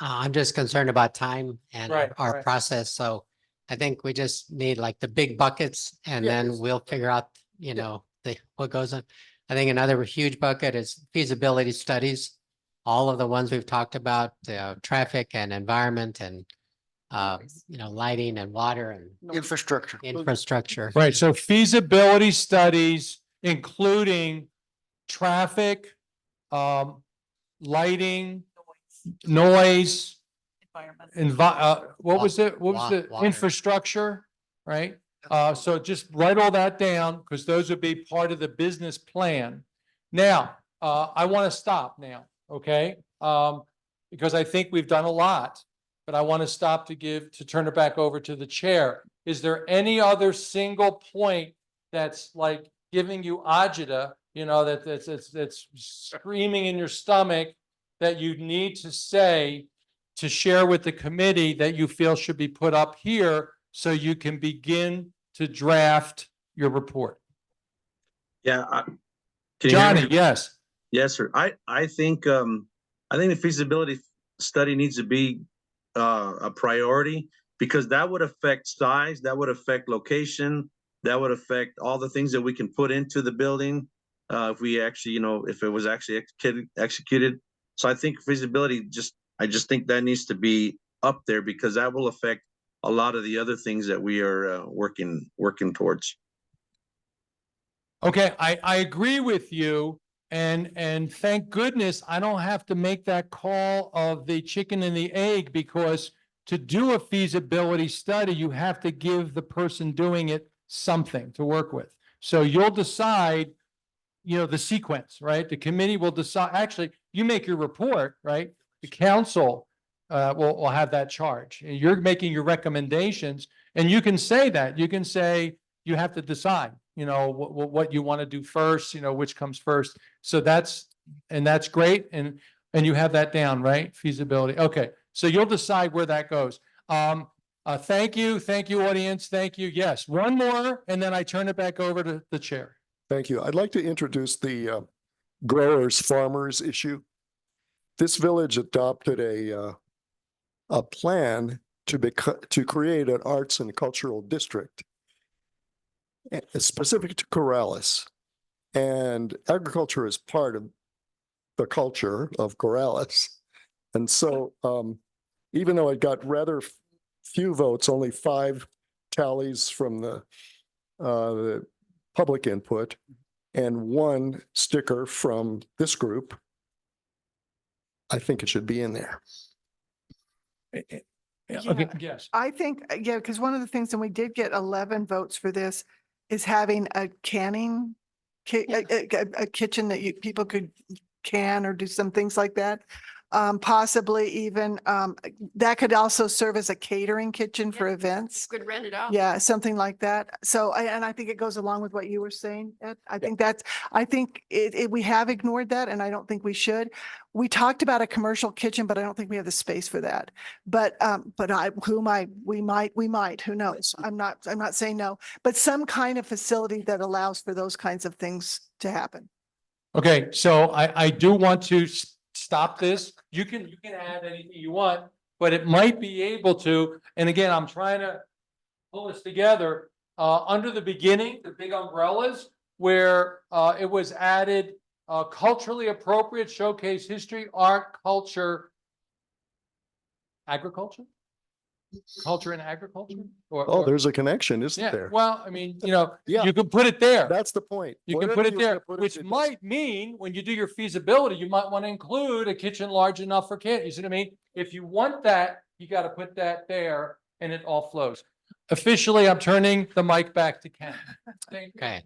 I'm just concerned about time and Right, our right. process. So I think we just need like the big buckets and Yeah, then it's- we'll figure out, what goes on. I think another huge bucket is feasibility studies. All of the ones we've talked about, traffic and environment and, lighting and water and Infrastructure. infrastructure. right, so feasibility studies, including traffic, lighting, noise, what was it? What was the Water. infrastructure, right? So just write all that down because those would be part of the business plan. Now, I want to stop now, okay? Because I think we've done a lot, but I want to stop to turn it back over to the chair. Is there any other single point that's like giving you agita, that's screaming in your stomach that you need to say to share with the committee that you feel should be put up here so you can begin to draft your report? Yeah. Can you hear me? Johnny, yes. Yes, sir. I think the feasibility study needs to be a priority because that would affect size, that would affect location, that would affect all the things that we can put into the building. If we actually, if it was actually executed. So I think feasibility I just think that needs to be up there because that will affect a lot of the other things that we are working towards. Okay, I agree with you. And thank goodness I don't have to make that call of the chicken and the egg because to do a feasibility study, you have to give the person doing it something to work with. So you'll decide, the sequence, right? The committee will decide, actually, you make your report, right? The council will have that charge. You're making your recommendations and you can say that. You can say you have to decide, what you want to do first, which comes first. So that's great. And you have that down, right? Feasibility. Okay. So you'll decide where that goes. Thank you. Thank you, audience. Thank you. Yes. One more, and then I turn it back over to the chair. Thank you. I'd like to introduce the growers farmers issue. This village adopted a plan to create an arts and cultural district specific to Corrales. And agriculture is part of the culture of Corrales. And so even though it got rather few votes, only 5 tallies from the public input and 1 sticker from this group, I think it should be in there. Okay, yes. I think, because one of the things, and we did get 11 votes for this, is having a canning, a kitchen that people could can or do some things like that. Possibly even, that could also serve as a catering kitchen for events. Could rent it out. Yeah, something like that. So, and I think it goes along with what you were saying, Ed. I think we have ignored that and I don't think we should. We talked about a commercial kitchen, but I don't think we have the space for that. But we might, who knows? I'm not saying no, but some kind of facility that allows for those kinds of things to happen. Okay, so I do want to stop this. You can add anything you want, but it might be able to, and again, I'm trying to pull this together, under the beginning, the big umbrellas, where it was added culturally appropriate, showcase history, art, culture, agriculture? Culture and agriculture? Oh, there's a connection, isn't yeah, there? well, I mean, Yeah. you can put it there. That's the point. You can Whatever put it you wanna there, put which it might mean when you do your feasibility, you might want to include a kitchen large enough for kids. You see what I mean? If you want that, you got to put that there and it all flows. Officially, I'm turning the mic back to Ken. Thank you. Okay.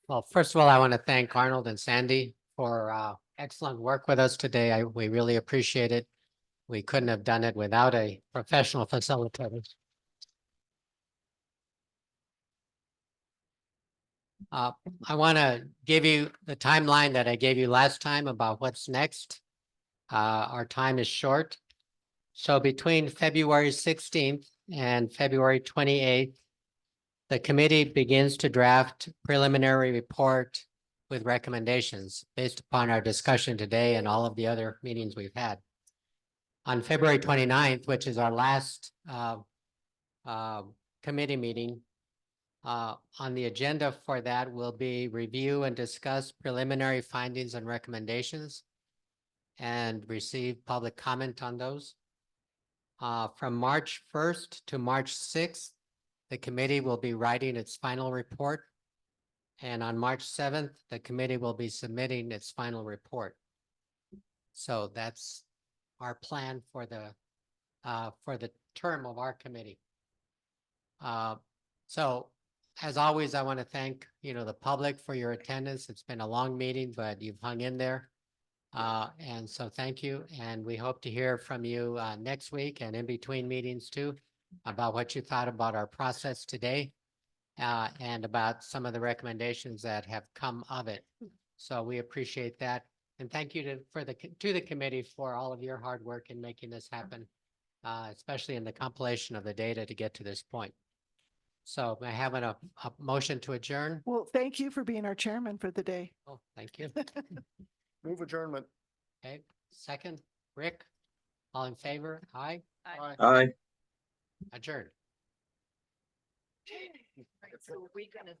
Well, first of all, I want to thank Arnold and Sandy for excellent work with us today. We really appreciate it. we couldn't have done it without a professional facilitator. I want to give you the timeline that I gave you last time about what's next. Our time is short. So between February 16th and February 28th, the committee begins to draft preliminary report with recommendations based upon our discussion today and all of the other meetings we've had. On February 29th, which is our last committee meeting, on the agenda for that will be review and discuss preliminary findings and recommendations and receive public comment on those. From March 1st to March 6th, the committee will be writing its final report. And on March 7th, the committee will be submitting its final report. So that's our plan for the term of our committee. So as always, I want to thank, the public for your attendance. It's been a long meeting, but you've hung in there. And so thank you. And we hope to hear from you next week and in between meetings too, about what you thought about our process today and about some of the recommendations that have come of it. So we appreciate that. And thank you to the committee for all of your hard work in making this happen, especially in the compilation of the data to get to this point. So may I have a motion to adjourn? Well, thank you for being our chairman for the day. Oh, thank you. Move adjournment. Okay, second, Rick, all in favor? Aye, Aye. adjourned. So we gonna.